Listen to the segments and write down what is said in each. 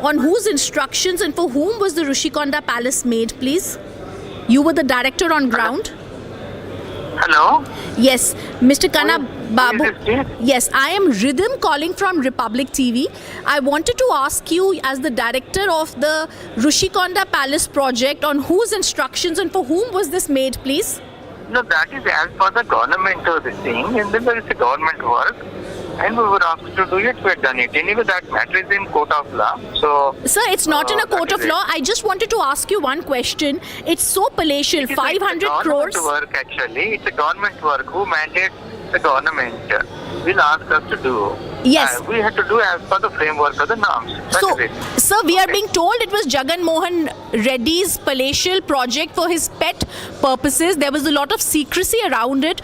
on whose instructions and for whom was the Rushikonda Palace made, please? You were the director on ground? Hello? Yes, Mr. Kanna Babu. Who is this, please? Yes, I am Rhythm calling from Republic TV. I wanted to ask you, as the director of the Rushikonda Palace project, on whose instructions and for whom was this made, please? No, that is as per the government this thing, and then there is a government work, and we were asked to do it, we had done it. Anyway, that matter is in court of law, so... Sir, it's not in a court that of is law. it. I just wanted to ask you one question. It's so palatial, It is 500 a crores. government work, actually. It's a government work. Who mandates the government will ask us to do. Yes. We have to do as per the framework of the norms. That So, is it. sir, we are Okay. being told it was Jagan Reddy's palatial project for his pet purposes. There was a lot of secrecy around it.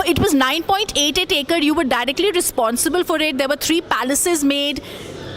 It was 9.88 acre. You were directly responsible for it. There were 3 palaces made.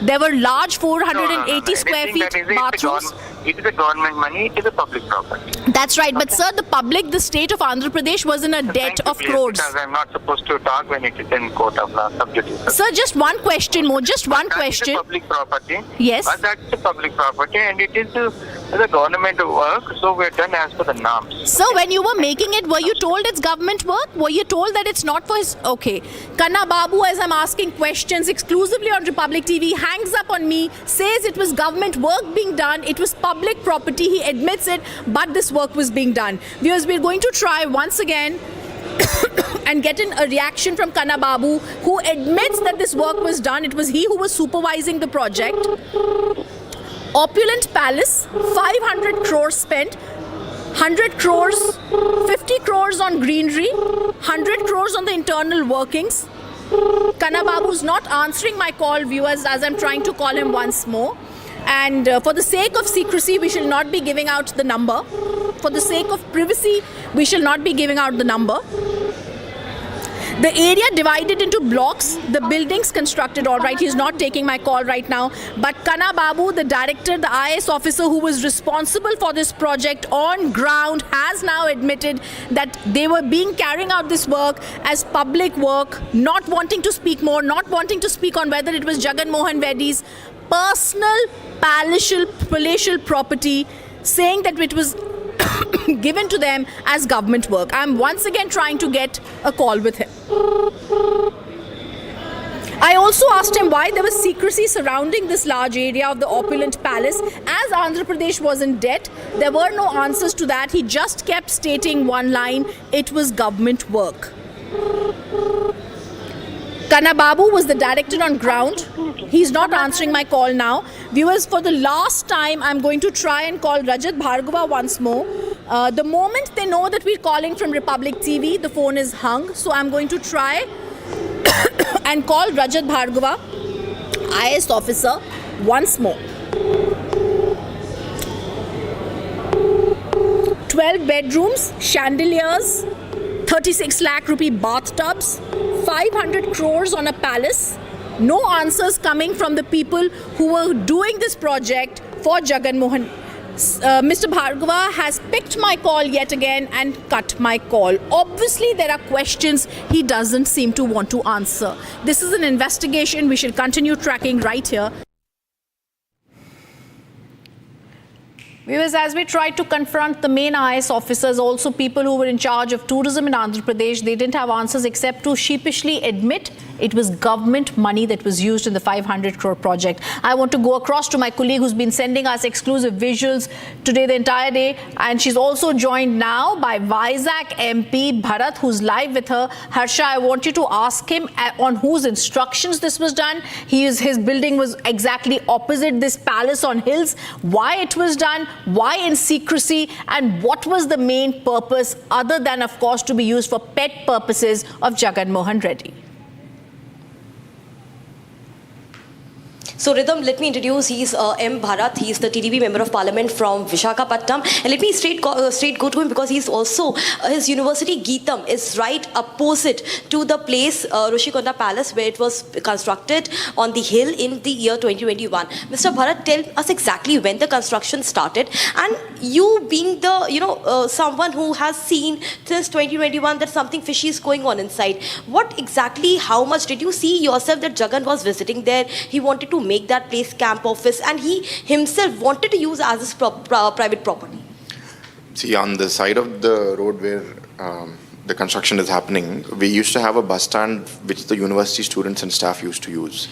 There were large 480 square Anything feet that is bathrooms. it is a government money, it is a public property. That's right. But sir, the public, the state of Andhra Pradesh was in a debt Thank you, of please, crores. Because I'm not supposed to talk when it is in court of law, subject. Sir, just one question more. Just one question. That is a public property. Yes. But that's a public property and it is the government work, so we're done as per the norms. Sir, when you were making it, were you told it's government work? Were you told that it's not for his... Okay. Kanna Babu, as I'm asking questions exclusively on Republic TV, hangs up on me, says it was government work being done, it was public property, he admits it, but this work was being done. Viewers, we're going to try once again and get a reaction from Kanna Babu, who admits that this work was done. It was he who was supervising the project. Opulent palace, 500 crores spent, 100 crores, 50 crores on greenery, 100 crores on the internal workings. Kanna Babu's not answering my call, viewers, as I'm trying to call him once more. And for the sake of secrecy, we shall not be giving out the number. For the sake of privacy, we shall not be giving out the number. The area divided into blocks, the buildings constructed, all right, he's not taking my call right now. But Kanna Babu, the director, the IS officer who was responsible for this project on ground, has now admitted that they were carrying out this work as public work, not wanting to speak more, not wanting to speak on whether it was Jagan Reddy's personal palatial property, saying that it was given to them as government work. I'm once again trying to get a call with him. I also asked him why there was secrecy surrounding this large area of the opulent palace. As Andhra Pradesh was in debt, there were no answers to that. He just kept stating one line, it was government work. Kanna Babu was the director on ground. He's not answering my call now. Viewers, for the last time, I'm going to try and call Rajat Bhargava once more. The moment they know that we're calling from Republic TV, the phone is hung. So I'm going to try and call Rajat Bhargava, IS officer, once more. 12 bedrooms, chandeliers, 36 lakh rupee bathtubs, 500 crores on a palace. No answers coming from the people who were doing this project for Jagan Mohan. Mr. Bhargava has picked my call yet again and cut my call. Obviously, there are questions he doesn't seem to want to answer. This is an investigation we shall continue tracking right here. Viewers, as we tried to confront the main IS officers, also people who were in charge of tourism in Andhra Pradesh, they didn't have answers except to sheepishly admit it was government money that was used in the 500 crore project. I want to go across to my colleague who's been sending us exclusive visuals today, the entire day. And she's also joined now by Vizag MP Bharat, who's live with her. Harsha, I want you to ask him on whose instructions this was done. His building was exactly opposite this palace on hills. Why it was done, why in secrecy, and what was the main purpose other than, of course, to be used for pet purposes of Jagan Reddy. So Rhythm, let me introduce, he's M. Bharat, he's the TDP Member of Parliament from Visakhapatnam, and let me straight go to him because he's also, his university Geetam is right opposite to the place Rushikonda Palace where it was constructed on the hill in the year 2021. Mr. Bharat, tell us exactly when the construction started, and you being the, someone who has seen since 2021 that something fishy is going on inside. What exactly, how much did you see yourself that Jagan was visiting there? He wanted to make that place camp office, and he himself wanted to use as his private property? See, on the side of the road where the construction is happening, we used to have a bus stand which the university students and staff used to use.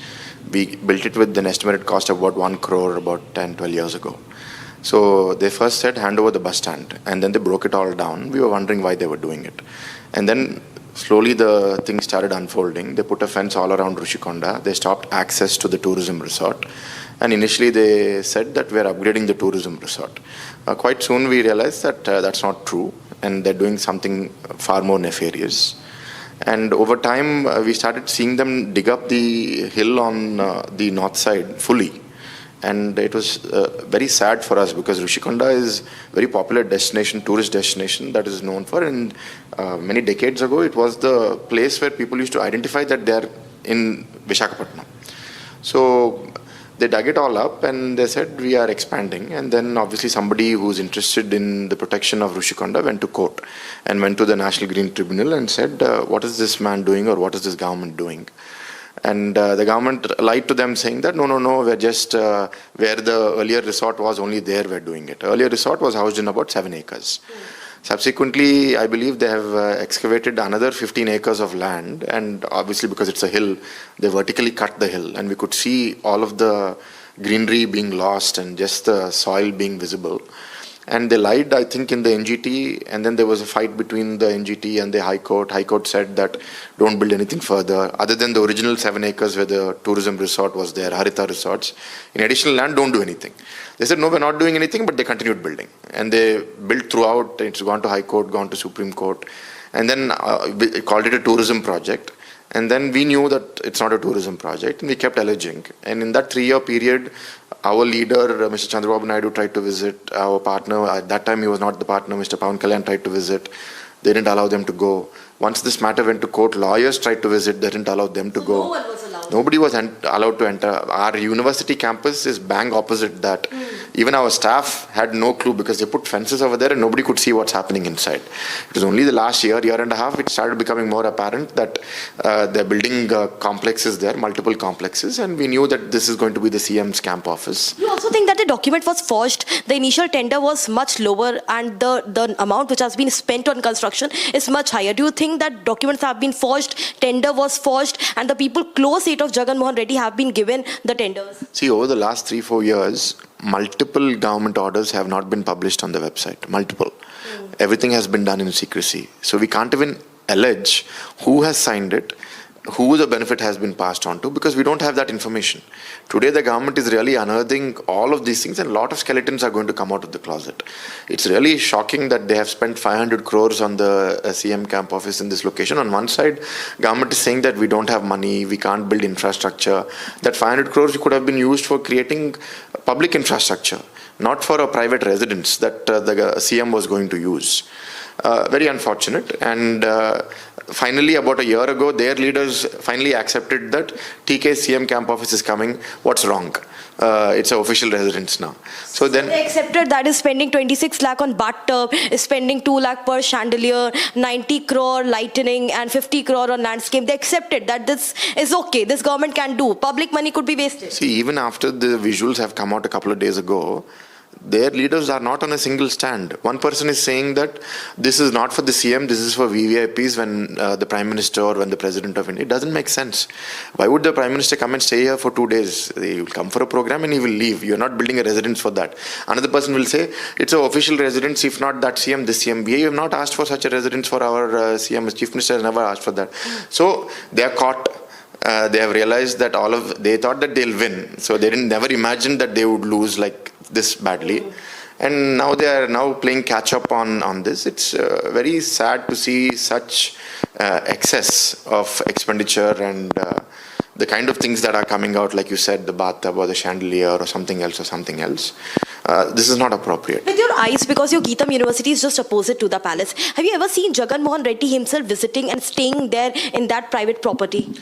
We built it with an estimated cost of about 1 crore about 10, 12 years ago. So they first said hand over the bus stand, and then they broke it all down. We were wondering why they were doing it. And then slowly the things started unfolding. They put a fence all around Rushikonda. They stopped access to the tourism resort. And initially they said that we're upgrading the tourism resort. Quite soon we realized that that's not true, and they're doing something far more nefarious. And over time we started seeing them dig up the hill on the north side fully. And it was very sad for us because Rushikonda is a very popular destination, tourist destination that is known for. And many decades ago, it was the place where people used to identify that they are in Visakhapatnam. So they dug it all up and they said, we are expanding. And then obviously somebody who's interested in the protection of Rushikonda went to court and went to the National Green Tribunal and said, what is this man doing, or what is this government doing? And the government lied to them, saying that, no, we're just, where the earlier resort was, only there we're doing it. Earlier resort was housed in about 7 acres. Subsequently, I believe they have excavated another 15 acres of land, and obviously because it's a hill, they vertically cut the hill, and we could see all of the greenery being lost and just the soil being visible. And they lied, I think, in the NGT, and then there was a fight between the NGT and the High Court. High Court said that don't build anything further, other than the original 7 acres where the tourism resort was there, Harita Resorts. In additional land, don't do anything. They said, no, we're not doing anything, but they continued building. And they built throughout. It's gone to High Court, gone to Supreme Court, and then called it a tourism project. And then we knew that it's not a tourism project, and we kept alleging. And in that 3-year period, our leader, Mr. Chandrababu Naidu, tried to visit. Our partner, at that time he was not the partner, Mr. Pawan Kalyan, tried to visit. They didn't allow them to go. Once this matter went to court, lawyers tried to visit. They didn't allow them to go. No one was allowed. Nobody was allowed to enter. Our university campus is bang opposite that. Even our staff had no clue because they put fences over there and nobody could see what's happening inside. It was only the last year and a half, it started becoming more apparent that they're building complexes there, multiple complexes, and we knew that this is going to be the CM's camp office. You also think that the document was forged? The initial tender was much lower and the amount which has been spent on construction is much higher. Do you think that documents have been forged, tender was forged, and the people close to it of Jagan Mohan Reddy have been given the tenders? See, over the last 3-4 years, multiple government orders have not been published on the website. Multiple. Everything has been done in secrecy. So we can't even allege who has signed it, who the benefit has been passed on to, because we don't have that information. Today the government is really unearthing all of these things, and a lot of skeletons are going to come out of the closet. It's really shocking that they have spent 500 crores on the CM camp office in this location. On one side, government is saying that we don't have money, we can't build infrastructure. That 500 crores could have been used for creating public infrastructure, not for a private residence that the CM was going to use. Very unfortunate. And finally, about a year ago, their leaders finally accepted that TK CM camp office is coming. What's wrong? It's an official residence now. So then they accepted that is spending 26 lakh on bathtub, is spending 2 lakh per chandelier, 90 crore lighting and 50 crore on landscape. They accepted that this is okay. This government can do. Public money could be wasted. See, even after the visuals have come out a couple of days ago, their leaders are not on a single stand. One person is saying that this is not for the CM, this is for VVIPs when the Prime Minister or when the President of India. It doesn't make sense. Why would the Prime Minister come and stay here for 2 days? He will come for a program and he will leave. You're not building a residence for that. Another person will say, it's an official residence, if not that CM, this CM. We have not asked for such a residence for our CM. Chief Minister has never asked for that. So they are caught. They have realized that they thought that they'll win. So they never imagined that they would lose like this badly. And now they are now playing catch up on this. It's very sad to see such excess of expenditure and the kind of things that are coming out, like you said, the bathtub or the chandelier or something else. This is not appropriate. With your eyes, because your Geetam University is just opposite to the palace, have you ever seen Jagan Mohan Reddy himself visiting and staying there in that private property?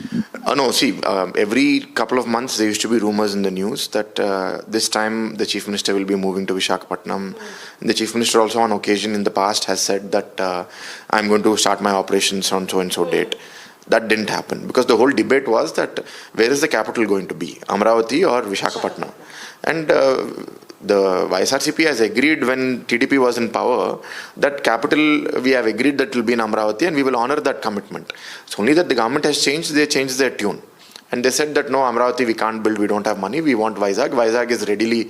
No, see, every couple of months there used to be rumors in the news that this time the Chief Minister will be moving to Visakhapatnam. The Chief Minister also on occasion in the past has said that I'm going to start my operations on so-and-so date. That didn't happen because the whole debate was that where is the capital going to be, Amravati or Vishakhapatnam? And the YSRCP has agreed when TDP was in power that capital, we have agreed that it will be in Amravati and we will honor that commitment. It's only that the government has changed, they changed their tune. And they said that no, Amravati we can't build, we don't have money, we want Vizag. Vizag is readily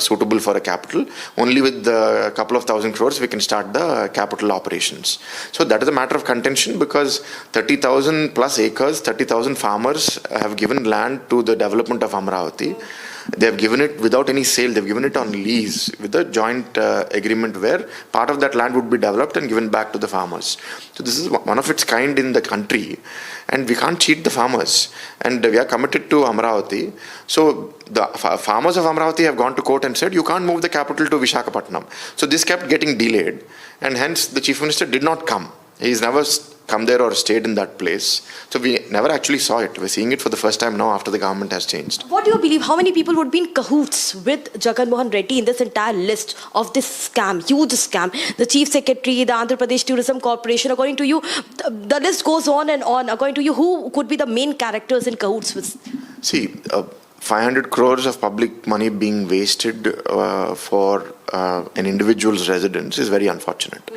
suitable for a capital. Only with a couple of thousand crores we can start the capital operations. So that is a matter of contention because 30,000 plus acres, 30,000 farmers have given land to the development of Amravati. They have given it without any sale, they've given it on lease with a joint agreement where part of that land would be developed and given back to the farmers. So this is one of its kind in the country and we can't cheat the farmers and we are committed to Amravati. So the farmers of Amravati have gone to court and said you can't move the capital to Vishakhapatnam. So this kept getting delayed and hence the Chief Minister did not come. He's never come there or stayed in that place. So we never actually saw it. We're seeing it for the first time now after the government has changed. What do you believe? How many people would be in cahoots with Jagan Reddy in this entire list of this scam, huge scam? The Chief Secretary, the Andhra Pradesh Tourism Corporation, according to you, the list goes on and on. According to you, who could be the main characters in cahoots with? See, 500 crores of public money being wasted for an individual's residence is very unfortunate.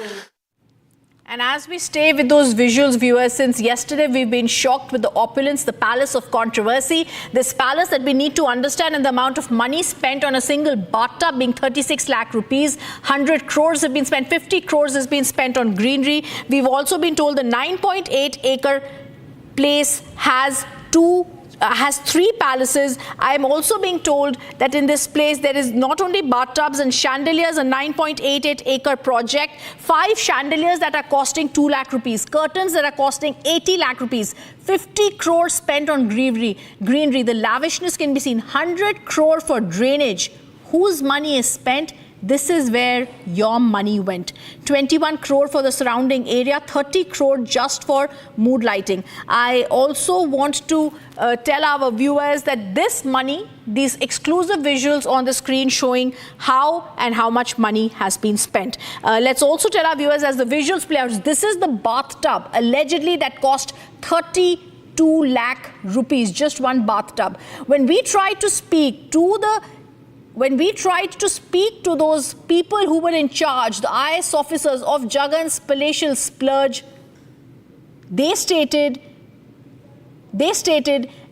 And as we stay with those visuals, viewers, since yesterday we've been shocked with the opulence, the palace of controversy, this palace that we need to understand and the amount of money spent on a single bathtub being 36 lakh rupees, 100 crores have been spent, 50 crores has been spent on greenery. We've also been told the 9.8 acre place has three palaces. I am also being told that in this place there is not only bathtubs and chandeliers, a 9.88 acre project, 5 chandeliers that are costing 2 lakh rupees, curtains that are costing 80 lakh rupees, 50 crores spent on greenery. The lavishness can be seen. 100 crore for drainage. Whose money is spent? This is where your money went. 21 crore for the surrounding area, 30 crore just for mood lighting. I also want to tell our viewers that this money, these exclusive visuals on the screen showing how and how much money has been spent. Let's also tell our viewers as the visuals play out, this is the bathtub allegedly that cost 32 lakh rupees, just one bathtub. When we tried to speak to those people who were in charge, the IAS officers of Jagan's palatial splurge, they stated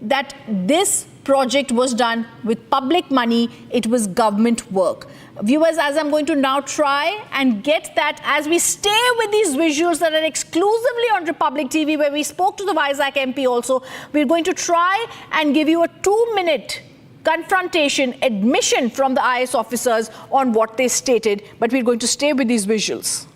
that this project was done with public money, it was government work. Viewers, as I'm going to now try and get that, as we stay with these visuals that are exclusively on Republic TV, where we spoke to the Vizag MP also, we're going to try and give you a 2-minute confrontation, admission from the IAS officers on what they stated, but we're going to stay with these visuals.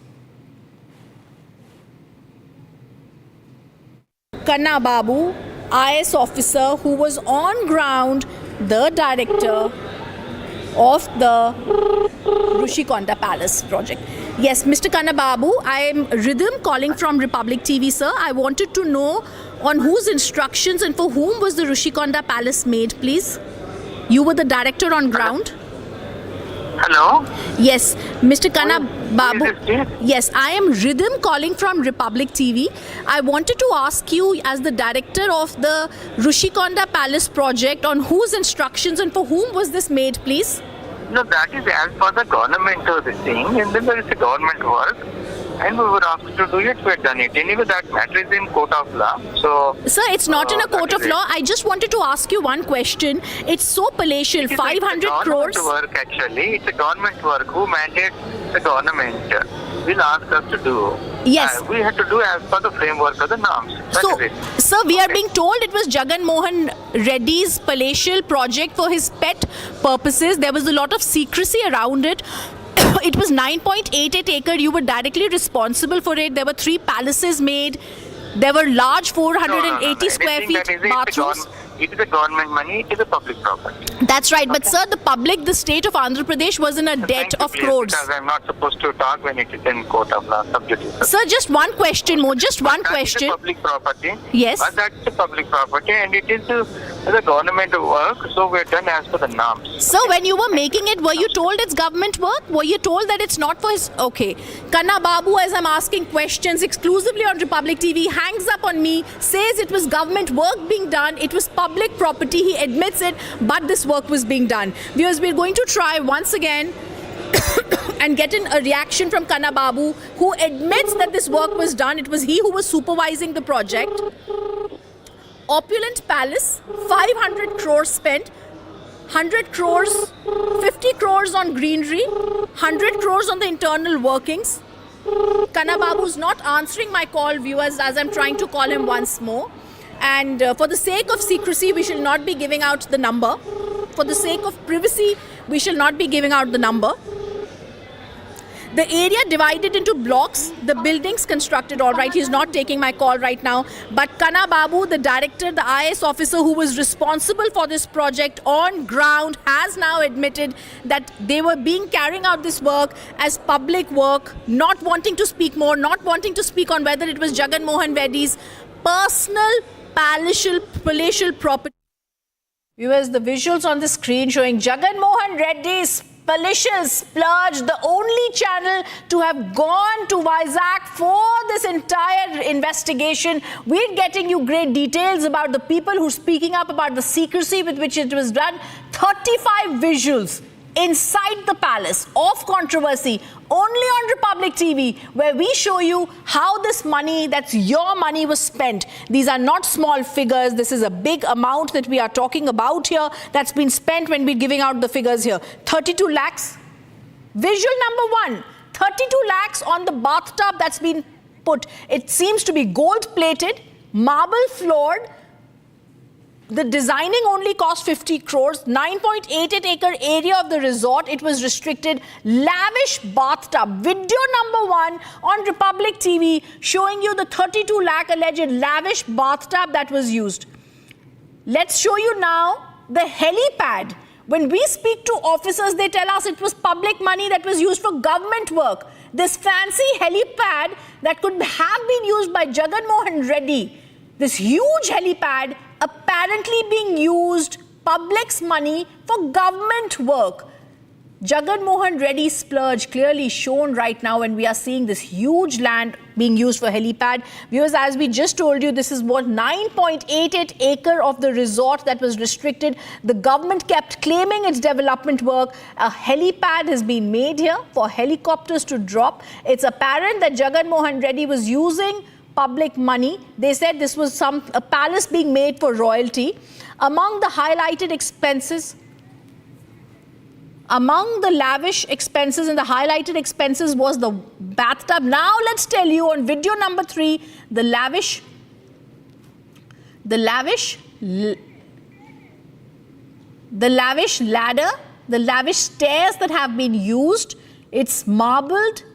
Kanna Babu, IAS officer who was on ground, the director of the Rushikonda Palace project. Yes, Mr. Kanna Babu, I am Rhythm calling from Republic TV, sir. I wanted to know on whose instructions and for whom was the Rushikonda Palace made, please? You were the director on ground? Hello? Yes, Mr. Kanna Babu. Who is this? Yes, I am Rhythm calling from Republic TV. I wanted to ask you, as the director of the Rushikonda Palace project, on whose instructions and for whom was this made, please? No, that is as per the government of this thing, and then there is a government work, and we were asked to do it, we had done it. Anyway, that matter is in court of law. So, sir, it's not in a court of law. I just wanted to ask you one question. It's so palatial, 500 crores. It's a government work actually. It's a government work. Who mandates the government will ask us to do. Yes. We had to do as per the framework of the norms. So, That is it. sir, we are being told it was Jagan Reddy's palatial project for his pet purposes. There was a lot of secrecy around it. It was 9.88 acre. You were directly responsible for it. There were 3 palaces made. There were large 480 square feet bathrooms. It is a government money. It is a public property. That's right. But sir, the public, the state of Andhra Pradesh was in a debt of crores. Because I'm not supposed to talk when it is in court of law subject. Sir, just one question more. Just one question. That is a public property. Yes. That's a public property, and it is as a government work, so we're done as per the norms. So when you were making it, were you told it's government work? Were you told that it's not for his... Okay. Kanna Babu, as I'm asking questions exclusively on Republic TV, hangs up on me, says it was government work being done, it was public property, he admits it, but this work was being done. Viewers, we're going to try once again and get a reaction from Kanna Babu, who admits that this work was done. It was he who was supervising the project. Opulent palace, 500 crores spent, 100 crores, 50 crores on greenery, 100 crores on the internal workings. Kanna Babu's not answering my call, viewers, as I'm trying to call him once more. And for the sake of secrecy, we shall not be giving out the number. For the sake of privacy, we shall not be giving out the number. The area divided into blocks, the buildings constructed, all right, he's not taking my call right now. But Kanna Babu, the director, the IS officer who was responsible for this project on ground, has now admitted that they were carrying out this work as public work, not wanting to speak more, not wanting to speak on whether it was Jagan Reddy's personal palatial property. Viewers, the visuals on the screen showing Jagan Reddy's palatial Splurged, the only channel to have gone to Vizag for this entire investigation. We're getting you great details about the people who are speaking up about the secrecy with which it was done. 35 visuals inside the palace of controversy, only on Republic TV, where we show you how this money, that's your money, was spent. These are not small figures. This is a big amount that we are talking about here that's been spent when we're giving out the figures here. 32 lakhs. Visual number 1, 32 lakhs on the bathtub that's been put. It seems to be gold plated, marble floored. The designing only cost 50 crores, 9.88 acre area of the resort. It was restricted. Lavish bathtub. Video number 1 on Republic TV showing you the 32 lakh alleged lavish bathtub that was used. Let's show you now the helipad. When we speak to officers, they tell us it was public money that was used for government work. This fancy helipad that could have been used by Jagan Reddy, this huge helipad apparently being used, public's money, for government work. Jagan Reddy splurge clearly shown right now when we are seeing this huge land being used for helipad. Viewers, as we just told you, this is what 9.88 acre of the resort that was restricted. The government kept claiming its development work. A helipad has been made here for helicopters to drop. It's apparent that Jagan Reddy was using public money. They said this was a palace being made for royalty. Among the highlighted expenses, among the lavish expenses and the highlighted expenses was the bathtub. Now let's tell you on video number 3, the lavish ladder, the lavish stairs that have been used. It's marbled.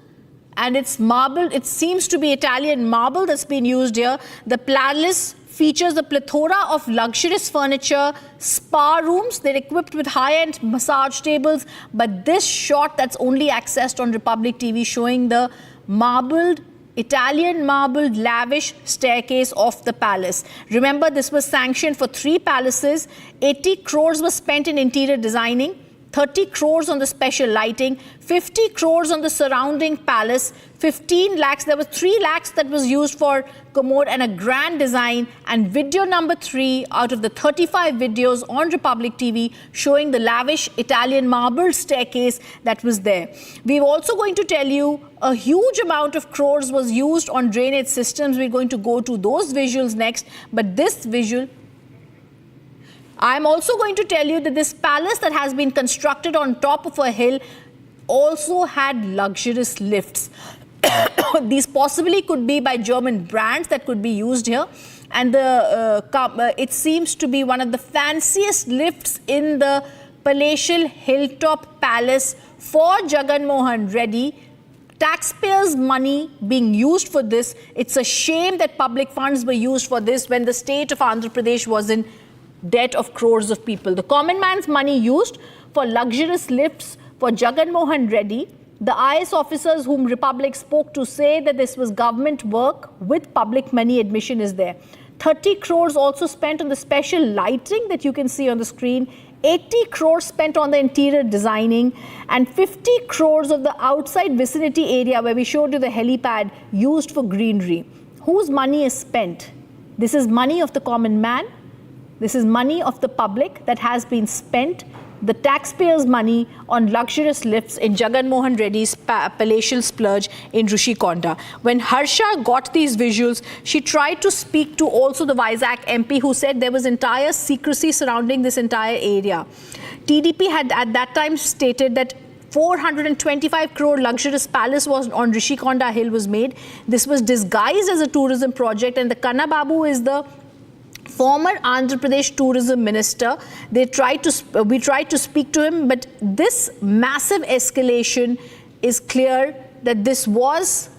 And it's marble, it seems to be Italian marble that's been used here. The palace features a plethora of luxurious furniture, spa rooms. They're equipped with high-end massage tables. But this shot that's only accessed on Republic TV showing the Italian marbled lavish staircase of the palace. Remember, this was sanctioned for 3 palaces. 80 crores was spent in interior designing. 30 crores on the special lighting, 50 crores on the surrounding palace, 15 lakhs, there was 3 lakhs that was used for commode and a grand design. And video number 3 out of the 35 videos on Republic TV showing the lavish Italian marble staircase that was there. We're also going to tell you a huge amount of crores was used on drainage systems. We're going to go to those visuals next, but this visual, I'm also going to tell you that this palace that has been constructed on top of a hill also had luxurious lifts. These possibly could be by German brands that could be used here. And it seems to be one of the fanciest lifts in the palatial hilltop palace for Jagan Reddy. Taxpayers' money being used for this. It's a shame that public funds were used for this when the state of Andhra Pradesh was in debt of crores of people. The common man's money used for luxurious lifts for Jagan Reddy. The IS officers whom Republic spoke to say that this was government work with public money. Admission is there. 30 crores also spent on the special lighting that you can see on the screen, 80 crores spent on the interior designing, and 50 crores of the outside vicinity area where we showed you the helipad used for greenery. Whose money is spent? This is money of the common man. This is money of the public that has been spent, the taxpayers' money, on luxurious lifts in Jagan Mohan Reddy's palatial splurge in Rishikonda. When Harsha got these visuals, she tried to speak to also the Vizag MP, who said there was entire secrecy surrounding this entire area. TDP had at that time stated that 425 crore luxurious palace was on Rishikonda Hill was made. This was disguised as a tourism project, and the Kanna Babu is the former Andhra Pradesh tourism minister. We tried to speak to him, but this massive escalation is clear that this was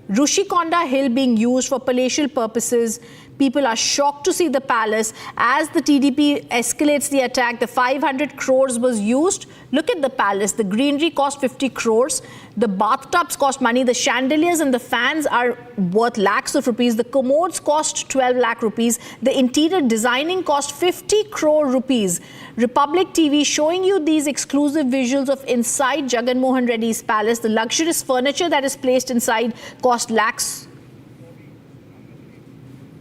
Rishikonda Hill being used for palatial purposes. People are shocked to see the palace. As the TDP escalates the attack, the 500 crores was used. Look at the palace. The greenery cost 50 crores. The bathtubs cost money. The chandeliers and the fans are worth lakhs of rupees. The commodes cost 12 lakh rupees. The interior designing cost 50 crore rupees. Republic TV showing you these exclusive visuals of inside Jagan Mohan Reddy's palace. The luxurious furniture that is placed inside cost lakhs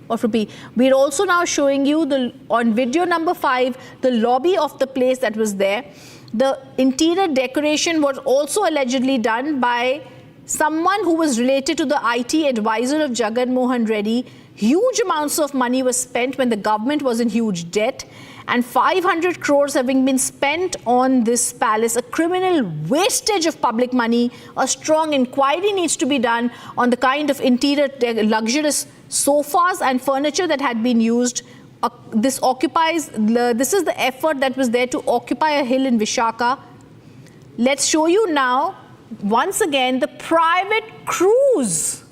of rupee. We're also now showing you on video number 5, the lobby of the place that was there. The interior decoration was also allegedly done by someone who was related to the IT advisor of Jagan Mohan Reddy. Huge amounts of money was spent when the government was in huge debt, and 500 crores having been spent on this palace, a criminal wastage of public money. A strong inquiry needs to be done on the kind of interior luxurious sofas and furniture that had been used. This is the effort that was there to occupy a hill in Vishaka. Let's show you now, once again, the private cruise.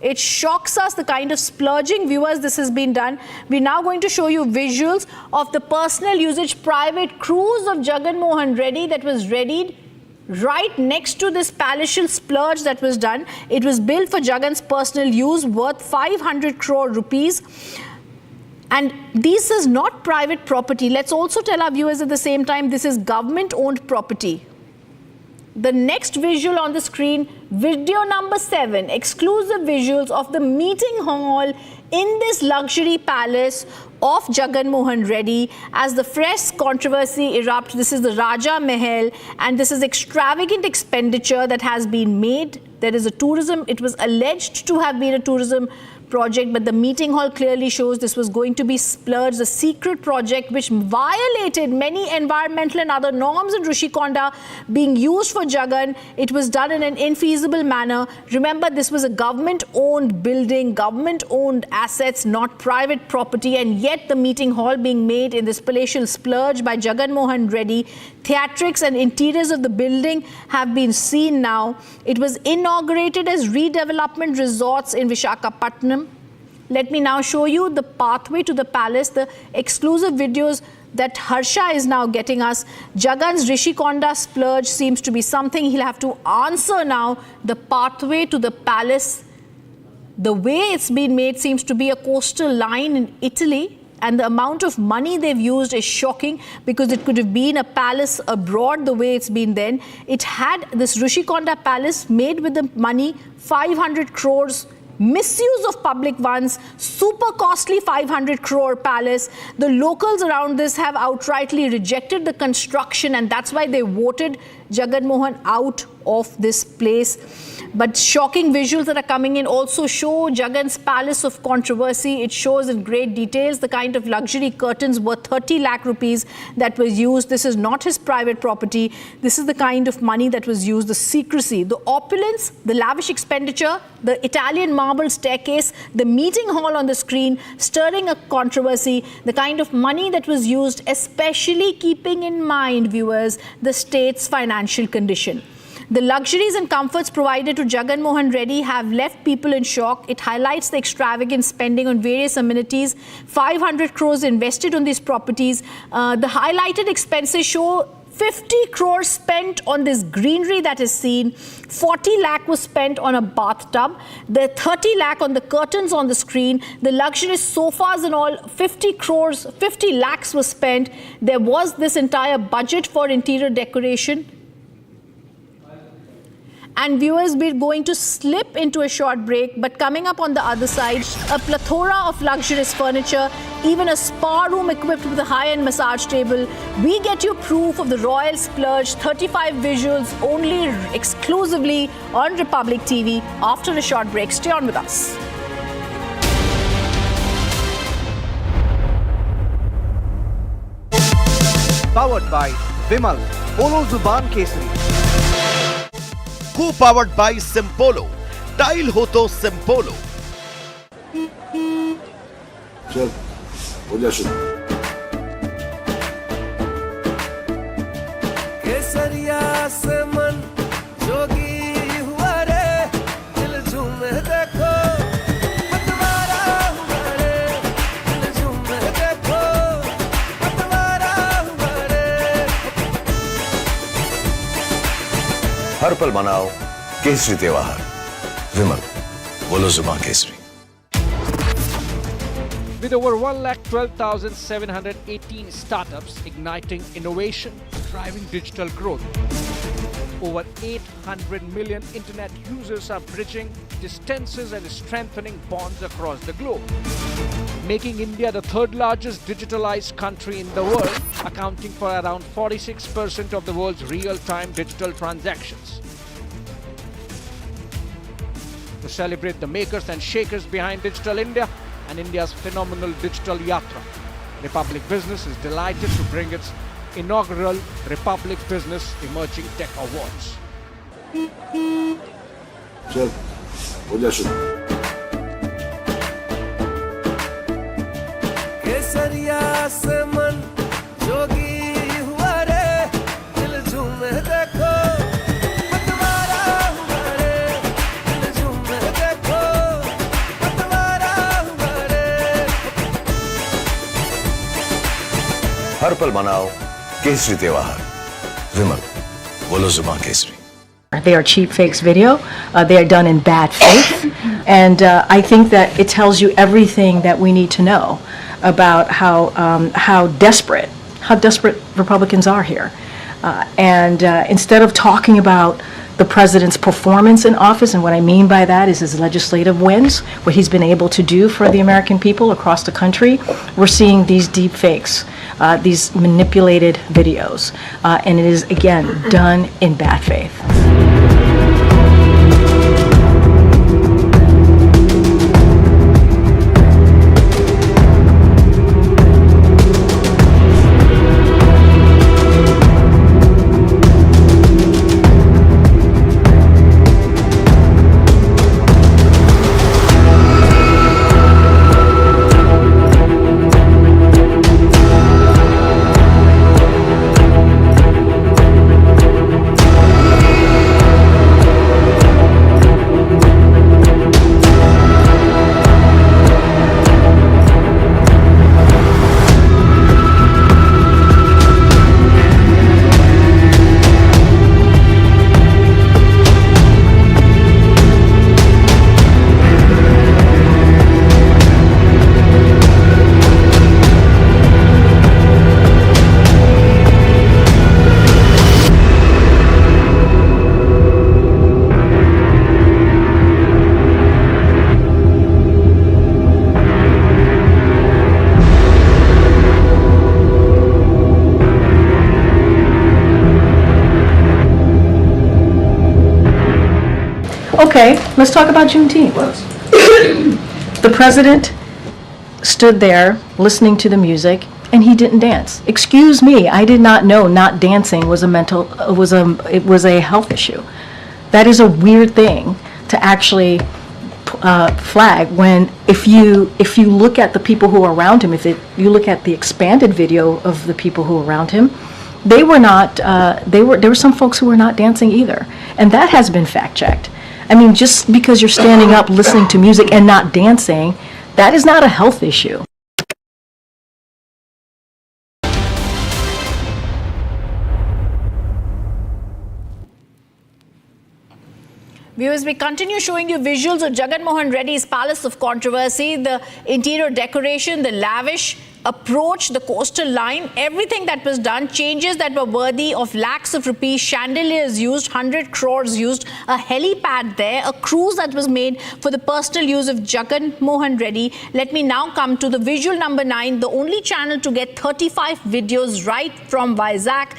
It shocks us the kind of splurging, viewers, this has been done. We're now going to show you visuals of the personal usage private cruise of Jagan Mohan Reddy that was readied right next to this palatial splurge that was done. It was built for Jagan's personal use, worth 500 crore rupees. And this is not private property. Let's also tell our viewers at the same time, this is government-owned property. The next visual on the screen, video number 7, exclusive visuals of the meeting hall in this luxury palace of Jagan Mohan Reddy as the fresh controversy erupts. This is the Raja Mahal, and this is extravagant expenditure that has been made. There is a tourism, it was alleged to have been a tourism project, but the meeting hall clearly shows this was going to be splurged, a secret project which violated many environmental and other norms in Rishikonda, being used for Jagan. It was done in an infeasible manner. Remember, this was a government-owned building, government-owned assets, not private property, and yet the meeting hall being made in this palatial splurge by Jagan Mohan Reddy. Theatrics and interiors of the building have been seen now. It was inaugurated as redevelopment resorts in Visakhapatnam. Let me now show you the pathway to the palace, the exclusive videos that Harsha is now getting us. Jagan's Rishikonda splurge seems to be something he'll have to answer now. The pathway to the palace, the way it's been made seems to be a coastal line in Italy. And the amount of money they've used is shocking, because it could have been a palace abroad the way it's been then. It had this Rishikonda palace made with the money, 500 crores, misuse of public funds, super costly 500 crore palace. The locals around this have outrightly rejected the construction, and that's why they voted Jagan Mohan out of this place. But shocking visuals that are coming in also show Jagan's palace of controversy. It shows in great details the kind of luxury curtains worth 30 lakh rupees that was used. This is not his private property. This is the kind of money that was used, the secrecy, the opulence, the lavish expenditure, the Italian marble staircase, the meeting hall on the screen, stirring a controversy, the kind of money that was used, especially keeping in mind, viewers, the state's financial condition. The luxuries and comforts provided to Jagan Mohan Reddy have left people in shock. It highlights the extravagant spending on various amenities. 500 crores invested on these properties. The highlighted expenses show 50 crores spent on this greenery that is seen. 40 lakh was spent on a bathtub. The 30 lakh on the curtains on the screen. The luxurious sofas and all, 50 lakhs was spent. There was this entire budget for interior decoration. And viewers, we're going to slip into a short break, but coming up on the other side, a plethora of luxurious furniture, even a spa room equipped with a high-end massage table. We get you proof of the Royal Splurged 35 visuals only exclusively on Republic TV after a short break. Stay on with us. Powered by Vimal, Polo Zuban Kesari. Co-powered by Simpolo. Tile ho to Simpolo. चल हो जा शुरू केसरिया से मन जोगी हुआ रे दिल झूमे देखो पतवारा हुआ रे दिल झूमे देखो पतवारा हुआ रे हर पल मनाओ केसरी त्योहार विमल बोलो जुबान Kesari. With over 1,12,718 startups igniting innovation, driving digital growth, over 800 million internet users are bridging distances and strengthening bonds across the globe, making India the third largest digitalized country in the world, accounting for around 46% of the world's real-time digital transactions. To celebrate the makers and shakers behind Digital India and India's phenomenal digital yatra, Republic Business is delighted to bring its inaugural Republic Business Emerging Tech Awards. चल हो जा शुरू केसरिया से मन जोगी हुआ रे दिल झूमे देखो पतवारा हुआ रे दिल झूमे देखो पतवारा हुआ रे हर पल मनाओ केसरी त्योहार विमल बोलो जुबान Kesari. They are cheap fakes video. They are done in bad faith. And I think that it tells you everything that we need to know about how desperate Republicans are here. And instead of talking about the president's performance in office, and what I mean by that is his legislative wins, what he's been able to do for the American people across the country, we're seeing these deep fakes, these manipulated videos. And it is, again, done in bad faith. Okay, let's talk about Juneteenth. The president stood there listening to the music and he didn't dance. Excuse me, I did not know not dancing was a health issue. That is a weird thing to actually flag when if you look at the people who are around him, you look at the expanded video of the people who were around him, there were some folks who were not dancing either. And that has been fact checked. I mean, just because you're standing up listening to music and not dancing, that is not a health issue. Viewers, we continue showing you visuals of Jagan Reddy's Palace of Controversy, the interior decoration, the lavish approach, the coastal line, everything that was done, changes that were worthy of lakhs of rupees, chandeliers used, 100 crores used, a helipad there, a cruise that was made for the personal use of Jagan Reddy. Let me now come to the visual number 9, the only channel to get 35 videos right from Vizag.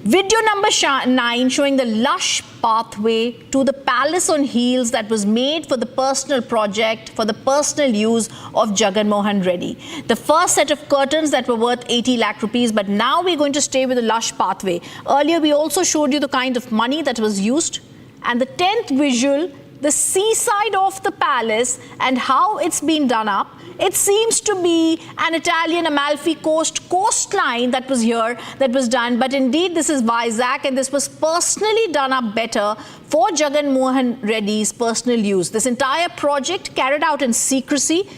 Video number 9 showing the lush pathway to the palace on wheels that was made for the personal project, for the personal use of Jagan Reddy. The first set of curtains that were worth 80 lakh rupees, but now we're going to stay with the lush pathway. Earlier we also showed you the kind of money that was used, and the 10th visual, the seaside of the palace and how it's been done up. It seems to be an Italian Amalfi Coast coastline that was here, that was done. But indeed, this is Vizag, and this was personally done up better for Jagan Reddy's personal use. This entire project carried out in secrecy.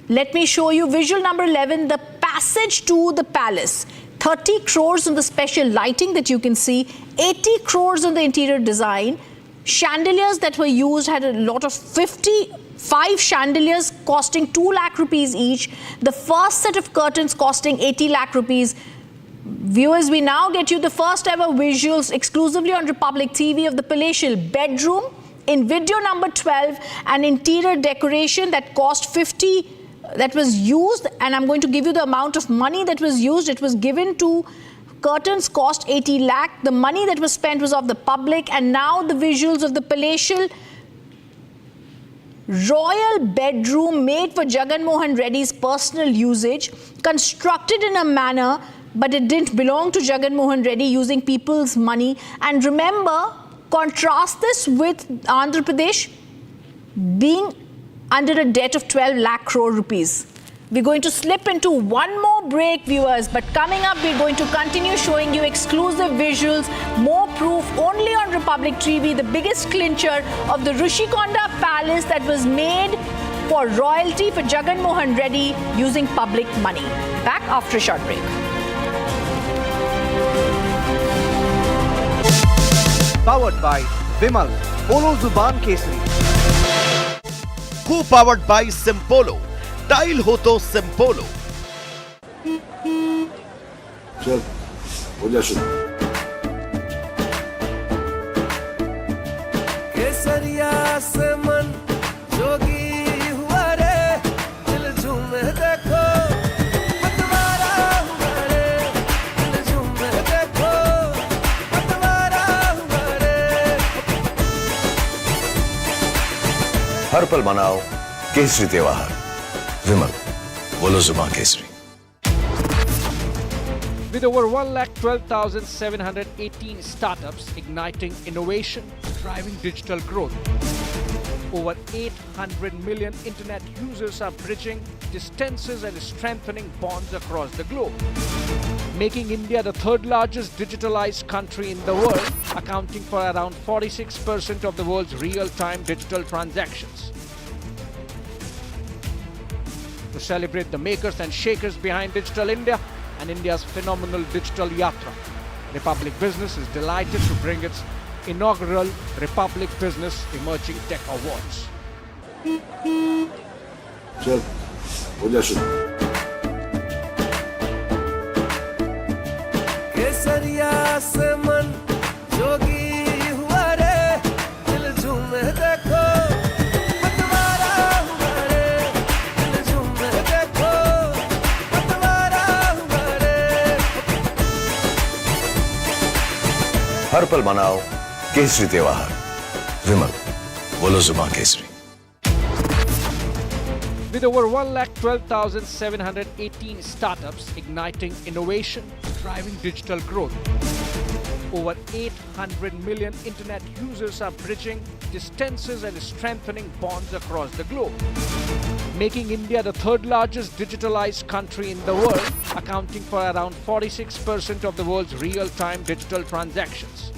Let me show you visual number 11, the passage to the palace. 30 crores on the special lighting that you can see, 80 crores on the interior design. Chandeliers that were used had a lot of 55 chandeliers costing 2 lakh rupees each. The first set of curtains costing 80 lakh rupees. Viewers, we now get you the first ever visuals exclusively on Republic TV of the palatial bedroom in video number 12, an interior decoration that cost 50, that was used, and I'm going to give you the amount of money that was used. It was given to curtains cost 80 lakh. The money that was spent was of the public, and now the visuals of the palatial royal bedroom made for Jagan Reddy's personal usage, constructed in a manner, but it didn't belong to Jagan Reddy, using people's money. And remember, contrast this with Andhra Pradesh being under a debt of 12 lakh crore rupees. We're going to slip into one more break, viewers, but coming up, we're going to continue showing you exclusive visuals, more proof only on Republic TV, the biggest clincher of the Rishikonda Palace that was made for royalty for Jagan Reddy using public money. Back after a short break. Powered by Vimal, Polo Zuban Kesari. Co-powered by Simpolo. Style ho to Simpolo. चल हो जा शुरू केसरिया से मन जोगी हुआ रे दिल झूमे देखो मतवारा हुआ रे दिल झूमे देखो मतवारा हुआ रे हर पल मनाओ केसरी त्योहार विमल बोलो जुबान Kesari. With over 1,12,718 startups igniting innovation, driving digital growth, over 800 million internet users are bridging distances and strengthening bonds across the globe, making India the third largest digitalized country in the world, accounting for around 46% of the world's real-time digital transactions. To celebrate the makers and shakers behind Digital India and India's phenomenal digital yatra, Republic Business is delighted to bring its inaugural Republic Business Emerging Tech Awards. चल हो जा शुरू केसरिया से मन जोगी हुआ रे दिल झूमे देखो मतवारा हुआ रे दिल झूमे देखो मतवारा हुआ रे हर पल मनाओ केसरी त्योहार विमल बोलो जुबान Kesari. With over 1,12,718 startups igniting innovation, driving digital growth, over 800 million internet users are bridging distances and strengthening bonds across the globe, making India the third largest digitalized country in the world, accounting for around 46% of the world's real-time digital transactions.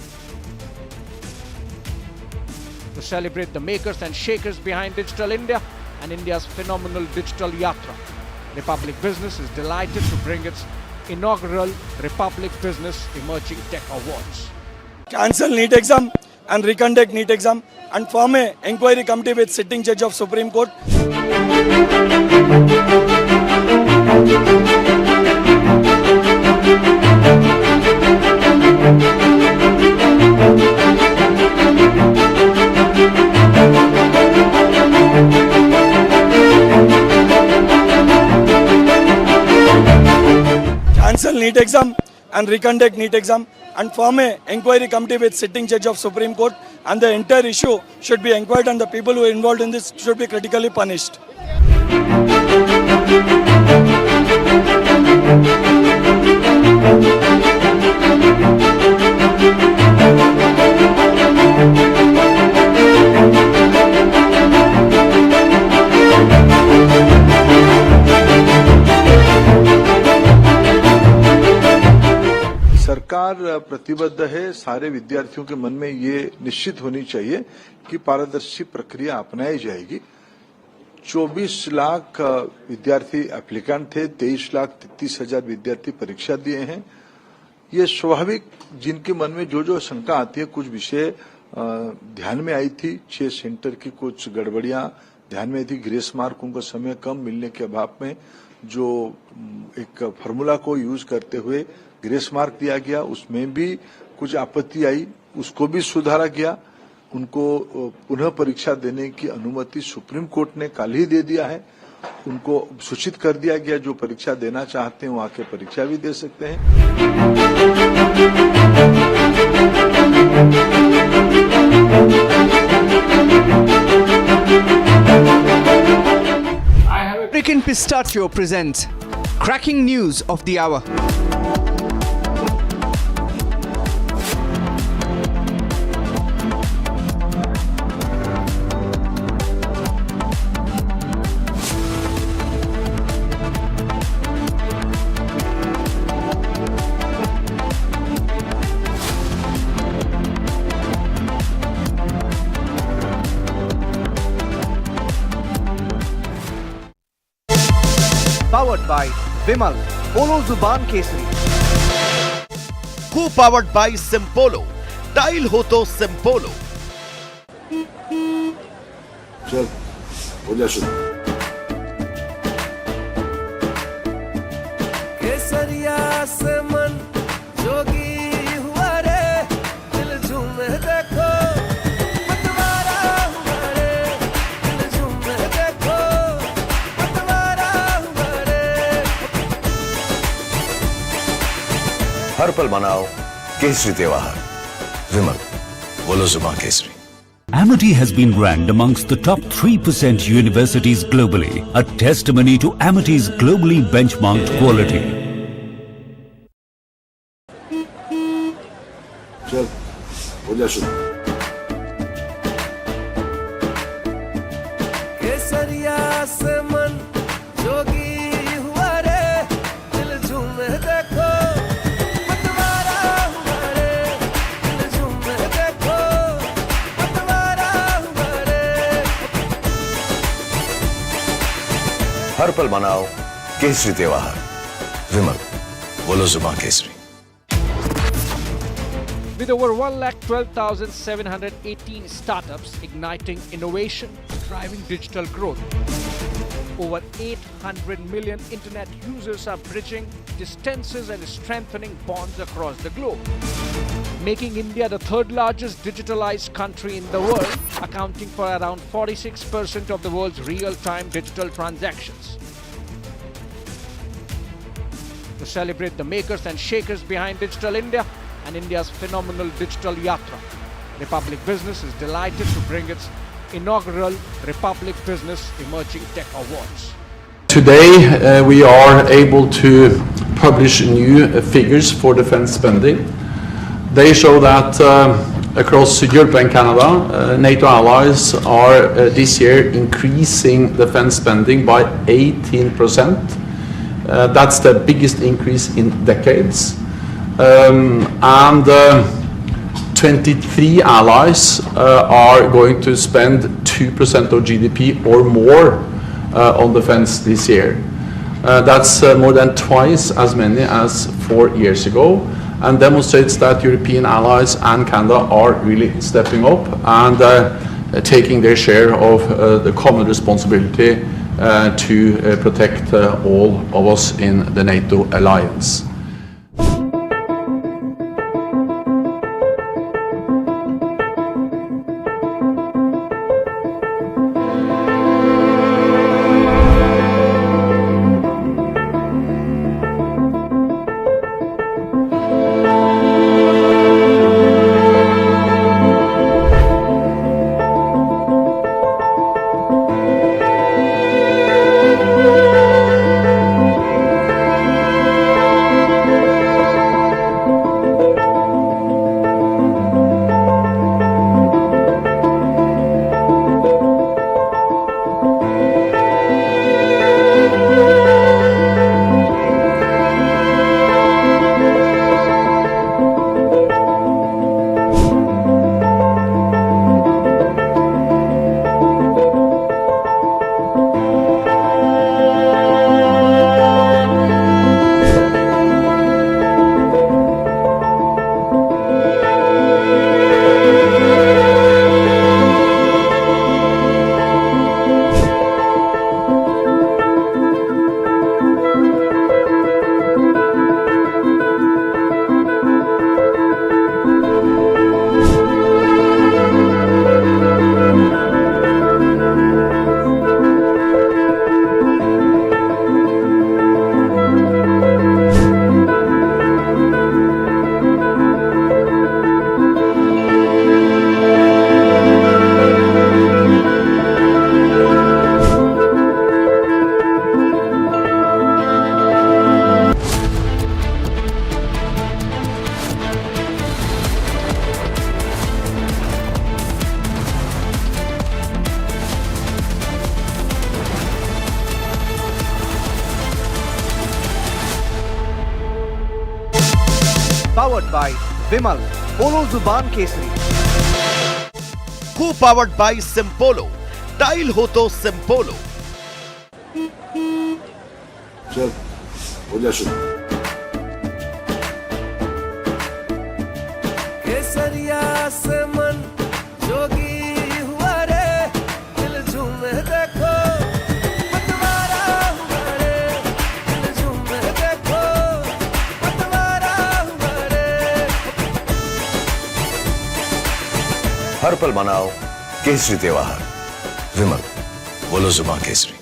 To celebrate the makers and shakers behind Digital India and India's phenomenal digital yatra, Republic Business is delighted to bring its inaugural Republic Business Emerging Tech Awards. Cancel NEET exam, and reconduct NEET exam and form a inquiry committee with sitting judge of Supreme Court. Cancel NEET exam and reconduct NEET exam and form a inquiry committee with sitting judge of Supreme Court, and the entire issue should be inquired and the people who are involved in this should be critically punished. सरकार प्रतिबद्ध है, सारे विद्यार्थियों के मन में ये निश्चित होनी चाहिए कि पारदर्शी प्रक्रिया अपनाई जाएगी। 24 लाख विद्यार्थी एप्लीकेंट थे, 23,33,000 विद्यार्थी परीक्षा दिए हैं। ये स्वाभाविक जिनके मन में जो शंका आती है, कुछ विषय ध्यान में आई थी, 6 सेंटर की कुछ गड़बड़ियां ध्यान में थी, ग्रेस मार्क उनको समय कम मिलने के अभाव में जो एक फार्मूला को यूज करते हुए ग्रेस मार्क दिया गया, उसमें भी कुछ आपत्ति आई, उसको भी सुधारा गया। उनको पुनः परीक्षा देने की अनुमति सुप्रीम कोर्ट ने कल ही दे दिया है। उनको सूचित कर दिया गया, जो परीक्षा देना चाहते हैं वो आके परीक्षा भी दे सकते हैं। American Pistachio presents Cracking News of the Hour. Powered by Vimal, Polo Zuban Kesari. Co-powered by Simpolo. Dial ho to Simpolo. चल हो जा शुरू। केसरिया से मन जोगी हुआ रे, दिल झूमे देखो पतवारा हुआ रे, दिल झूमे देखो पतवारा हुआ रे। हर पल मनाओ केसरी त्योहार। विमल, बोलो जुबान Kesari. Amity has been ranked amongst the top 3% universities globally, a testimony to Amity's globally benchmarked quality. चल हो जा शुरू। केसरिया से मन जोगी हुआ रे, दिल झूमे देखो पतवारा हुआ रे, दिल झूमे देखो पतवारा हुआ रे। हर पल मनाओ केसरी त्योहार। विमल, बोलो जुबान Kesari. With over 1,12,718 startups igniting innovation, driving digital growth, over 800 million internet users are bridging distances and strengthening bonds across the globe, making India the third largest digitalized country in the world, accounting for around 46% of the world's real-time digital transactions. To celebrate the makers and shakers behind Digital India and India's phenomenal digital yatra, Republic Business is delighted to bring its inaugural Republic Business Emerging Tech Awards. Today we are able to publish new figures for defense spending. They show that across Europe and Canada, NATO allies are this year increasing defense spending by 18%. That's the biggest increase in decades. And 23 allies are going to spend 2% of GDP or more on defense this year. That's more than twice as many as 4 years ago. and demonstrates that European allies and Canada are really stepping up and taking their share of the common responsibility to protect all of us in the NATO alliance. Powered by Vimal, Polo Zuban Kesari. Co-powered by Simpolo. Tile ho to Simpolo. चल हो जा शुरू. केसरिया से मन जोगी हुआ रे, दिल झूमे देखो पतवारा हुआ रे, दिल झूमे देखो पतवारा हुआ रे. हर पल मनाओ केसरी त्योहार. विमल, बोलो जुबान Kesari.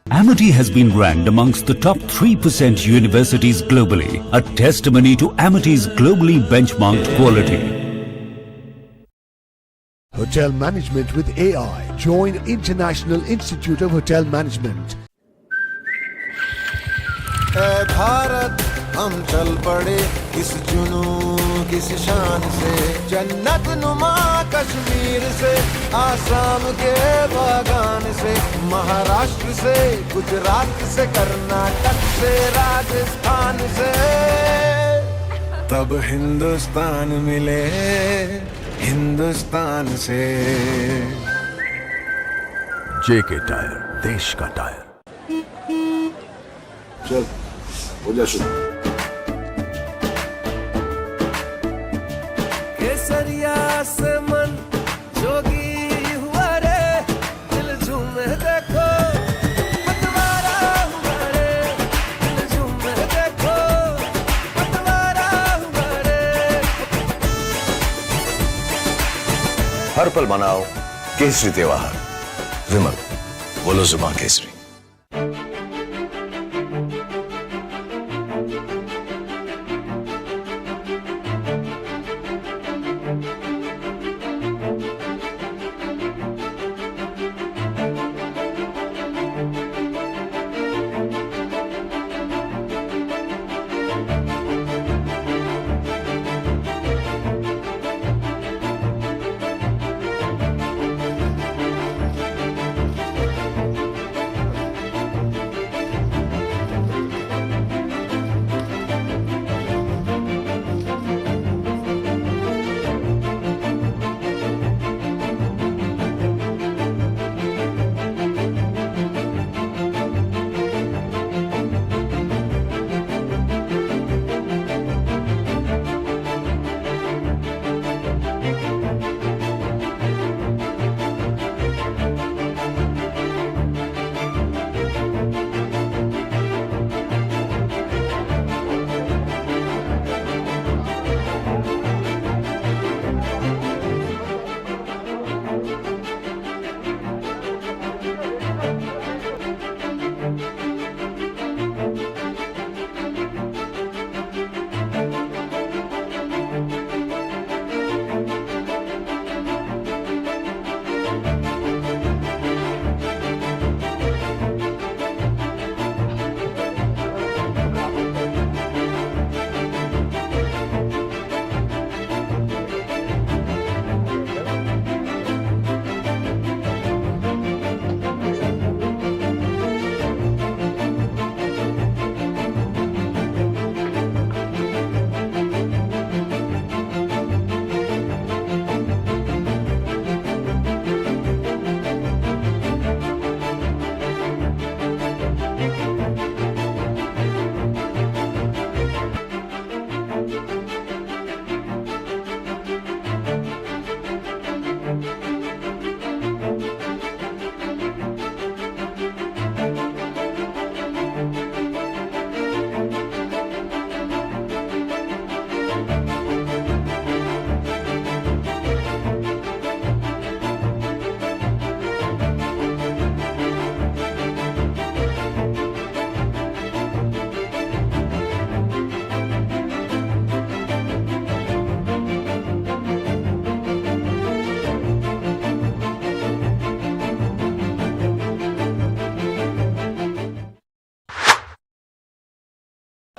Amity has been ranked amongst the top 3% universities globally, a testimony to Amity's globally benchmarked quality. Hotel Management with AI. Join International Institute of Hotel Management. ऐ भारत हम चल पड़े किस जुनू किस शान से, जन्नत नुमा कश्मीर से, आसाम के बागान से, महाराष्ट्र से, गुजरात से, कर्नाटक से, राजस्थान से, तब हिंदुस्तान मिले हिंदुस्तान से. JK टायर, देश का टायर. चल हो जा शुरू. केसरिया से मन जोगी हुआ रे, दिल झूमे देखो पतवारा हुआ रे, दिल झूमे देखो पतवारा हुआ रे. हर पल मनाओ केसरी त्योहार. विमल, बोलो जुबान Kesari.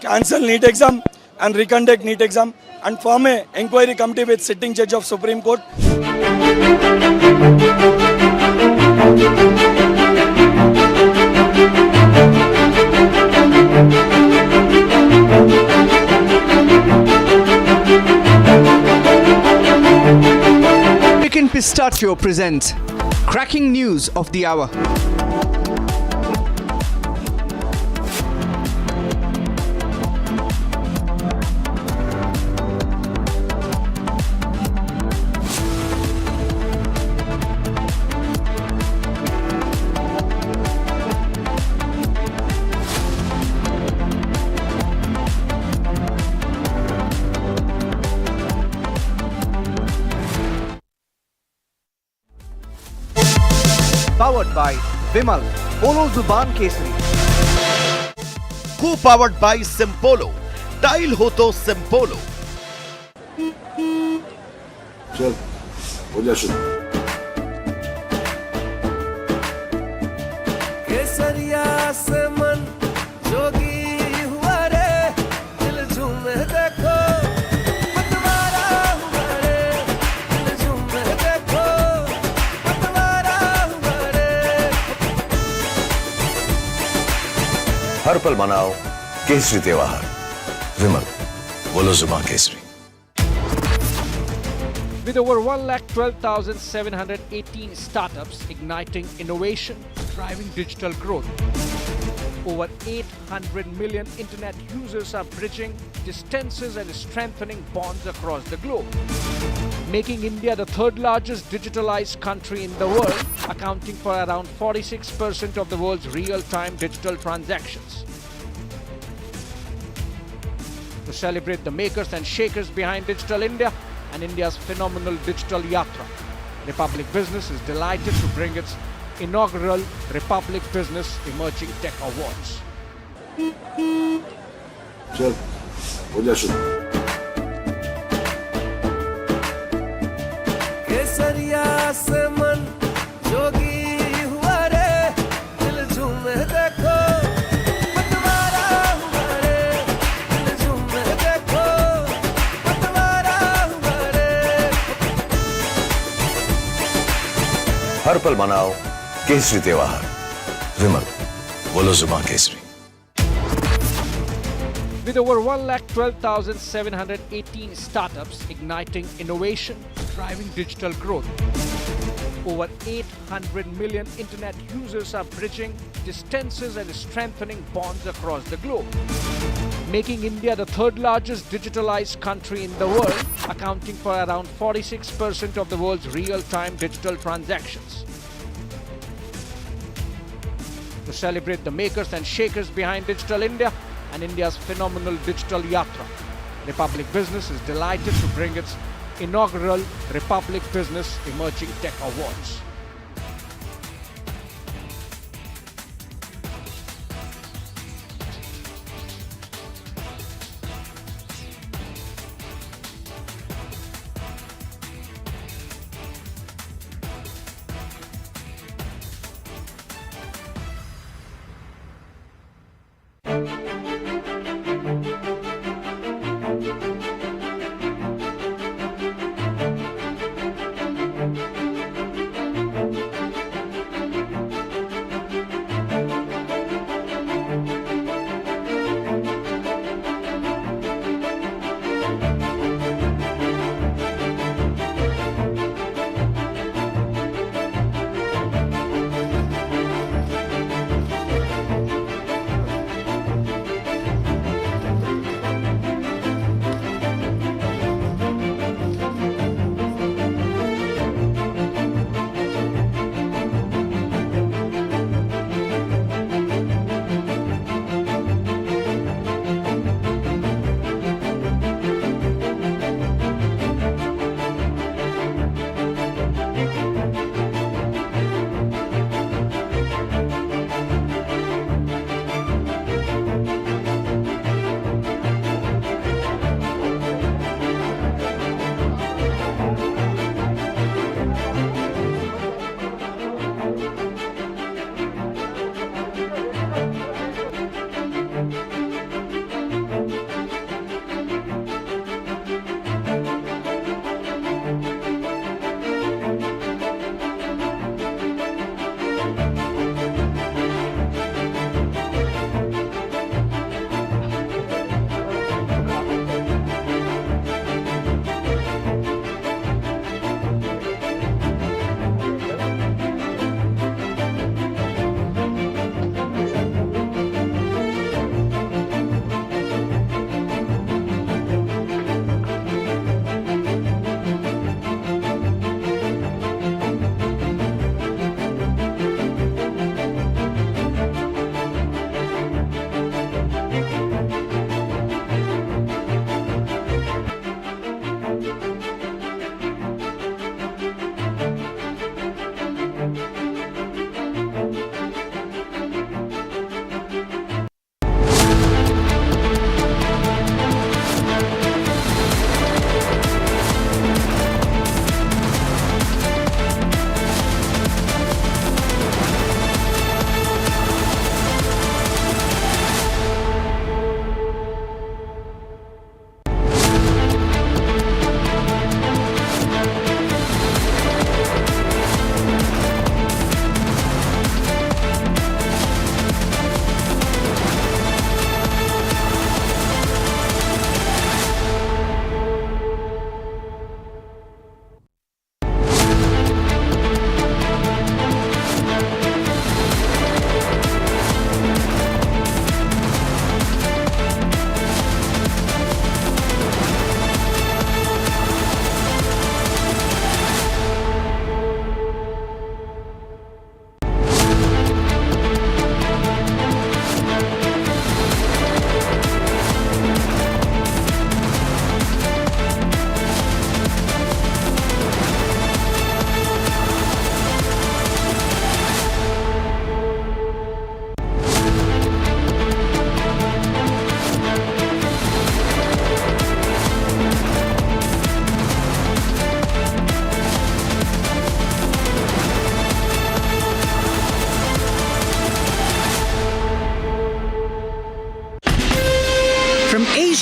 cancel NEET exam and reconduct NEET exam and form a inquiry committee with sitting judge of Supreme Court. American Pistachio presents cracking news of the hour. Powered by Vimal, Polo Zuban Kesari. Co-powered by Simpolo. Dial ho to Simpolo. चल हो जा शुरू केसरिया से मन जोगी हुआ रे दिल झूमे देखो पतवारा हुआ रे दिल झूमे देखो पतवारा हुआ रे हर पल मनाओ केसरी त्योहार। विमल, बोलो जुबान Kesari. With over 1,12,718 startups igniting innovation, driving digital growth, over 800 million internet users are bridging distances and strengthening bonds across the globe, making India the third largest digitalized country in the world, accounting for around 46% of the world's real-time digital transactions. To celebrate the makers and shakers behind Digital India and India's phenomenal digital yatra, Republic Business is delighted to bring its inaugural Republic Business Emerging Tech Awards. चल हो जा शुरू केसरिया से मन जोगी हुआ रे दिल झूमे देखो पतवारा हुआ रे दिल झूमे देखो पतवारा हुआ रे हर पल मनाओ केसरी त्योहार। विमल, बोलो जुबान Kesari. With over 1,12,718 startups igniting innovation, driving digital growth, over 800 million internet users are bridging distances and strengthening bonds across the globe, making India the third largest digitalized country in the world, accounting for around 46% of the world's real-time digital transactions. To celebrate the makers and shakers behind Digital India and India's phenomenal digital yatra, Republic Business is delighted to bring its inaugural Republic Business Emerging Tech Awards.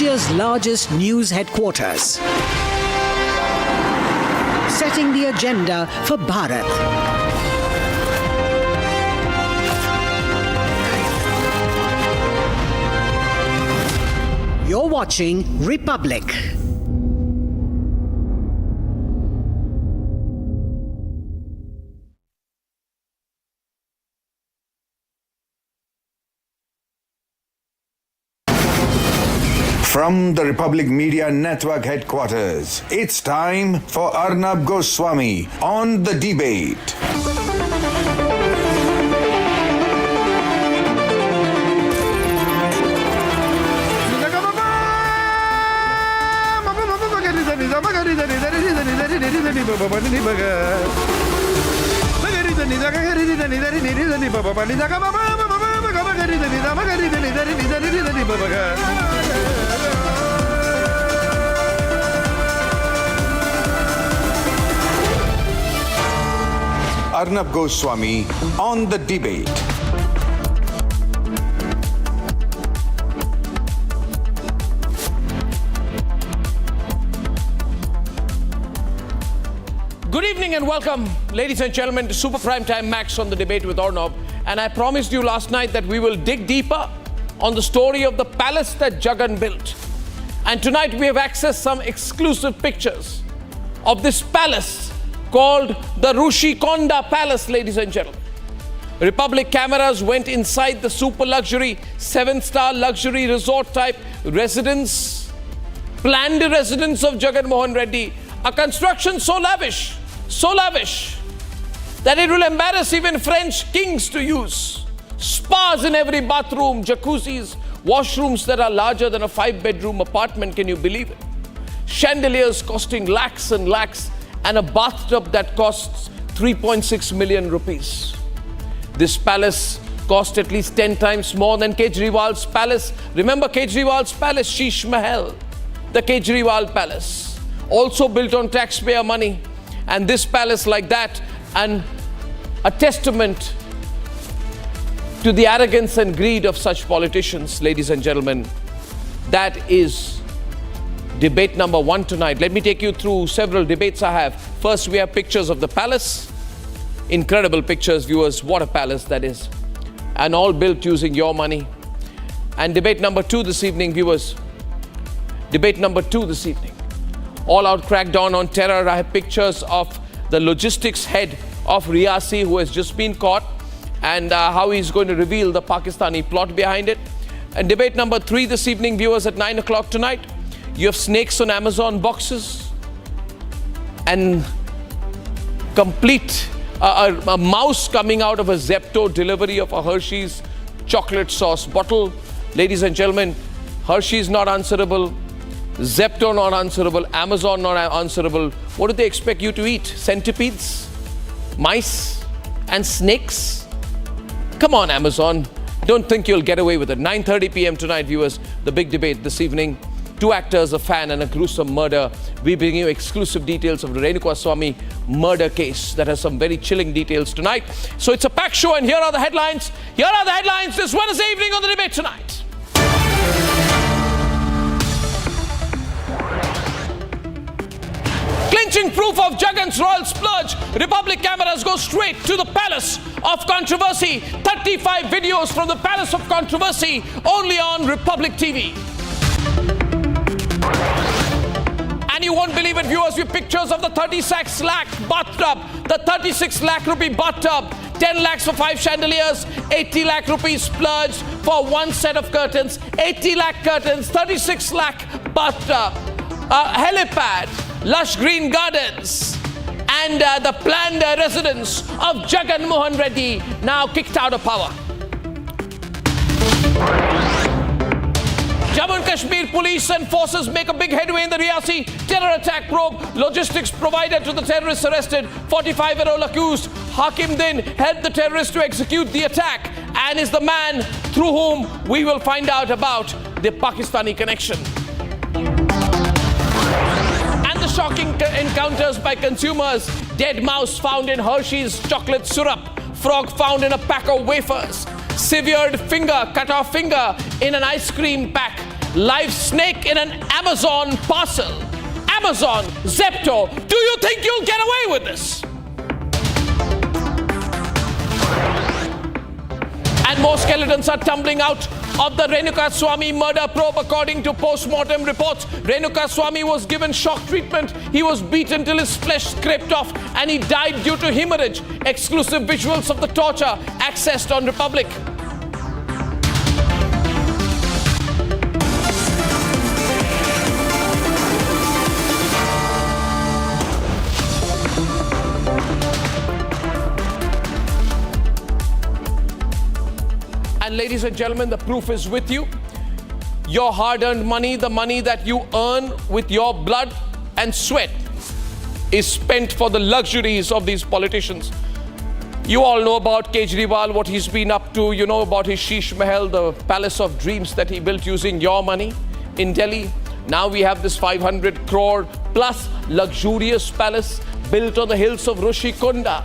Asia's largest news headquarters, setting the agenda for Bharat. You're watching Republic. From the Republic Media Network headquarters, it's time for Arnab Goswami on The Debate. Arnab Goswami on The Debate. Good evening and welcome, ladies and gentlemen, to Super Prime Time Max on The Debate with Arnab. And I promised you last night that we will dig deeper on the story of the palace that Jagan built. And tonight we have accessed some exclusive pictures of this palace called the Rushikonda Palace, ladies and gentlemen. Republic cameras went inside the super luxury, 7-star luxury resort type residence, planned residence of Jagan Mohan Reddy, a construction so lavish, that it will embarrass even French kings to use. Spas in every bathroom, jacuzzis, washrooms that are larger than a 5-bedroom apartment, can you believe it? Chandeliers costing lakhs and lakhs, and a bathtub that costs 3.6 million rupees. This palace cost at least 10 times more than Kejriwal's palace. Remember Kejriwal's palace, Sheesh Mahal, the Kejriwal palace, also built on taxpayer money. And this palace like that, and a testament to the arrogance and greed of such politicians, ladies and gentlemen. That is debate number 1 tonight. Let me take you through several debates I have. First, we have pictures of the palace. Incredible pictures, viewers. What a palace that is. And all built using your money. And debate number 2 this evening, viewers. Debate number 2 this evening. All out crackdown on terror. I have pictures of the logistics head of Riyasi who has just been caught, and how he's going to reveal the Pakistani plot behind it. And debate number 3 this evening, viewers, at 9 o'clock tonight. You have snakes on Amazon boxes and complete a mouse coming out of a Zepto delivery of a Hershey's chocolate sauce bottle. Ladies and gentlemen, Hershey's not answerable, Zepto not answerable, Amazon not answerable. What do they expect you to eat? Centipedes, mice, and snakes? Come on, Amazon. Don't think you'll get away with it. 9:30 p.m. tonight, viewers, the big debate this evening. 2 actors, a fan, and a gruesome murder. We bring you exclusive details of the Renuka-Swamy murder case that has some very chilling details tonight. So it's a packed show, and here are the headlines. Here are the headlines this Wednesday evening on The Debate tonight. Clinching proof of Jagan's royal splurge, Republic cameras go straight to the palace of controversy. 35 videos from the palace of controversy, only on Republic TV. And you won't believe it, viewers, with pictures of the 36 lakh bathtub, the 36 lakh rupee bathtub, 10 lakhs for 5 chandeliers, 80 lakh rupees splurged for 1 set of curtains, 80 lakh curtains, 36 lakh bathtub, helipad, lush green gardens, and the planned residence of Jagan Mohan Reddy, now kicked out of power. Jammu and Kashmir police and forces make a big headway in the Riyasi terror attack probe. Logistics provider to the terrorists arrested. 45-year-old accused Hakim Din helped the terrorists to execute the attack and is the man through whom we will find out about the Pakistani connection. And the shocking encounters by consumers. Dead mouse found in Hershey's chocolate syrup. Frog found in a pack of wafers. Severed finger, cut off finger in an ice cream pack. live snake in an Amazon parcel. Amazon, Zepto, do you think you'll get away with this? And more skeletons are tumbling out of the Renuka Swamy murder probe. According to post-mortem reports, Renuka Swamy was given shock treatment. He was beaten till his flesh scraped off and he died due to hemorrhage. Exclusive visuals of the torture accessed on Republic. And ladies and gentlemen, the proof is with you. Your hard-earned money, the money that you earn with your blood and sweat, is spent for the luxuries of these politicians. You all know about Kejriwal, what he's been up to. You know about his Sheesh Mahal, the palace of dreams that he built using your money in Delhi. Now we have this 500 crore plus luxurious palace built on the hills of Rushikonda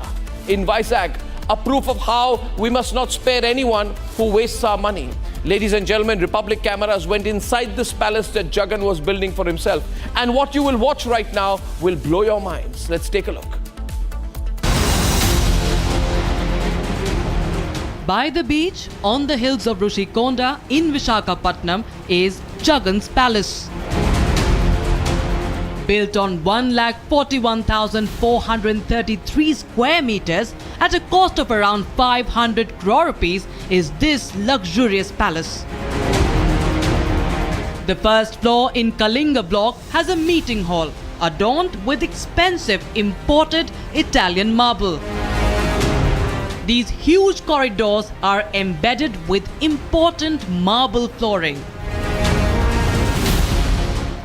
in Vizag. A proof of how we must not spare anyone who wastes our money. Ladies and gentlemen, Republic cameras went inside this palace that Jagan was building for himself. And what you will watch right now will blow your minds. Let's take a look. By the beach, on the hills of Rushikonda in Visakhapatnam, is Jagan's palace. Built on 1,41,433 square meters at a cost of around 500 crore rupees is this luxurious palace. The first floor in Kalinga block has a meeting hall adorned with expensive imported Italian marble. These huge corridors are embedded with important marble flooring.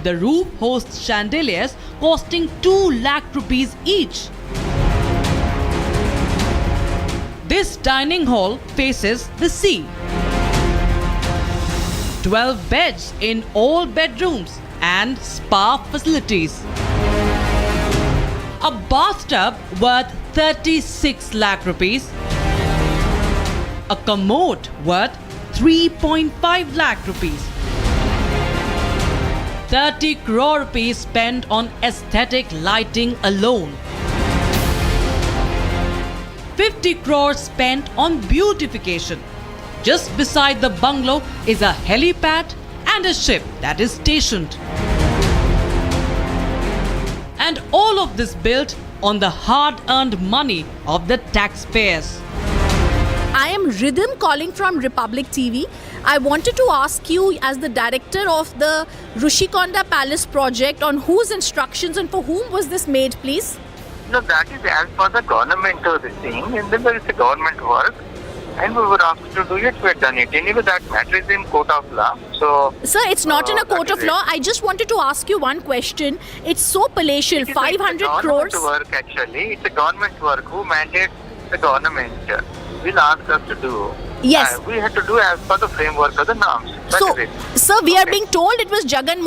The roof hosts chandeliers costing 2 lakh rupees each. This dining hall faces the sea. 12 beds in all bedrooms and spa facilities. A bathtub worth 36 lakh rupees. A commode worth 3.5 lakh rupees. 30 crore rupees spent on aesthetic lighting alone. 50 crores spent on beautification. Just beside the bungalow is a helipad and a ship that is stationed. And all of this built on the hard-earned money of the taxpayers. I am Rhythm calling from Republic TV. I wanted to ask you, as the director of the Rushikonda Palace project, on whose instructions and for whom was this made, please? No, that is as per the government of the thing, and then there is a government work, and we were asked to do it, we had done it. Anyway, that matter is in court of law. So, sir, it's not in a court of law. I just wanted to ask you one question. It's so palatial, 500 crores. It's a government work actually. It's a government work. Who mandates the government will ask us to do. Yes. We had to do as per the framework of the norms. So, sir, we are being told it was Jagan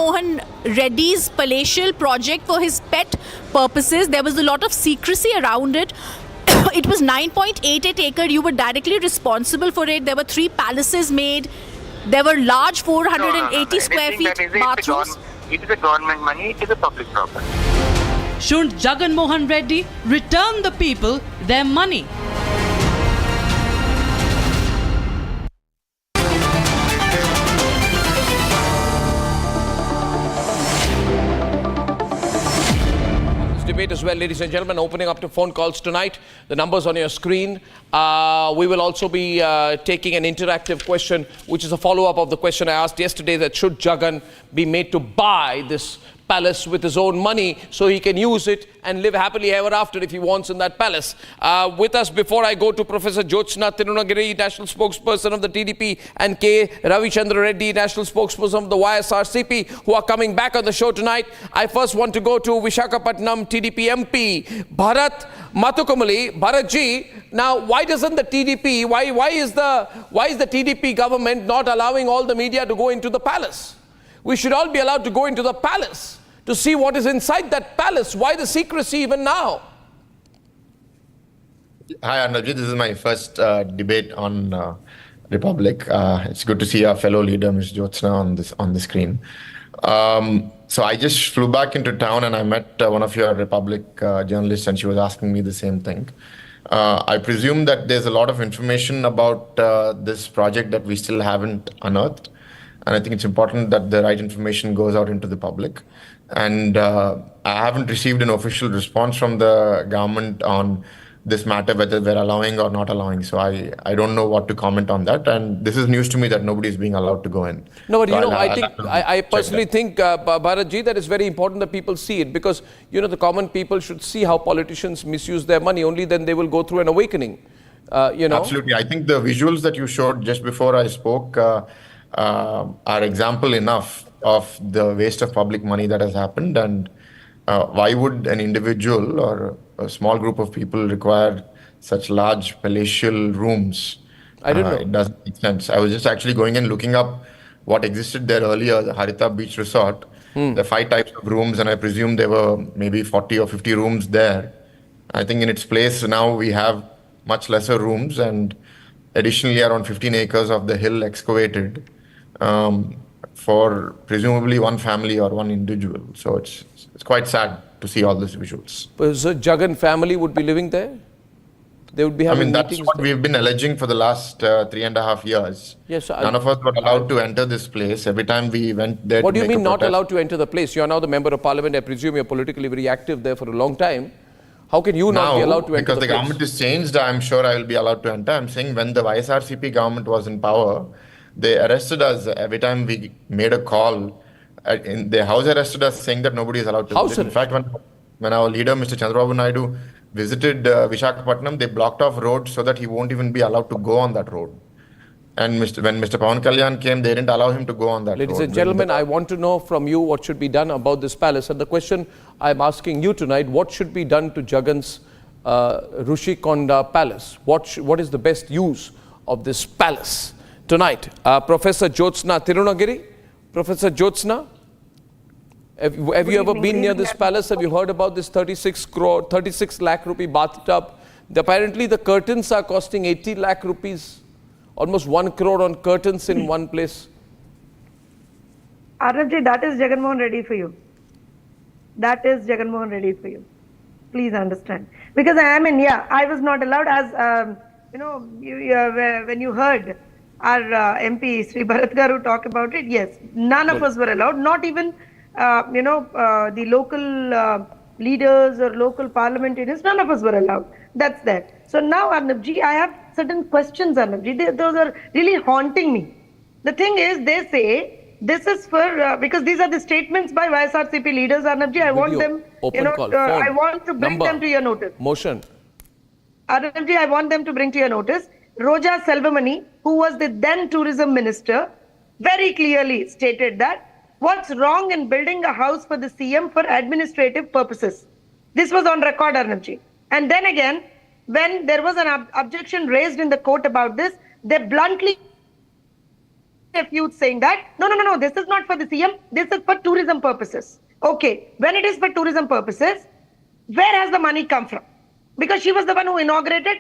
Reddy's palatial project for his pet purposes. There was a lot of secrecy around it. It was 9.88 acre. You were directly responsible for it. There were 3 palaces made. There were large 480 square feet bathrooms. It is a government money. It is a public property. Shouldn't Jagan Reddy return the people their money? Debate as well, ladies and gentlemen, opening up to phone calls tonight. The numbers on your screen. We will also be taking an interactive question, which is a follow-up of the question I asked yesterday, that should Jagan be made to buy this palace with his own money so he can use it and live happily ever after if he wants in that palace. With us, before I go to Professor Jyotsna Tirunagiri, National Spokesperson of the TDP, and K. Ravichandra Reddy, National Spokesperson of the YSRCP, who are coming back on the show tonight. I first want to go to Visakhapatnam TDP MP, Bharat Mathukumali. Bharatji, now why doesn't the TDP, why is the TDP government not allowing all the media to go into the palace? We should all be allowed to go into the palace to see what is inside that palace. Why the secrecy even now? Hi, Arnabji. This is my first debate on Republic. It's good to see our fellow leader, Ms. Jyotsna, on the screen. So I just flew back into town and I met one of your Republic journalists, and she was asking me the same thing. I presume that there's a lot of information about this project that we still haven't unearthed. And I think it's important that the right information goes out into the public. And I haven't received an official response from the government on this matter, whether they're allowing or not allowing. So I don't know what to comment on that. And this is news to me that nobody is being allowed to go in. No, but So I personally think, Bharatji, that it's very important that people see it, because, the common people should see how politicians misuse their money. Only then they will go through an awakening, Absolutely. I think the visuals that you showed just before I spoke are example enough of the waste of public money that has happened. And why would an individual or a small group of people require such large palatial rooms? I don't know. It doesn't make sense. I was just actually going and looking up what existed there earlier, the Harita Beach Resort. The 5 types of rooms, and I presume there were maybe 40 or 50 rooms there. I think in its place now we have much lesser rooms, and additionally around 15 acres of the hill excavated for presumably one family or one individual. So it's quite sad to see all these visuals. So Jagan family would be living there? They would be having that's meetings what there? we've been alleging for the last 3.5 years. Yes, None of us were allowed to enter this place. Every time we went there What to do you make mean a not protest- allowed to enter the place? You are now the member of parliament. I presume you're politically very active there for a long time. How can you not be allowed to enter because the the place? government is changed, I'm sure I will be allowed to enter. I'm saying when the YSRCP government was in power, they arrested us every time we made a call. They house arrested us, saying that nobody is allowed to House visit. In fact, when our leader, Mr. Chandrababu Naidu, visited Visakhapatnam, they blocked off roads so that he won't even be allowed to go on that road. And when Mr. Pawan Kalyan came, they didn't allow him to go on that road. Ladies and gentlemen, I want to know from you what should be done about this palace. And the question I'm asking you tonight, what should be done to Jagan's Rushikonda palace? What is the best use of this palace? Tonight, Professor Jyotsna Tirunagiri. Professor Jyotsna, have you ever been near this palace? Have you heard about this 36 lakh rupee bathtub? Apparently, the curtains are costing 80 lakh rupees. Almost 1 crore on curtains in one place. Arnabji, that is Jagan Reddy for you. That is Jagan Reddy for you. Please understand. Because I was not allowed, as when you heard our MP Sri Bharat Garu talk about it, yes, none of us were allowed, not even the local leaders or local parliamentarians, none of us were allowed. That's that. So now, Arnabji, I have certain questions, Arnabji. Those are really haunting me. The thing is, they say this is for, because these are the statements by YSRCP leaders, Arnabji. I want them, I want to bring them to your notice. Motion. Arnabji, I want them to bring to your notice. Roja Selvamani, who was the then tourism minister, very clearly stated that what's wrong in building a house for the CM for administrative purposes. This was on record, Arnabji. And then again, when there was an objection raised in the court about this, they bluntly refused, saying that, no, this is not for the CM, this is for tourism purposes. Okay, when it is for tourism purposes, where has the money come from? Because she was the one who inaugurated.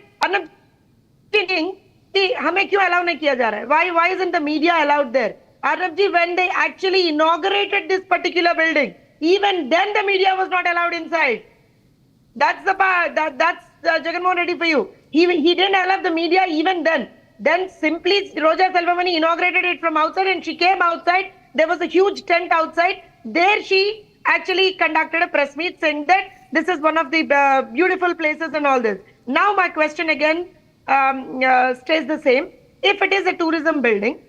हमें क्यों allow नहीं किया जा रहा है? Why isn't the media allowed there? Arnabji, when they actually inaugurated this particular building, even then the media was not allowed inside. That's the part. That's Jagan Reddy for you. He didn't allow the media even then. Then simply Roja Selvamani inaugurated it from outside, and she came outside. There was a huge tent outside. There she actually conducted a press meet saying that this is one of the beautiful places and all this. Now my question again stays the same. If it is a tourism building,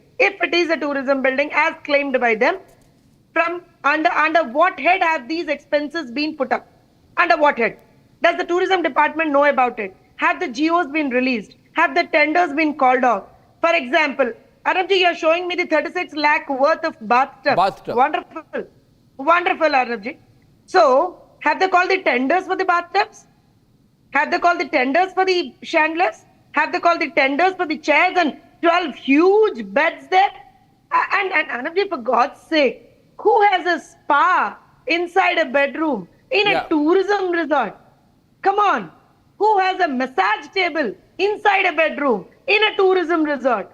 as claimed by them, from under what head have these expenses been put up? Under what head? Does the tourism department know about it? Have the GOs been released? Have the tenders been called off? For example, Arnabji, you are showing me the 36 lakh worth of bathtub. Wonderful. Wonderful, Arnabji. So, have they called the tenders for the bathtubs? Have they called the tenders for the chandeliers? Have they called the tenders for the chairs and 12 huge beds there? And Arnabji, for God's sake, who has a spa inside a bedroom in a tourism resort? Come on. Who has a massage table inside a bedroom in a tourism resort?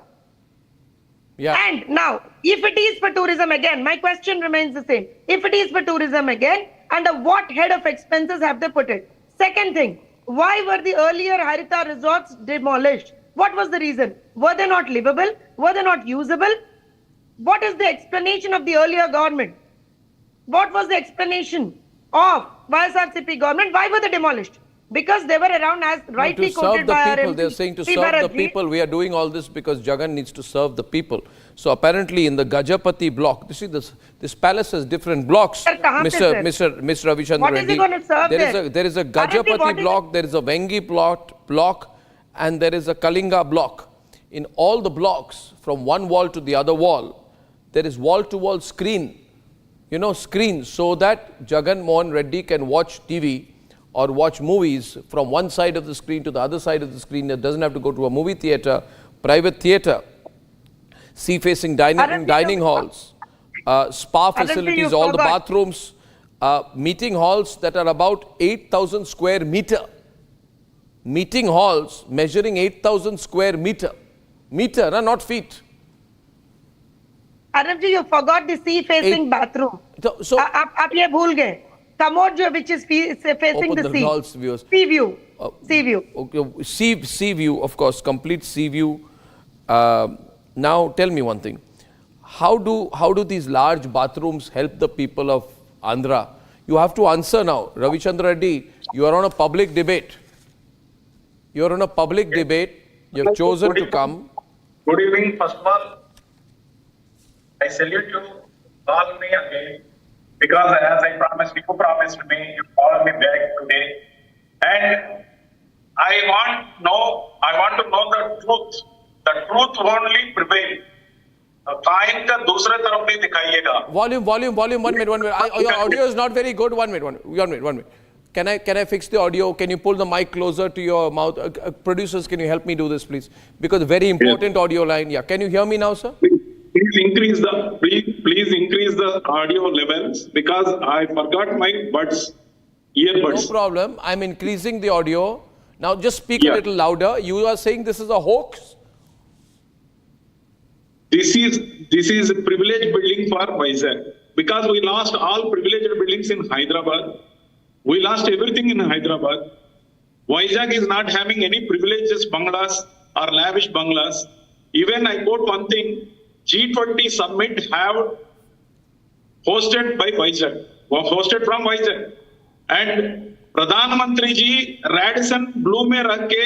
Yeah. And now, if it is for tourism again, my question remains the same. If it is for tourism again, under what head of expenses have they put it? Second thing, why were the earlier Harita resorts demolished? What was the reason? Were they not livable? Were they not usable? What is the explanation of the earlier government? What was the explanation of YSRCP government? Why were they demolished? Because they were around, as rightly quoted by our people. MP. They're saying to serve the people. We are doing all this because Jagan needs to serve the people. So apparently in the Gajapati block, you see this palace has different blocks. Mr. Ravichandra What is he going to serve there? There is a Gajapati block, there is a Vengi block, and there is a Kalinga block. In all the blocks, from one wall to the other wall, there is wall-to-wall screen. You know, screens, so that Jagan Mohan Reddy can watch TV or watch movies from one side of the screen to the other side of the screen. It doesn't have to go to a movie theatre, private theatre, sea-facing dining halls, spa facilities, all the bathrooms, meeting halls that are about 8,000 square meter. Meeting halls measuring 8,000 square meter. Meter, not feet. Arnabji, you forgot the sea-facing bathroom. So, आप ये भूल गए. Commode which is facing the sea. Sea view. Sea view. Okay, sea view, of course, complete sea view. Now, tell me one thing. How do these large bathrooms help the people of Andhra? You have to answer now. Ravichandra Reddy, you are on a public debate. You are on a public debate. You have chosen to come. Good evening, first of all. I salute you, call me again, because as I promised, you promised me, you called me back today. And I want to know the truth. The truth only prevail. Coin का दूसरे तरफ नहीं दिखाइएगा. Volume, 1 minute. Your audio is not very good. 1 minute. Can I fix the audio? Can you pull the mic closer to your mouth? Producers, can you help me do this, please? Because very important audio line. Yeah, can you hear me now, sir? Please increase the audio levels, because I forgot my earbuds. No problem. I'm increasing the audio. Now just speak a little louder. You are saying this is a hoax? This is a privileged building for Vizag, because we lost all privileged buildings in Hyderabad. We lost everything in Hyderabad. Vizag is not having any privileges bungalows or lavish bungalows. Even I quote one thing, G20 summit have hosted by Vizag, hosted from Vizag. And Pradhan Mantri ji Radisson Blue में रख के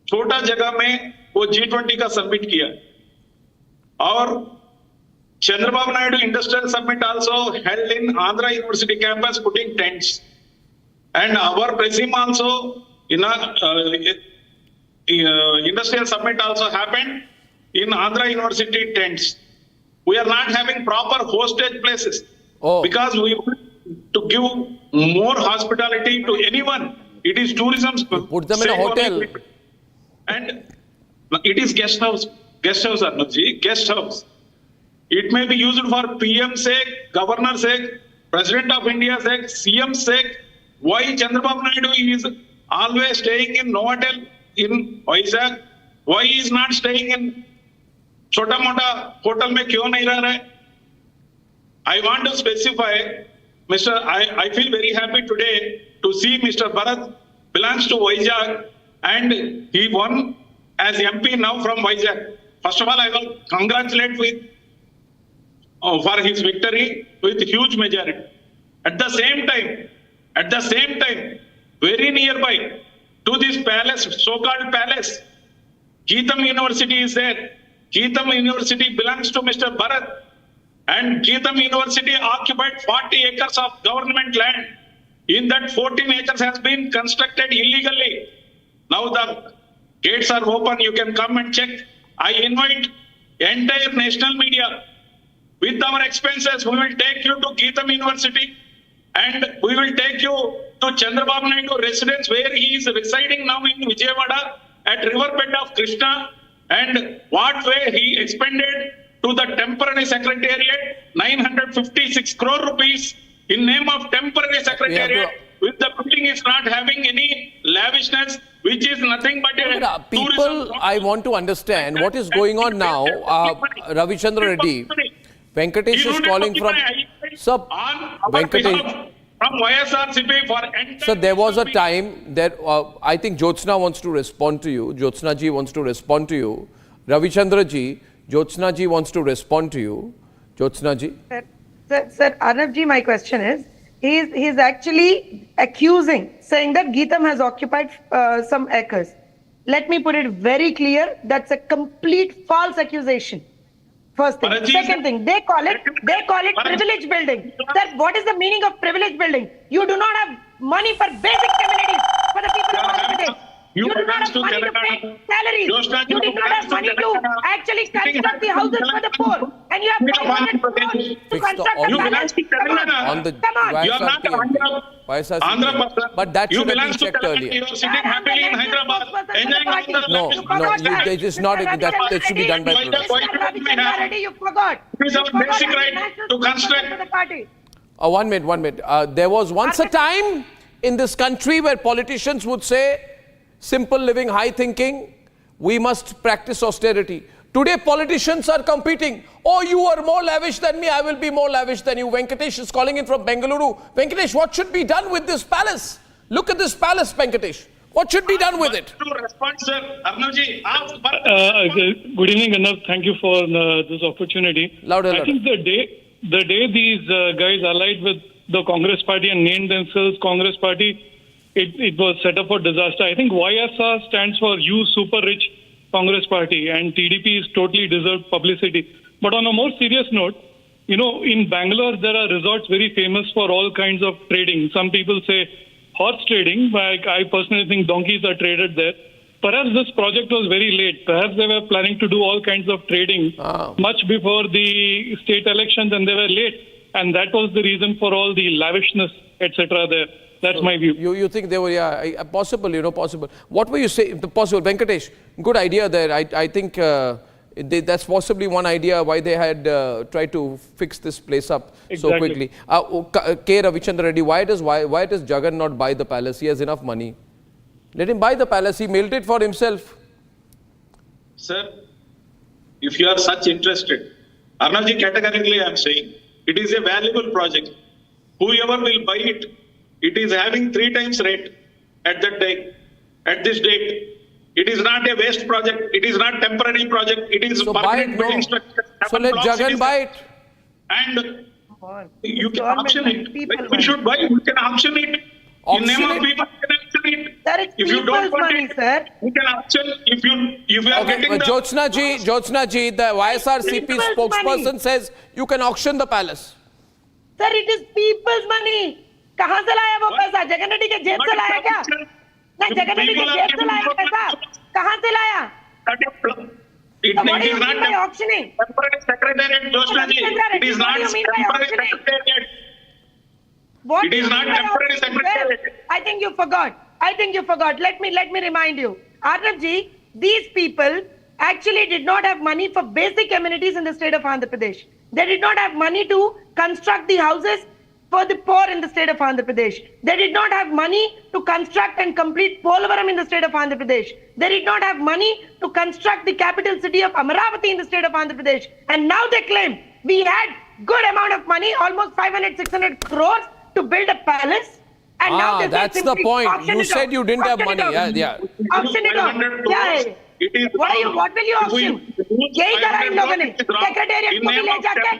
छोटा जगह में वो G20 का summit किया. और Chandrababu Naidu Industrial Summit also held in Andhra University campus, putting tents. And our Presim also, Industrial Summit also happened in Andhra University tents. We are not having proper hostage places because we want to give more hospitality to anyone. It is tourism. Put them in a hotel. And it is guest house, Arnabji, guest house. It may be used for PM sake, governor sake, President of India sake, CM sake. Why Chandrababu Naidu is always staying in Novotel in Vizag? Why he is not staying in Chota Mota hotel में क्यों नहीं रह रहे? I want to specify, I feel very happy today to see Mr. Bharat belongs to Vizag and he won as MP now from Vizag. First of all, I will congratulate for his victory with huge majority. At the same time, very nearby to this palace, so-called palace, Geetam University is there. Geetam University belongs to Mr. Bharat, and Geetam University occupied 40 acres of government land. In that, 14 acres has been constructed illegally. Now the gates are open, you can come and check. I invite entire national media. With our expenses, we will take you to Geetam University and we will take you to Chandrababu Naidu residence where he is residing now in Vijayawada at riverbed of Krishna, and what way he expended to the temporary secretariat 956 crore rupees in name of temporary secretariat. With the building is not having any lavishness, which is nothing but a people, I want to understand what is going on now. Ravichandra Reddy, Venkatesh is calling from. Sir, Venkatesh. From YSRCP for entire. So there was a time that I think Jyotsna wants to respond to you. Jyotsna ji wants to respond to you. Ravichandra ji, Jyotsna ji wants to respond to you. Jyotsna ji. Sir, Arnab ji, my question is, he's actually accusing, saying that Geetam has occupied some acres. Let me put it very clear, that's a complete false accusation. First thing. Second thing, they call it privilege building. Sir, what is the meaning of privilege building? You do not have money for basic amenities for the people of Andhra Pradesh. You do not have money to pay salaries. You do not have money to actually construct the houses for the poor. And you have 500 crores to construct a palace. On the Andhra, but that should have been to checked earlier. You are sitting happily in Hyderabad, enjoying No, it is not. That should be done by Reddy, you forgot. It is our basic right to construct. 1 minute. There was once a time in this country where politicians would say, simple living, high thinking, we must practice austerity. Today, politicians are competing. Oh, you are more lavish than me, I will be more lavish than you. Venkatesh is calling in from Bengaluru. Venkatesh, what should be done with this palace? Look at this palace, Venkatesh. What should be done with it? To respond, sir. Arnavji, good evening, Arnav. Thank you for this opportunity. Louder. I think the day these guys allied with the Congress party and named themselves Congress party, it was set up for disaster. I think YSR stands for You Super Rich Congress Party, and TDP is totally deserved publicity. But on a more serious note, in Bangalore, there are resorts very famous for all kinds of trading. Some people say horse trading, but I personally think donkeys are traded there. Perhaps this project was very late. Perhaps they were planning to do all kinds of trading much before the state elections, and they were late. And that was the reason for all the lavishness, etc. there. That's my view. You think they were, possible, possible. What were you saying? Possible. Venkatesh, good idea there. I think that's possibly one idea why they had tried to fix this place up so quickly. K. Ravichandra Reddy, why does Jagan not buy the palace? He has enough money. Let him buy the palace. He mailed it for himself. Sir, if you are such interested, Arnavji, categorically I am saying, it is a valuable project. Whoever will buy it, it is having 3 times rate at that day, at this date. It is not a waste project. It is not temporary project. It is permanent building structure. So let Jagan buy it. And you can auction it. We should buy it. We can auction it. In name of people, you can auction it. That is if you don't want money, it, sir. you can auction. If you are getting the... Jyotsna ji, the YSRCP spokesperson says you can auction the palace. Sir, it is people's money. कहाँ से लाया वो पैसा? जगन रेड्डी के जेब से लाया क्या? नहीं, जगन रेड्डी के जेब से लाया पैसा? कहाँ से लाया? It is not auctioning. Temporary secretariat, Jyotsna ji. It is not temporary secretariat. What it is not temporary secretariat. I think you forgot. Let me remind you. Arnab ji, these people actually did not have money for basic amenities in the state of Andhra Pradesh. They did not have money to construct the houses for the poor in the state of Andhra Pradesh. They did not have money to construct and complete Polavaram in the state of Andhra Pradesh. They did not have money to construct the capital city of Amaravati in the state of Andhra Pradesh. And now they claim we had good amount of money, almost 500-600 crores to build a palace. And now that's the point. You said you didn't have money. Yeah. Auction it off. Yeah. What will you auction? यही करा इन लोगों ने secretariat को भी ले जाके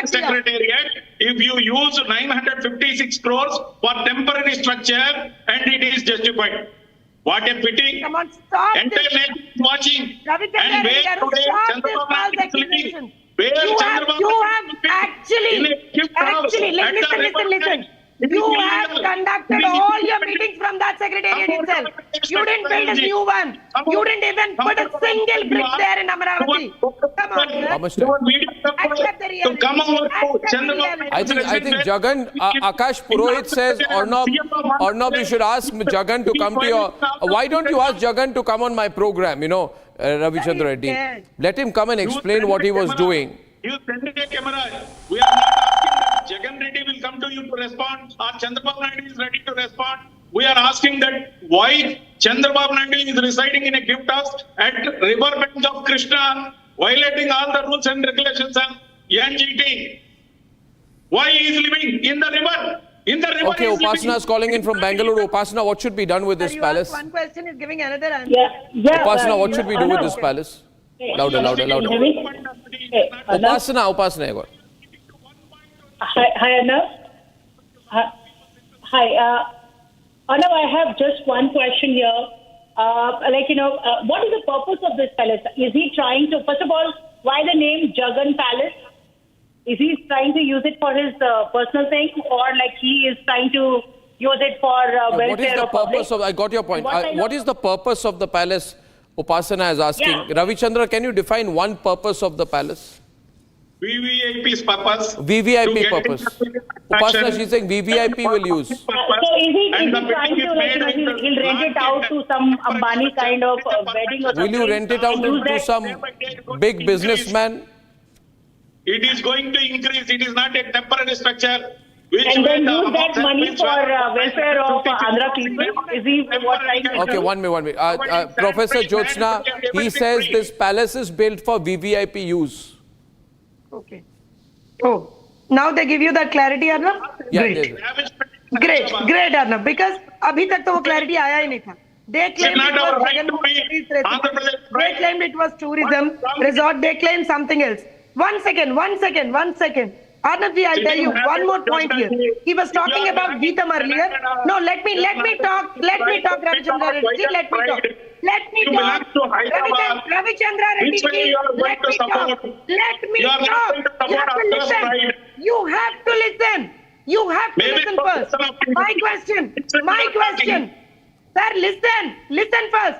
secretariat. If you use 956 crores for temporary structure and it is justified. What a pity. Come on, stop entire nation is watching. And where today Chandrababu is living. You have actually listen. You have conducted all your meetings from that secretariat itself. You didn't build a new one. You didn't even put a single brick there in Amaravati. Come on, sir. Accept the reality. I think Jagan, Akash Purohit says, Arnab, you should ask Jagan to come to your... Why don't you ask Jagan to come on my program, Ravichandra Reddy? Let him come and explain what he was doing. You send a camera. We are not asking that Jagan Reddy will come to you to respond or Chandrababu Naidu is ready to respond. We are asking that why Chandrababu Naidu is residing in a gift house at river bank of Krishna, violating all the rules and regulations of NGT. Why he is living in the river? In the river. Okay, Upasana is calling in from Bangalore. Upasana, what should be done with this palace? One question is giving another answer. Upasana, what should we do with this palace? Louder, louder, louder. Upasana, Upasana. Go. Hi, Arnav. Hi. Arnav, I have just one question here. What is the purpose of this palace? Is he trying to, first of all, why the name Jagan Palace? Is he trying to use it for his personal thing, or like he is trying to use it for welfare? What is the purpose of, I got your point. What is the purpose of the palace? Upasana is asking. Yeah. Ravichandra, can you define one purpose of the palace? VVIP's purpose. VVIP purpose. Upasana, she's saying VVIP will use. So is he trying to, he'll rent it out to some Ambani kind of wedding or something? Will you rent it out to some big businessman? It is going to increase. It is not a temporary structure. And then use that money for welfare of Andhra people? Is he what trying to Okay, do? one minute. Professor Jyotsna, he says this palace is built for VVIP use. Okay. Oh, now they give you that clarity, Arnav? Yeah, Great, Arnav. Because abhi tak to wo clarity aaya hi nahi tha. They claimed it was They claimed it was tourism resort. They claimed something else. One second. Arnavji, I'll tell you one more point here. He was talking about Geetam earlier. No, let me talk, Ravichandra Reddy. Let me talk. Ravichandra Reddy, let me talk. You have to listen. You have to listen first. My question. Sir, listen first.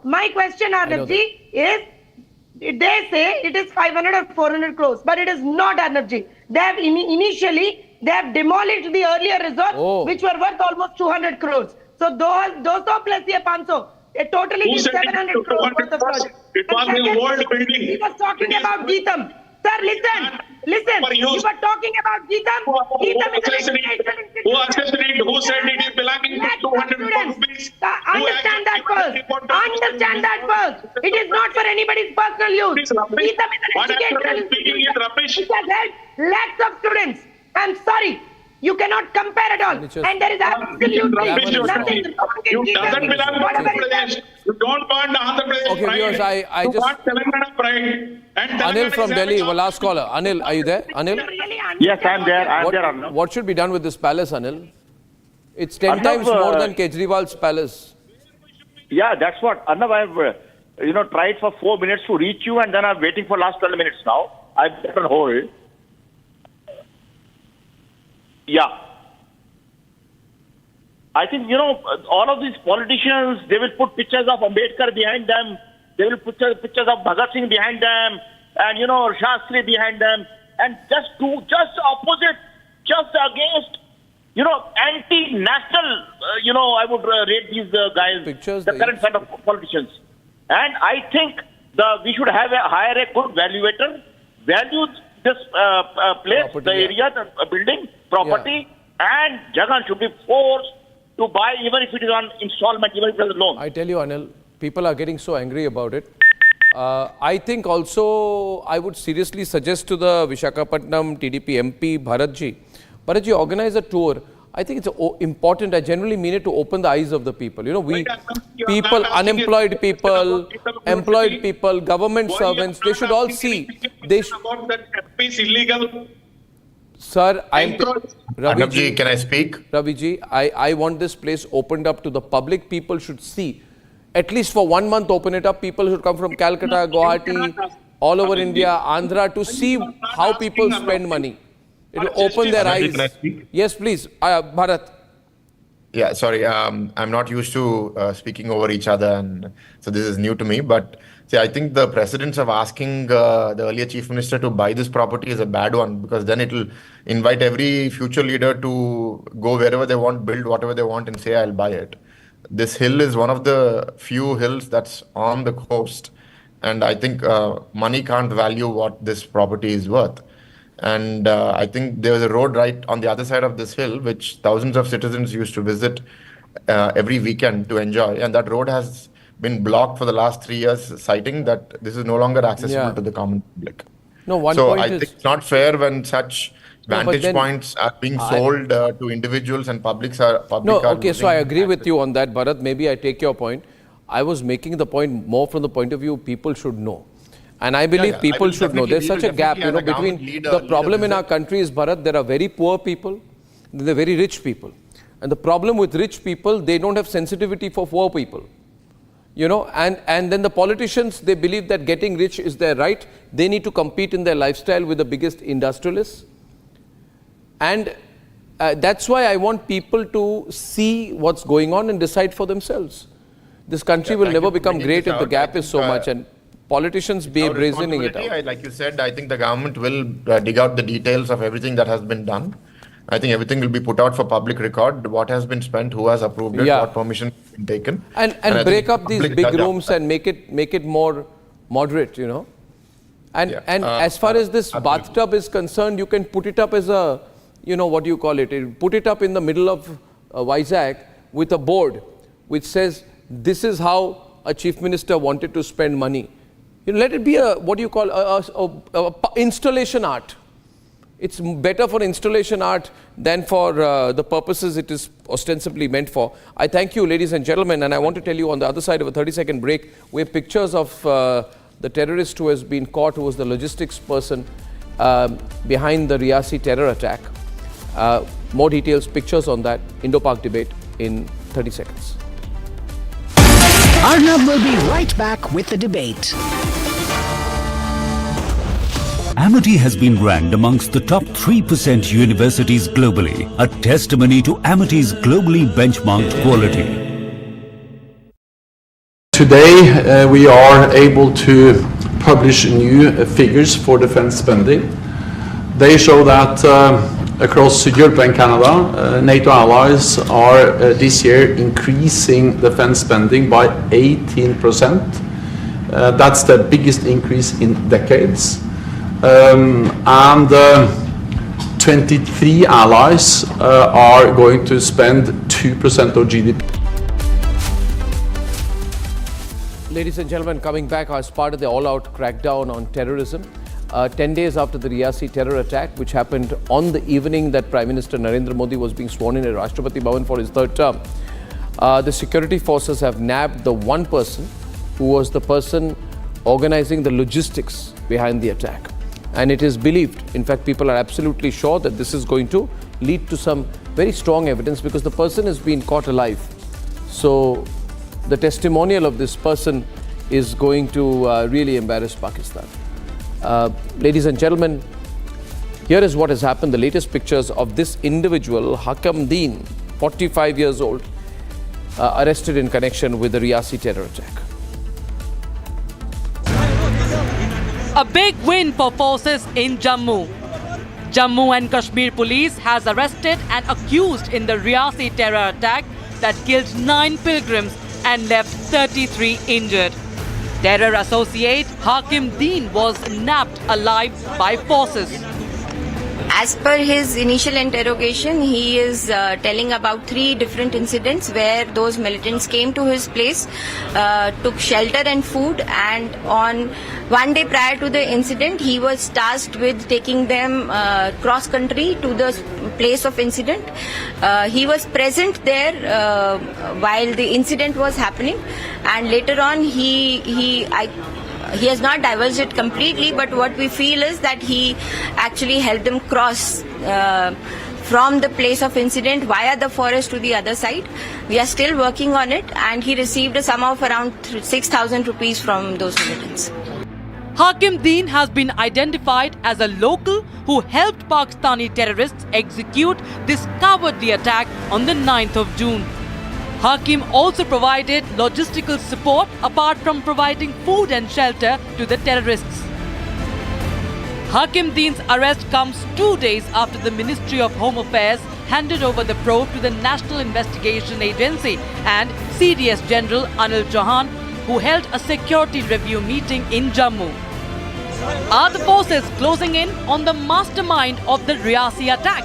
My question, Arnavji, is they say it is 500 or 400 crores, but it is not, Arnavji. They have initially demolished the earlier resort, which were worth almost 200 crores. So 200 plus ye 500, it totally is 700 crores worth of project. It was the old building. He was talking about Geetam. Sir, listen. You were talking about Geetam. Geetam is an Who assassinate? Who said it is belonging to 200 rupees? Understand that first. It is not for anybody's personal use. Geetam is an educational institution. It has helped lakhs of students. I'm sorry. You cannot compare at all. And there is absolutely nothing wrong in It doesn't belong to Andhra Pradesh. You don't want Andhra Pradesh Okay, pride. viewers, I You just... want Telangana pride. And Anil Telangana from is Delhi, having last caller. Anil, are you there? Anil? Yes, I'm there. Arnav. What should be done with this palace, Anil? It's 10 times more than Kejriwal's palace. Yeah, that's what. Arnav, I've tried for 4 minutes to reach you, and then I'm waiting for last 12 minutes now. I've got on hold. Yeah. I think, all of these politicians, they will put pictures of Ambedkar behind them. They will put pictures of Bhagat Singh behind them. And, Shastri behind them. And just opposite, just against, anti-national, I would rate these guys, the current set of politicians. And I think we should hire a good valuator, value this place, property, the area, the building, property, and Jagan should be forced to buy, even if it is on installment, even if it is a loan. I tell you, Anil, people are getting so angry about it. I think also I would seriously suggest to the Visakhapatnam TDP MP Bharatji organize a tour. I think it's important, I generally mean it, to open the eyes of the people. People, unemployed people, employed people, government servants, they should all see. They should... About that MP is illegal. Sir, Raviji, can I speak? Raviji, I want this place opened up to the public. People should see. At least for 1 month, open it up. People should come from Calcutta, Guwahati, all over India, Andhra, to see how people spend money. It will open their eyes. Can I speak? Yes, please. Bharat. Yeah, sorry. I'm not used to speaking over each other, and so this is new to me. But see, I think the precedence of asking the earlier chief minister to buy this property is a bad one, because then it will invite every future leader to go wherever they want, build whatever they want, and say, I'll buy it. This hill is one of the few hills that's on the coast, and I think money can't value what this property is worth. And I think there's a road right on the other side of this hill, which thousands of citizens used to visit every weekend to enjoy, and that road has been blocked for the last 3 years, citing that this is no longer accessible to the common public. No, one so point I is, think it's not fair when such vantage then points are being sold to individuals and public are okay, so I agree with you on that, Bharat. Maybe I take your point. I was making the point more from the point of view people should know. And I believe people should know. There's such a gap, between the problem in our country is, Bharat, there are very poor people, there are very rich people. And the problem with rich people, they don't have sensitivity for poor people. And then the politicians, they believe that getting rich is their right. They need to compete in their lifestyle with the biggest industrialists. And that's why I want people to see what's going on and decide for themselves. This country will never become great if the gap is so much, and politicians be brazening it out. Like you said, I think the government will dig out the details of everything that has been done. I think everything will be put out for public record, what has been spent, who has approved it, what permission has been taken. And break up these big rooms and make it more moderate, And as far as this bathtub is concerned, you can put it up as a, what do you call it? Put it up in the middle of Vizag with a board which says, this is how a chief minister wanted to spend money. Let it be a, what do you call, a installation art. It's better for installation art than for the purposes it is ostensibly meant for. I thank you, ladies and gentlemen, and I want to tell you on the other side of a 30-second break, we have pictures of the terrorist who has been caught, who was the logistics person behind the Riyasi terror attack. More details, pictures on that, Indo-Pak debate in 30 seconds. Arnab will be right back with the debate. Amity has been ranked amongst the top 3% universities globally, a testimony to Amity's globally benchmarked quality. Today we are able to publish new figures for defense spending. They show that across Europe and Canada, NATO allies are this year increasing defense spending by 18%. That's the biggest increase in decades. And 23 allies are going to spend 2% of GDP. Ladies and gentlemen, coming back as part of the all-out crackdown on terrorism, 10 days after the Riyasi terror attack, which happened on the evening that Prime Minister Narendra Modi was being sworn in at Rashtrapati Bhavan for his third term, the security forces have nabbed the one person who was the person organizing the logistics behind the attack. And it is believed, in fact, people are absolutely sure that this is going to lead to some very strong evidence because the person has been caught alive. So the testimonial of this person is going to really embarrass Pakistan. Ladies and gentlemen, here is what has happened. The latest pictures of this individual, Hakam Deen, 45 years old, arrested in connection with the Riyasi terror attack. A big win for forces in Jammu. Jammu and Kashmir police has arrested and accused in the Riyasi terror attack that killed 9 pilgrims and left 33 injured. Terror associate Hakim Deen was nabbed alive by forces. As per his initial interrogation, he is telling about 3 different incidents where those militants came to his place, took shelter and food, and on one day prior to the incident, he was tasked with taking them cross-country to the place of incident. He was present there while the incident was happening, and later on he has not divulged it completely, but what we feel is that he actually helped them cross from the place of incident via the forest to the other side. We are still working on it, and he received a sum of around 6,000 rupees from those militants. Hakim Deen has been identified as a local who helped Pakistani terrorists execute this cowardly attack on the 9th of June. Hakim also provided logistical support apart from providing food and shelter to the terrorists. Hakim Deen's arrest comes 2 days after the Ministry of Home Affairs handed over the probe to the National Investigation Agency and CDS General Anil Chauhan, who held a security review meeting in Jammu. Are the forces closing in on the mastermind of the Riyasi attack?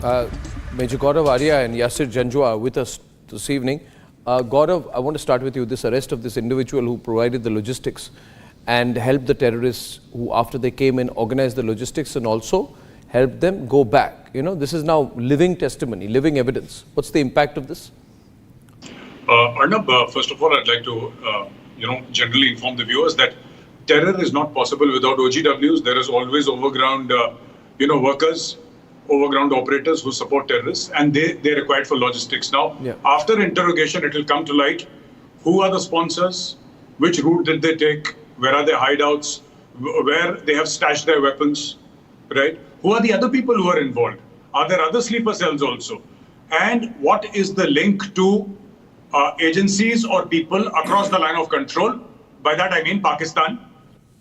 Major Gaurav Arya and Yasir Janjua are with us this evening. Gaurav, I want to start with you. This arrest of this individual who provided the logistics and helped the terrorists who, after they came in, organized the logistics and also helped them go back. You know, this is now living testimony, living evidence. What's the impact of this? Arnab, first of all, I'd like to, generally inform the viewers that terror is not possible without OGWs. There is always overground, workers, overground operators who support terrorists, and they're required for logistics. Now, after interrogation, it will come to light who are the sponsors, which route did they take, where are their hideouts, where they have stashed their weapons, right? Who are the other people who are involved? Are there other sleeper cells also? And what is the link to agencies or people across the line of control? By that I mean Pakistan.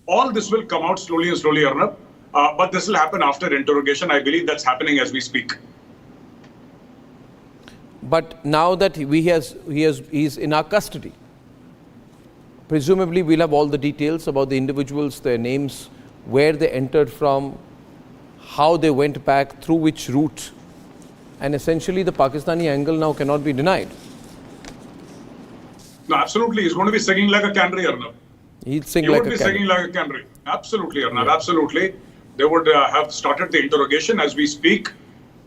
All this will come out slowly, Arnab. But this will happen after interrogation. I believe that's happening as we speak. But now that he's in our custody, presumably we'll have all the details about the individuals, their names, where they entered from, how they went back, through which route. And essentially the Pakistani angle now cannot be denied. No, absolutely. He's going to be singing like a canary, Arnab. He would be singing like a canary. Absolutely, Arnab. Yeah. Absolutely. They would have started the interrogation as we speak.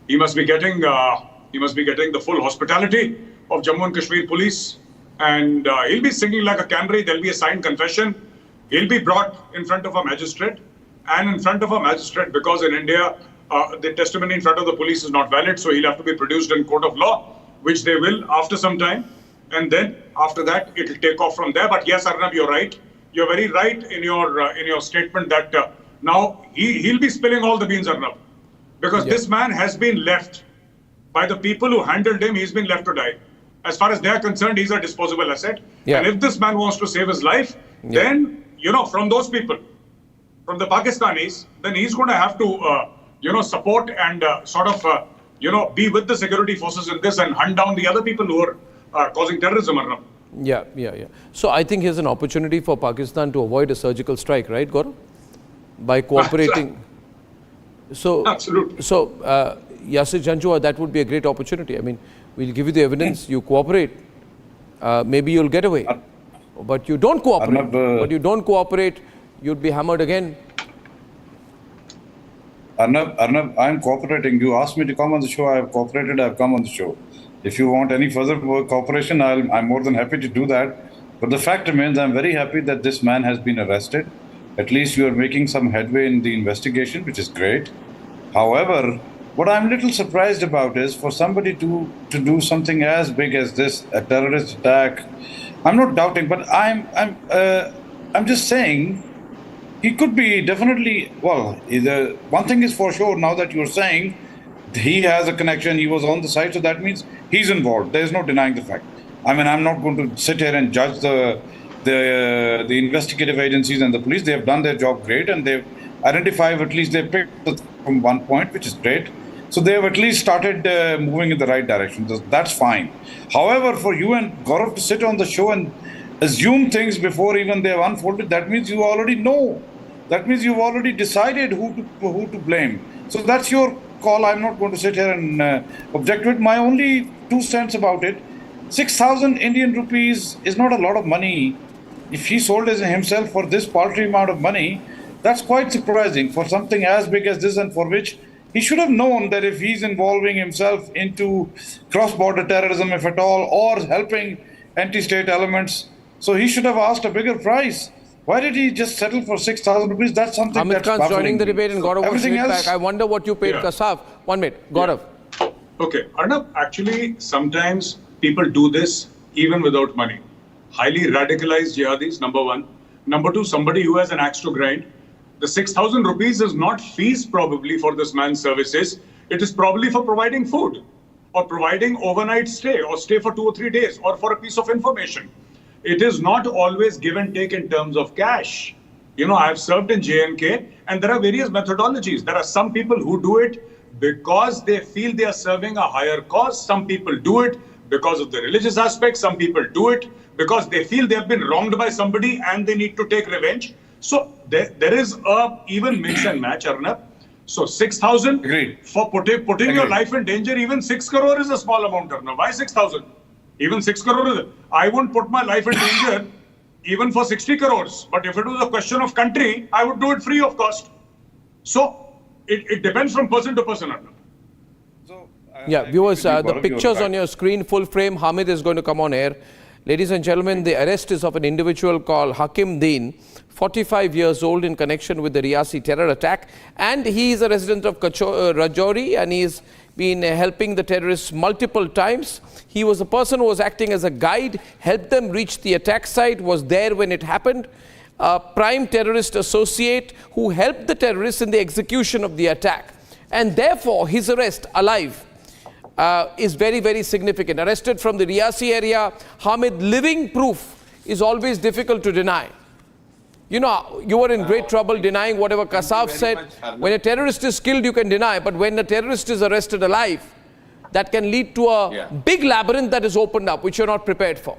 He must be getting the full hospitality of Jammu and Kashmir police, and he'll be singing like a canary. There'll be a signed confession. He'll be brought in front of a magistrate, and in front of a magistrate, because in India the testimony in front of the police is not valid, so he'll have to be produced in court of law, which they will after some time, and then after that it'll take off from there. But yes, Arnab, you're right. You're very right in your statement that now he'll be spilling all the beans, Arnab, because this man has been left by the people who handled him. He's been left to die. As far as they are concerned, he's a disposable asset. And if this man wants to save his life, then from those people, from the Pakistanis, then he's going to have to support and be with the security forces in this and hunt down the other people who are causing terrorism, Arnab. Yeah. So I think here's an opportunity for Pakistan to avoid a surgical strike, right, Gaurav? By cooperating. So, absolutely. So, Yasir Janjua, that would be a great opportunity. I mean, we'll give you the evidence, you cooperate, maybe you'll get away. But you don't cooperate. You'd be hammered again. Arnab, I'm cooperating. You asked me to come on the show, I have cooperated, I've come on the show. If you want any further cooperation, I'm more than happy to do that. But the fact remains, I'm very happy that this man has been arrested. At least you are making some headway in the investigation, which is great. However, what I'm a little surprised about is for somebody to do something as big as this, a terrorist attack. I'm not doubting, but I'm just saying he could be definitely, well, either one thing is for sure now that you're saying he has a connection, he was on the side, so that means he's involved. There's no denying the fact. I mean, I'm not going to sit here and judge the investigative agencies and the police. They have done their job great, and they've identified, at least they picked from one point, which is great. So they have at least started moving in the right direction. That's fine. However, for you and Gaurav to sit on the show and assume things before even they have unfolded, that means you already know. That means you've already decided who to blame. So that's your call. I'm not going to sit here and object to it. My only 2 cents about it, 6,000 Indian rupees is not a lot of money. If he sold himself for this paltry amount of money, that's quite surprising for something as big as this, and for which he should have known that if he's involving himself into cross-border terrorism, if at all, or helping anti-state elements, so he should have asked a bigger price. Why did he just settle for 6,000 rupees? That's something Amit that's Khan's joining the debate and Gaurav wants to get back. I wonder what you paid Kasaf. 1 minute, Gaurav. Okay, Arnab, actually, sometimes people do this even without money. Highly radicalized jihadis, number one. Number two, somebody who has an axe to grind. The 6,000 rupees is not fees probably for this man's services. It is probably for providing food or providing overnight stay or stay for 2 or 3 days or for a piece of information. It is not always give and take in terms of cash. I have served in J&K, and there are various methodologies. There are some people who do it because they feel they are serving a higher cause. Some people do it because of the religious aspect. Some people do it because they feel they have been wronged by somebody and they need to take revenge. So there is a even mix and match, Arnab. So 6,000 for putting your Agreed. life in danger. Even 6 crore is a small amount. Now, why 6,000? Even 6 crore is. I wouldn't put my life in danger even for 60 crores. But if it was a question of country, I would do it free of cost. So it depends from person to person. Yeah, viewers, the Gaurav, pictures you're on your screen, full frame. Hamid is going to come on air. Ladies and gentlemen, the arrest is of an individual called Hakim Deen, 45 years old, in connection with the Riyasi terror attack. And he is a resident of Rajouri, and he's been helping the terrorists multiple times. He was a person who was acting as a guide, helped them reach the attack site, was there when it happened. A prime terrorist associate who helped the terrorists in the execution of the attack. And therefore, his arrest alive is very, very significant. Arrested from the Riyasi area, Hamid, living proof is always difficult to deny. You know, you were in great trouble denying whatever Kasaf said. When a terrorist is killed, you can deny. But when a terrorist is arrested alive, that can lead to a big labyrinth that is opened up, which you're not prepared for.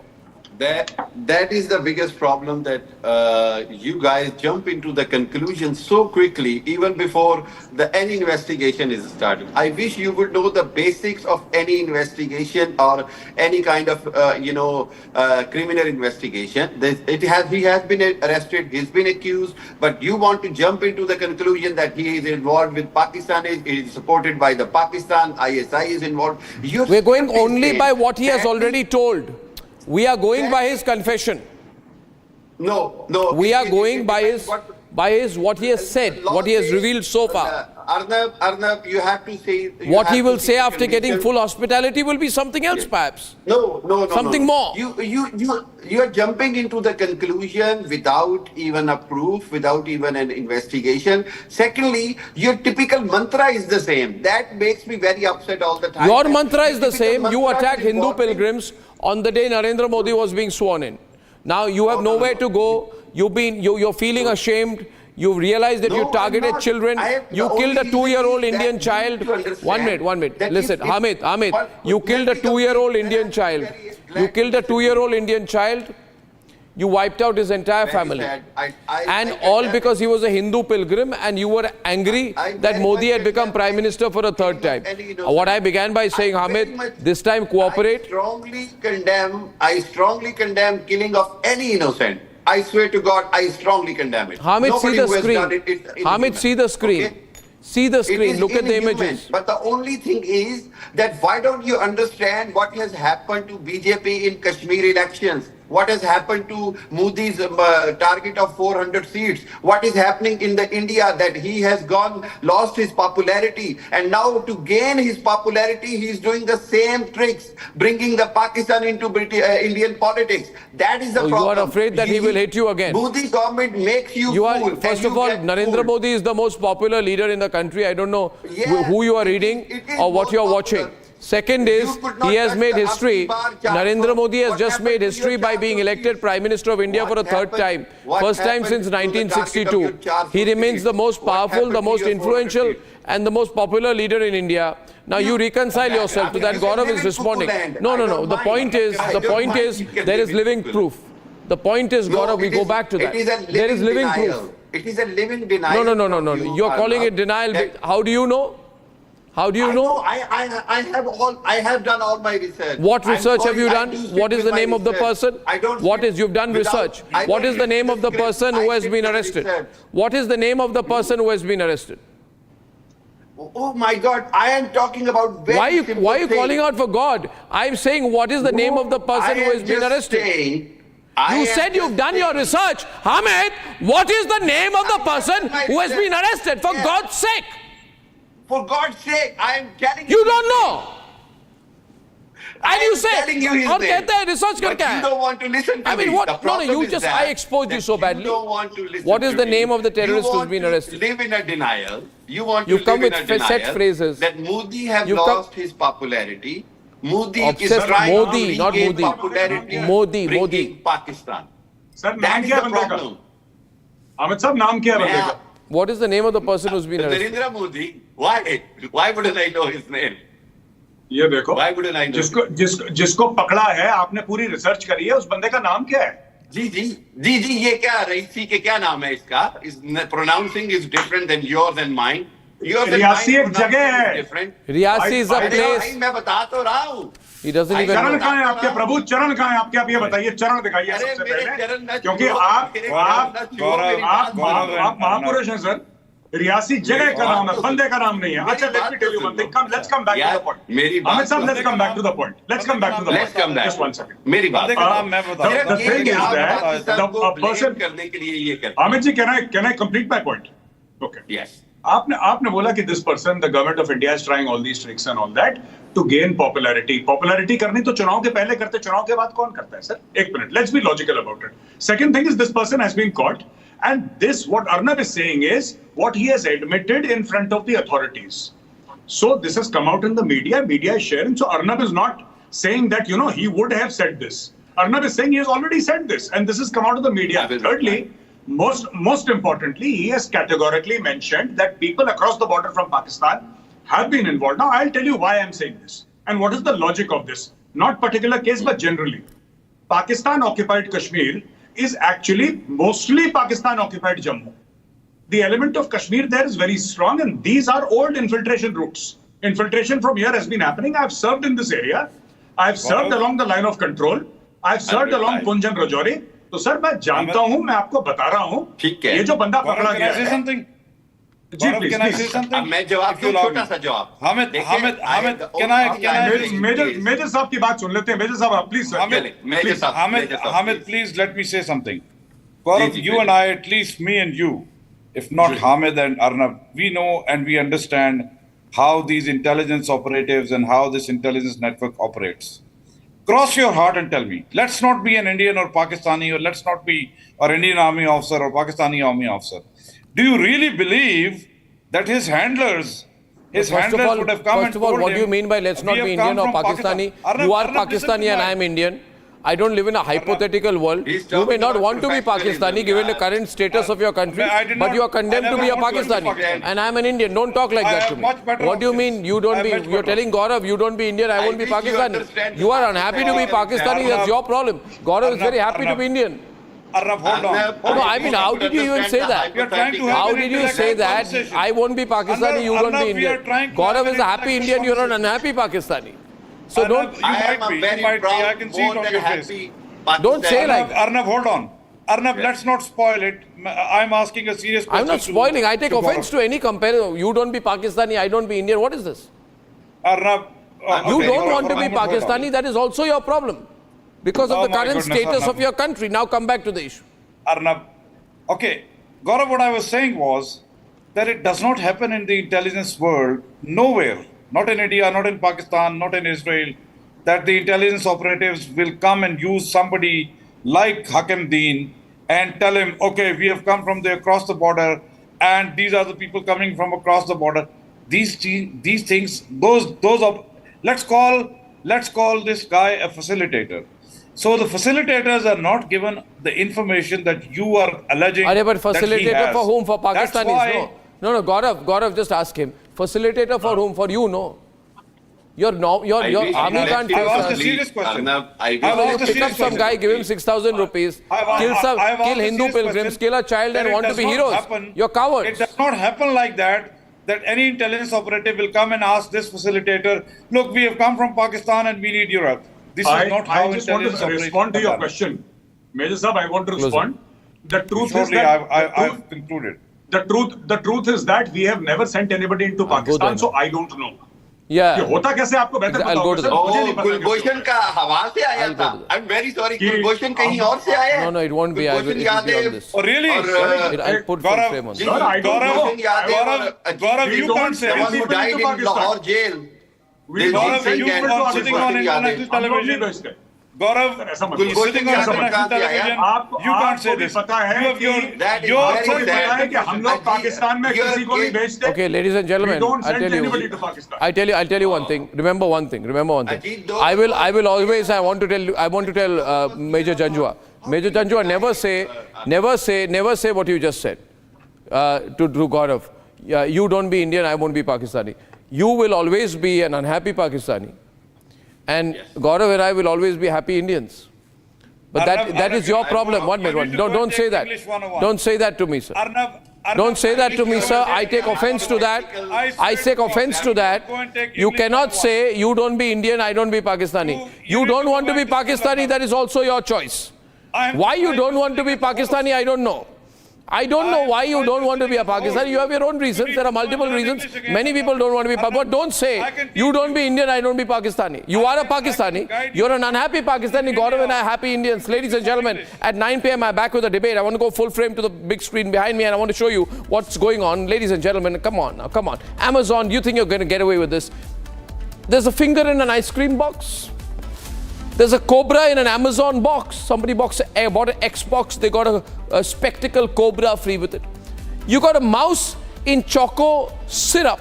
That is the biggest problem, that you guys jump into the conclusion so quickly, even before any investigation is started. I wish you would know the basics of any investigation or any kind of criminal investigation. He has been arrested, he's been accused, but you want to jump into the conclusion that he is involved with Pakistan, he is supported by the Pakistan, ISI is involved. We're going only by what he has already told. We are going by his confession. No. We are going by his what he has said, what he has revealed so far. Arnab, you have to say... What he will say after getting full hospitality will be something else, perhaps. No. Something more. You are jumping into the conclusion without even a proof, without even an investigation. Secondly, your typical mantra is the same. That makes me very upset all the time. Your mantra is the same. You attack Hindu pilgrims on the day Narendra Modi was being sworn in. Now you have nowhere to go. You're feeling ashamed. You realized that you targeted children. You killed a 2-year-old Indian child. 1 minute. Listen, Hamid, you killed a 2-year-old Indian child. You killed a 2-year-old Indian child. You wiped out his entire family. And all because he was a Hindu pilgrim and you were angry that Modi had become Prime Minister for a third time. What I began by saying, Hamid, this time cooperate. I strongly condemn killing of any innocent. I swear to God, I strongly condemn it. Hamid, see the screen. Hamid, see the screen. Okay? See the screen. Look at the images. But the only thing is that why don't you understand what has happened to BJP in Kashmir elections? What has happened to Modi's target of 400 seats? What is happening in the India that he has lost his popularity, and now to gain his popularity, he is doing the same tricks, bringing the Pakistan into Indian politics. That is the problem. You are afraid that he will hate you again. Modi government makes you fool. First of all, Narendra Modi is the most popular leader in the country. I don't know who you are reading or what you are watching. Second is, he has made history. Narendra Modi has just made history by being elected Prime Minister of India for a third time. First time since 1962. He remains the most powerful, the most influential and the most popular leader in India. Now you reconcile yourself to that. Gaurav is responding. No. The point is, there is living proof. The point is, Gaurav, we go back to that. There is living proof. It is a living denial. No. You are calling it denial. How do you know? How do you know? I have done all my research. What research have you done? What is the name of the person? You've done research. What is the name of the person who has been arrested? What is the name of the person who has been arrested? Oh my God, I am talking about why are you calling out for God? I'm saying what is the name of the person who has been arrested? You said you've done your research. Hamid, what is the name of the person who has been arrested? For God's sake. For God's sake, I am telling you. You don't know. And you say, research but you don't want to listen to me. What? No, you just, I exposed you so badly. You don't want to listen what is the name of the terrorist who's been arrested? You live in a denial. You want to live in a denial. Set phrases. That Modi have lost his popularity. Modi is trying to regain popularity. Modi. Pakistan. Sir, that is the problem. Amit sir, naam kya hai? What is the name of the person who's been arrested? Narendra Modi. Why wouldn't I know his name? ये देखो, Why wouldn't I know? जिसको पकड़ा है, आपने पूरी research करी है, उस बंदे का नाम क्या है? जी ये क्या रईसी के क्या नाम है इसका? Is pronouncing is different than yours and mine. Reasi एक जगह है। Reasi is a place. मैं बता तो रहा हूँ। He doesn't even चरण know. कहाँ है आपके प्रभु? चरण कहाँ है आपके? आप ये बताइए, चरण दिखाइए सबसे पहले, क्योंकि आप महापुरुष हैं सर। रियासी जगह का नाम है, बंदे का नाम नहीं है। अच्छा, let me tell you one thing. Come, let's come back to the point. Amit साहब, let's come back to the point. Let's come back to the point. Just one second. मेरी बात का नाम मैं बता रहा हूं। The thing is that the person करने के लिए ये करते हैं। Amit ji, can I complete my point? Okay. Yes. आपने बोला कि this person, the government of India is trying all these tricks and all that to gain popularity. Popularity करनी तो चुनाव के पहले करते, चुनाव के बाद कौन करता है सर? एक minute, let's be logical about it. Second thing is, this person has been caught, and this, what Arnab is saying is what he has admitted in front of the authorities. So this has come out in the media. Media is sharing. So Arnab is not saying that he would have said this. Arnab is saying he has already said this, and this has come out of the media. Thirdly, most importantly, he has categorically mentioned that people across the border from Pakistan have been involved. Now, I'll tell you why I'm saying this and what is the logic of this. Not particular case, but generally. Pakistan occupied Kashmir is actually mostly Pakistan occupied Jammu. The element of Kashmir there is very strong, and these are old infiltration routes. Infiltration from here has been happening. I've served in this area. I've served along the line of control. I've served along Kunj and Rajouri. तो sir मैं जानता हूं, मैं आपको बता रहा हूं, ये जो बंदा पकड़ा गया है। जी प्लीज। मैं जवाब दूं, छोटा सा जवाब। हामिद, मेजर साहब की बात सुन लेते हैं। मेजर साहब, आप please. Hamid, please let me say something. Gaurav, you and I, at least me and you, if not Hamid and Arnab, we know and we understand how these intelligence operatives and how this intelligence network operates. Cross your heart and tell me, let's not be an Indian or Pakistani, or let's not be an Indian army officer or Pakistani army officer. Do you really believe that his handlers would have come and told him? First of all, what do you mean by let's not be Indian or Pakistani? You are Pakistani and I am Indian. I don't live in a hypothetical world. You may not want to be Pakistani given the current status of your country, but you are condemned to be a Pakistani. And I am an Indian. Don't talk like that to me. What do you mean you don't be? You're telling Gaurav you don't be Indian, I won't be Pakistani. You are unhappy to be Pakistani, that's your problem. Gaurav is very happy to be Indian. Arnab, hold on. No, I mean, how did you even say that? How did you say that? I won't be Pakistani, you don't be Indian. Gaurav is a happy Indian, you're an unhappy Pakistani. So don't. I can see it on your face. Don't say like that. Arnab, hold on. Arnab, let's not spoil it. I'm asking a serious question. I'm not spoiling. I take offense to any comparison. You don't be Pakistani, I don't be Indian. What is this? Arnab, you don't want to be Pakistani. That is also your problem because of the current status of your country. Now come back to the issue. Arnab, okay. Gaurav, what I was saying was that it does not happen in the intelligence world nowhere. Not in India, not in Pakistan, not in Israel, that the intelligence operatives will come and use somebody like Hakim Deen and tell him, okay, we have come from across the border and these are the people coming from across the border. These things, those are, let's call this guy a facilitator. So the facilitators are not given the information that you are alleging. But facilitator for whom? For Pakistanis? No, Gaurav, just ask him. Facilitator for whom? For you, no. Your army can't I've asked a serious question. Pick up some guy, give him 6,000 rupees, kill Hindu pilgrims, kill a child and want to be heroes. You're cowards. It does not happen like that any intelligence operative will come and ask this facilitator, look, we have come from Pakistan and we need your help. This is not how I just want to respond to your question. Major Sahab, I want to respond. The truth is that I've concluded. The truth is that we have never sent anybody into Pakistan, so I don't know. Yeah. ये होता कैसे आपको बेहतर पता होगा sir, मुझे नहीं पता। कुलभूषण का हवा से आया था। I'm very sorry, कुलभूषण कहीं और से आया है। No, it won't be. I will be on this. Oh, really? I'll put full frame on this. Gaurav, you can't say this. Who died in Lahore jail. Gaurav, you were sitting on international television. Gaurav, sitting on international television, you can't say this. Okay, ladies and gentlemen, I'll tell you one thing. Remember one thing. I will always. I want to tell Major Janjua. Major Janjua, never say what you just said to Gaurav. You don't be Indian, I won't be Pakistani. You will always be an unhappy Pakistani. And Gaurav and I will always be happy Indians. But that is your problem. One minute. Don't say that. Don't say that to me, sir. Don't say that to me, sir. I take offense to that. I take offense to that. You cannot say you don't be Indian, I don't be Pakistani. You don't want to be Pakistani, that is also your choice. Why you don't want to be Pakistani, I don't know. I don't know why you don't want to be a Pakistani. You have your own reasons. There are multiple reasons. Many people don't want to be Pakistani. But don't say, you don't be Indian, I don't be Pakistani. You are a Pakistani. You're an unhappy Pakistani. Gaurav and I are happy Indians. Ladies and gentlemen, at 9 p.m. I'm back with a debate. I want to go full frame to the big screen behind me and I want to show you what's going on. Ladies and gentlemen, come on now, come on. Amazon, do you think you're going to get away with this? There's a finger in an ice cream box. There's a cobra in an Amazon box. Somebody bought an Xbox, they got a spectacle cobra free with it. You got a mouse in choco syrup,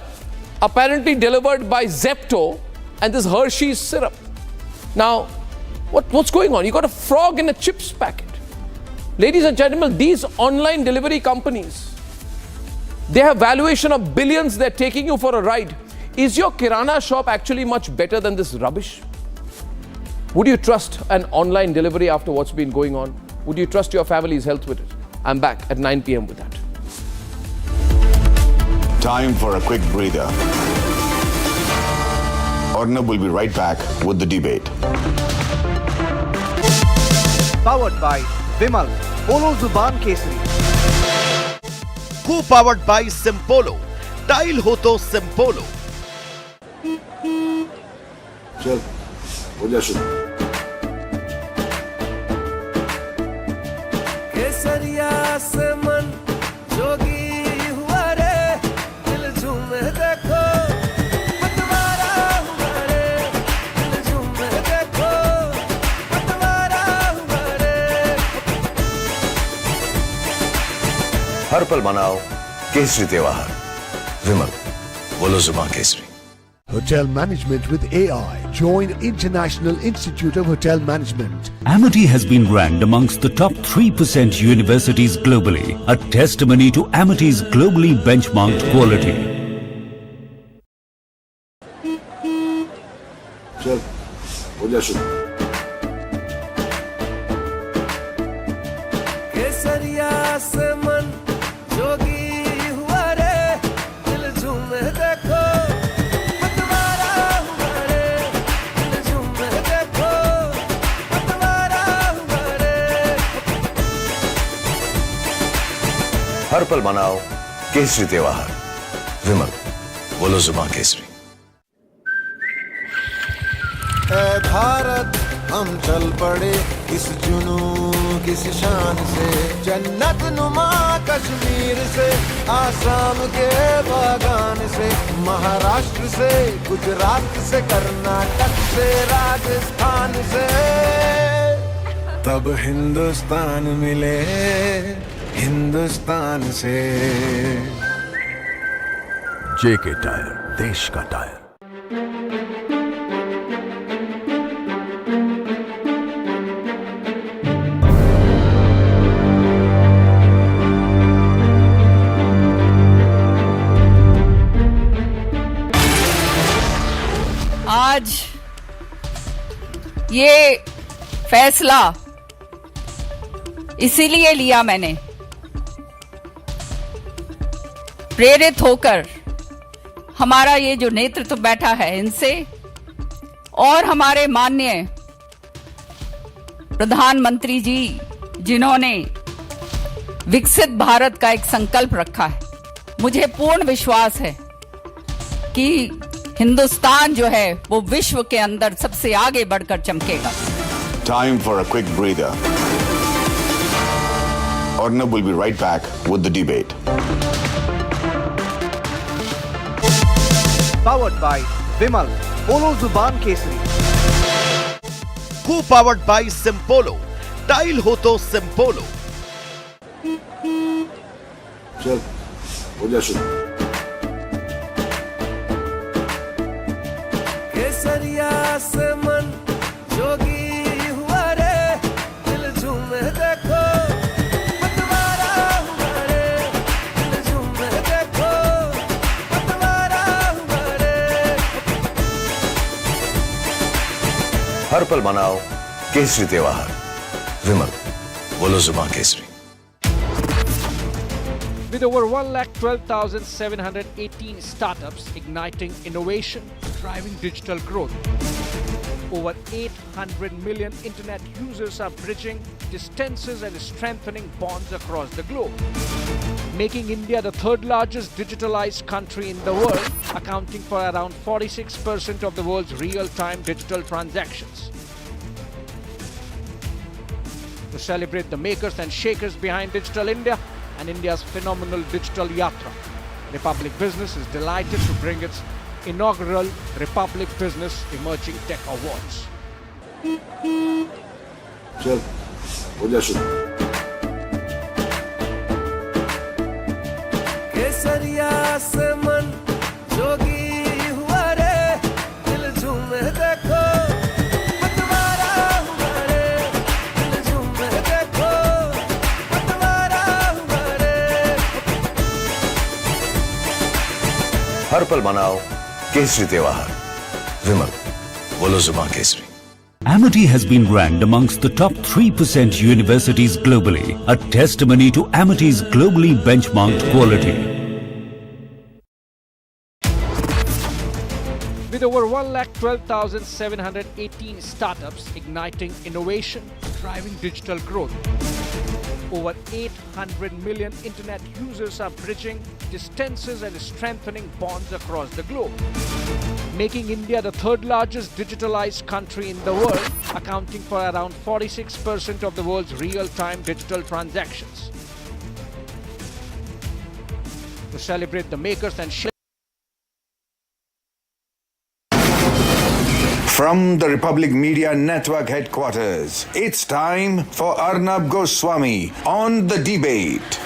apparently delivered by Zepto, and this Hershey's syrup. Now, what's going on? You got a frog in a chips packet. Ladies and gentlemen, these online delivery companies, they have valuation of billions. They're taking you for a ride. Is your Kirana shop actually much better than this rubbish? Would you trust an online delivery after what's been going on? Would you trust your family's health with it? I'm back at 9 p.m. with that. Time for a quick breather. Arnab will be right back with the debate. Powered by Vimal, Polo Zuban Kesari. Co-powered by Simpolo. Tile ho to Simpolo. चल, हो जा शुरू। केसरिया से मन जोगी हुआ रे, दिल झूमे देखो, पतवारा हुआ रे, दिल झूमे देखो, पतवारा हुआ रे। हर पल मनाओ केसरी त्योहार। विमल, बोलो जुबान Kesari. Hotel Management with AI. Join International Institute of Hotel Management. Amity has been ranked amongst the top 3% universities globally, a testimony to Amity's globally benchmarked quality. चल, हो जा शुरू। केसरिया से मन जोगी हुआ रे, दिल झूमे देखो, पतवारा हुआ रे, दिल झूमे देखो, पतवारा हुआ रे। हर पल मनाओ केसरी त्योहार। विमल, बोलो जुबान केसरी। ऐ भारत हम चल पड़े इस जुनू किस शान से, जन्नत नुमा कश्मीर से, आसाम के बागान से, महाराष्ट्र से, गुजरात से, कर्नाटक से, राजस्थान से, तब हिंदुस्तान मिले हिंदुस्तान से। जेके टायर, देश का टायर। आज ये फैसला इसीलिए लिया मैंने, प्रेरित होकर हमारा ये जो नेतृत्व बैठा है इनसे और हमारे माननीय प्रधानमंत्री जी जिन्होंने विकसित भारत का एक संकल्प रखा है, मुझे पूर्ण विश्वास है कि हिंदुस्तान जो है वो विश्व के अंदर सबसे आगे बढ़कर चमकेगा। Time for a quick breather. Arnab will be right back with the debate. Powered by Vimal, Polo Zuban Kesari. Co-powered by Simpolo. Tile ho to Simpolo. चल, हो जा शुरू। केसरिया से मन जोगी हुआ रे, दिल झूमे देखो, पतवारा हुआ रे, दिल झूमे देखो, पतवारा हुआ रे। हर पल मनाओ केसरी त्योहार। विमल, बोलो जुबान Kesari. With over 1,12,718 startups igniting innovation, driving digital growth. Over 800 million internet users are bridging distances and strengthening bonds across the globe, making India the third largest digitalized country in the world, accounting for around 46% of the world's real-time digital transactions. To celebrate the makers and shakers behind Digital India and India's phenomenal digital yatra, Republic Business is delighted to bring its inaugural Republic Business Emerging Tech Awards. हर पल मनाओ केसरी त्योहार विमल बोलो जुबान Kesari Amity has been ranked amongst the top 3% universities globally, a testimony to Amity's globally benchmarked quality. With over 1,12,718 startups igniting innovation, driving digital growth. Over 800 million internet users are bridging distances and strengthening bonds across the globe, making India the third largest digitalized country in the world, accounting for around 46% of the world's real-time digital transactions. To celebrate the makers and shakers From the Republic Media Network headquarters, it's time for Arnab Goswami on The Debate.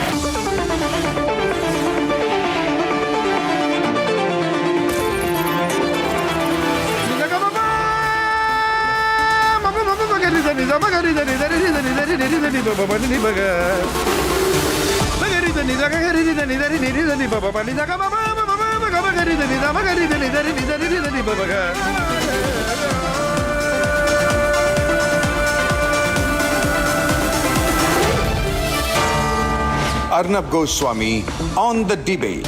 Arnab Goswami on The Debate.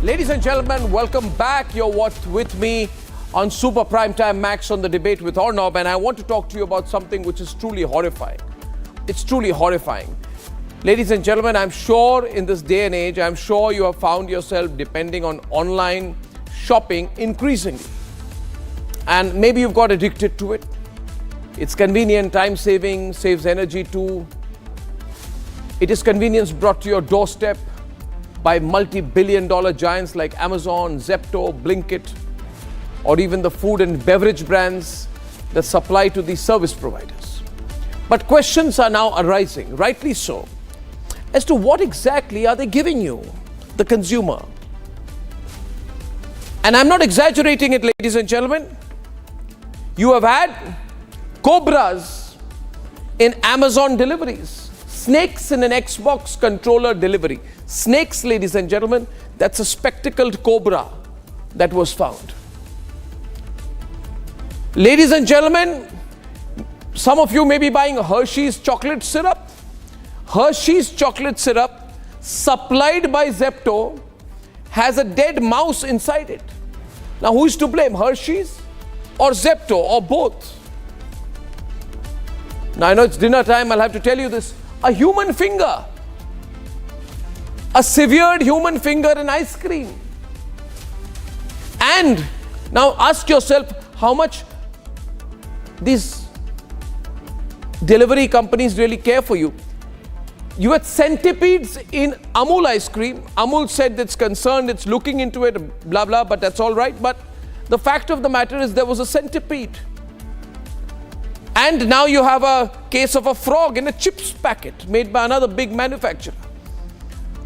Ladies and gentlemen, welcome back. You're with me on Super Primetime Max on The Debate with Arnab, and I want to talk to you about something which is truly horrifying. It's truly horrifying. Ladies and gentlemen, I'm sure in this day and age, I'm sure you have found yourself depending on online shopping increasingly. And maybe you've got addicted to it. It's convenient, time-saving, saves energy too. It is convenience brought to your doorstep by multi-billion-dollar giants like Amazon, Zepto, Blinkit, or even the food and beverage brands that supply to these service providers. But questions are now arising, rightly so, as to what exactly are they giving you, the consumer. And I'm not exaggerating it, ladies and gentlemen. You have had cobras in Amazon deliveries, snakes in an Xbox controller delivery. Snakes, ladies and gentlemen, that's a spectacled cobra that was found. Ladies and gentlemen, some of you may be buying Hershey's chocolate syrup. Hershey's chocolate syrup, supplied by Zepto, has a dead mouse inside it. Now, who is to blame, Hershey's or Zepto or both? Now, I know it's dinner time, I'll have to tell you this. A human finger, a severed human finger in ice cream. And now ask yourself how much these delivery companies really care for you. You had centipedes in Amul ice cream. Amul said it's concerned, it's looking into it, blah, blah, but that's all right. But the fact of the matter is there was a centipede. And now you have a case of a frog in a chips packet made by another big manufacturer.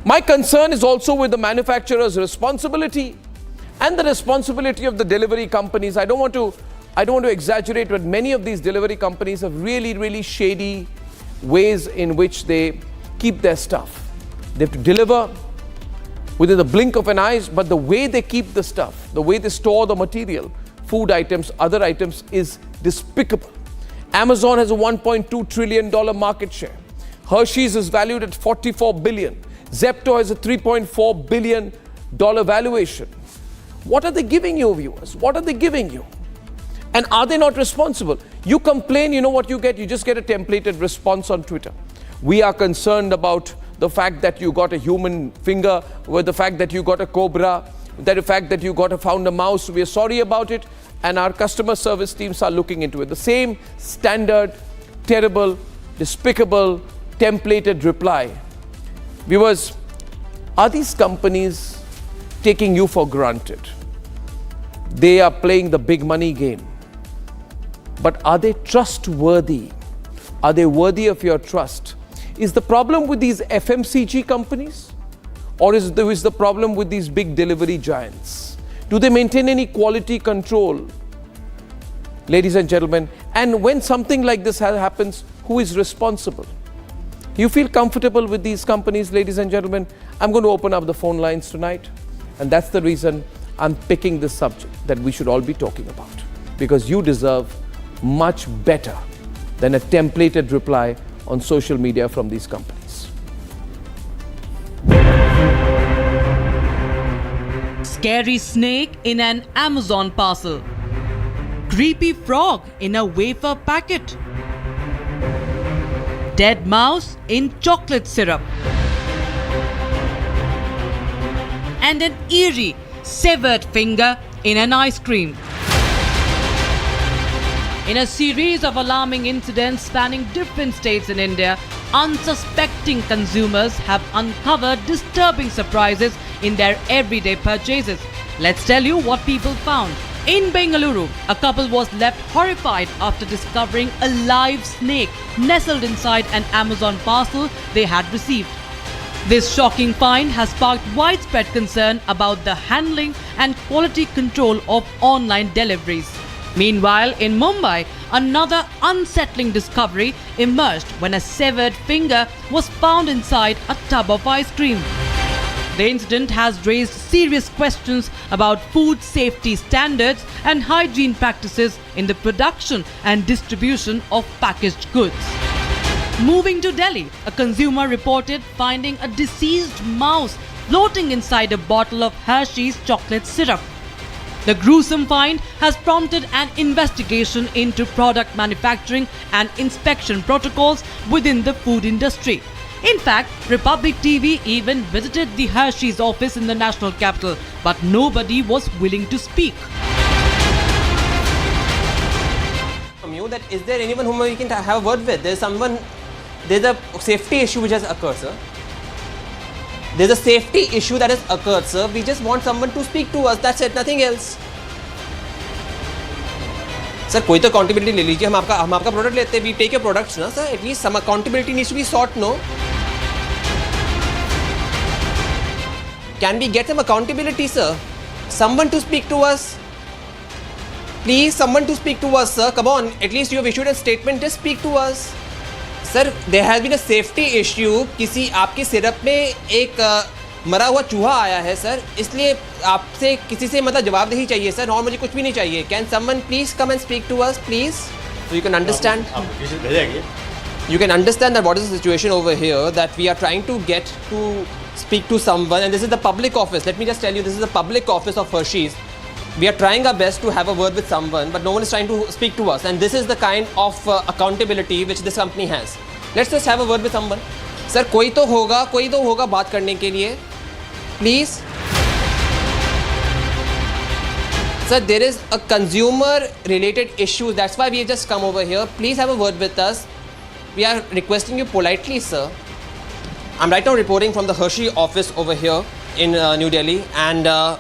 My concern is also with the manufacturer's responsibility and the responsibility of the delivery companies. I don't want to exaggerate, but many of these delivery companies have really, really shady ways in which they keep their stuff. They have to deliver within the blink of an eye, but the way they keep the stuff, the way they store the material, food items, other items, is despicable. Amazon has a $1.2 trillion market share. Hershey's is valued at $44 billion. Zepto has a $3.4 billion valuation. What are they giving you, viewers? What are they giving you? And are they not responsible? You complain, you know what you get? You just get a templated response on Twitter. We are concerned about the fact that you got a human finger, with the fact that you got a cobra, the fact that you found a mouse. We are sorry about it, and our customer service teams are looking into it. The same standard, terrible, despicable, templated reply. Viewers, are these companies taking you for granted? They are playing the big money game. But are they trustworthy? Are they worthy of your trust? Is the problem with these FMCG companies? Or is the problem with these big delivery giants? Do they maintain any quality control? Ladies and gentlemen, and when something like this happens, who is responsible? You feel comfortable with these companies, ladies and gentlemen? I'm going to open up the phone lines tonight. And that's the reason I'm picking this subject that we should all be talking about. Because you deserve much better than a templated reply on social media from these companies. Scary snake in an Amazon parcel. Creepy frog in a wafer packet. Dead mouse in chocolate syrup. And an eerie severed finger in an ice cream. In a series of alarming incidents spanning different states in India, unsuspecting consumers have uncovered disturbing surprises in their everyday purchases. Let's tell you what people found. In Bengaluru, a couple was left horrified after discovering a live snake nestled inside an Amazon parcel they had received. This shocking find has sparked widespread concern about the handling and quality control of online deliveries. Meanwhile, in Mumbai, another unsettling discovery emerged when a severed finger was found inside a tub of ice cream. The incident has raised serious questions about food safety standards and hygiene practices in the production and distribution of packaged goods. Moving to Delhi, a consumer reported finding a deceased mouse floating inside a bottle of Hershey's chocolate syrup. The gruesome find has prompted an investigation into product manufacturing and inspection protocols within the food industry. In fact, Republic TV even visited the Hershey's office in the national capital, but nobody was willing to speak. From you, that is there anyone whom we can have a word with? There's a safety issue which has occurred, sir. There's a safety issue that has occurred, sir. We just want someone to speak to us. That's it, nothing else. Sir, कोई तो accountability ले लीजिए. हम आपका product लेते हैं. We take your products, ना, sir. At least some accountability needs to be sought, no? Can we get some accountability, sir? Someone to speak to us. Please, someone to speak to us, sir. Come on. At least you have issued a statement. Just speak to us. Sir, there has been a safety issue. किसी आपके syrup में एक मरा हुआ चूहा आया है, sir. इसलिए आपसे किसी से मतलब जवाबदेही चाहिए, सर. और मुझे कुछ भी नहीं चाहिए. Can someone please come and speak to us, please? So you can understand. You can understand that what is the situation over here, that we are trying to get to speak to someone, and this is the public office. Let me just tell you, this is the public office of Hershey's. We are trying our best to have a word with someone, but no one is trying to speak to us. And this is the kind of accountability which this company has. Let's just have a word with someone. Sir, कोई तो होगा बात करने के लिए. Please. Sir, there is a consumer-related issue. That's why we just come over here. Please have a word with us. We are requesting you politely, sir. I'm right now reporting from the Hershey office over here in New Delhi, and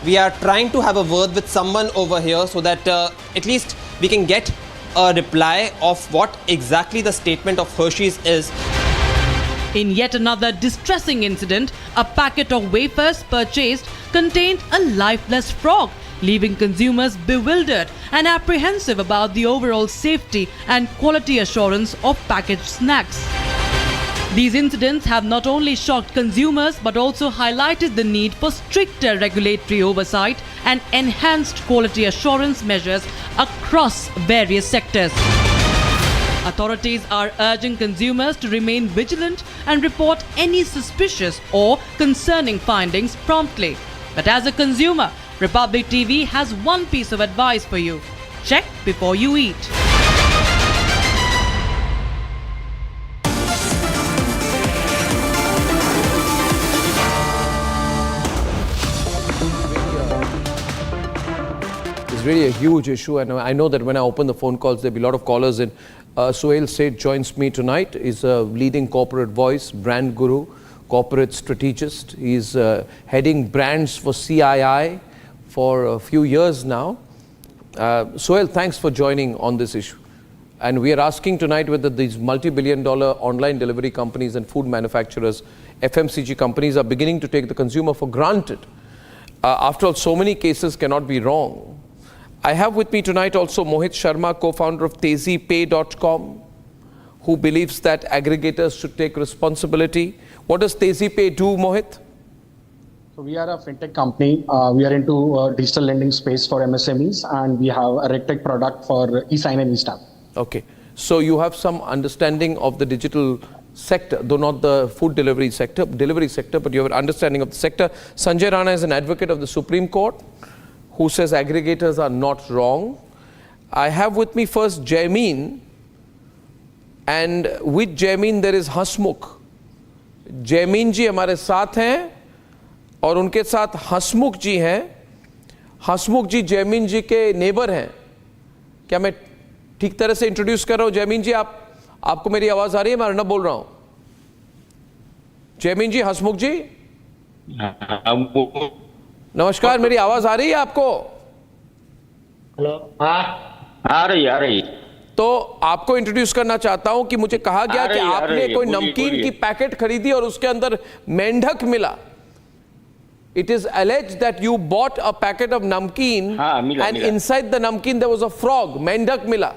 we are trying to have a word with someone over here so that at least we can get a reply of what exactly the statement of Hershey's is. In yet another distressing incident, a packet of wafers purchased contained a lifeless frog, leaving consumers bewildered and apprehensive about the overall safety and quality assurance of packaged snacks. These incidents have not only shocked consumers but also highlighted the need for stricter regulatory oversight and enhanced quality assurance measures across various sectors. Authorities are urging consumers to remain vigilant and report any suspicious or concerning findings promptly. But as a consumer, Republic TV has one piece of advice for you. Check before you eat. It's really a huge issue, and I know that when I open the phone calls, there'll be a lot of callers in. Suhail Seth joins me tonight. He's a leading corporate voice, brand guru, corporate strategist. He's heading brands for CII for a few years now. Suhail, thanks for joining on this issue. And we are asking tonight whether these multi-billion-dollar online delivery companies and food manufacturers, FMCG companies, are beginning to take the consumer for granted. After all, so many cases cannot be wrong. I have with me tonight also Mohit Sharma, co-founder of TeziPay.com, who believes that aggregators should take responsibility. What does TeziPay do, Mohit? So we are a fintech company. We are into digital lending space for MSMEs, and we have a RegTech product for e-sign and e-stamp. Okay. So you have some understanding of the digital sector, though not the food delivery sector, but you have an understanding of the sector. Sanjay Rana is an advocate of the Supreme Court, who says aggregators are not wrong. I have with me first Jaimin, and with Jaimin there is Hasmukh. Jaimin ji हमारे साथ हैं और उनके साथ हसमुख जी हैं. हसमुख जी जैमीन जी के neighbour हैं. क्या मैं ठीक तरह से इंट्रोड्यूस कर रहा हूं? जैमीन जी, आपको मेरी आवाज आ रही है? मैं अर्नब बोल रहा हूं. जैमीन जी, हसमुख जी, नमस्कार. मेरी आवाज आ रही है आपको? हेलो. आ रही. तो आपको इंट्रोड्यूस करना चाहता हूं कि मुझे कहा गया कि आपने कोई नमकीन की पैकेट खरीदी और उसके अंदर मेंढक मिला. It is alleged that you bought a packet of namkeen and inside the namkeen there was a frog, मेंढक मिला.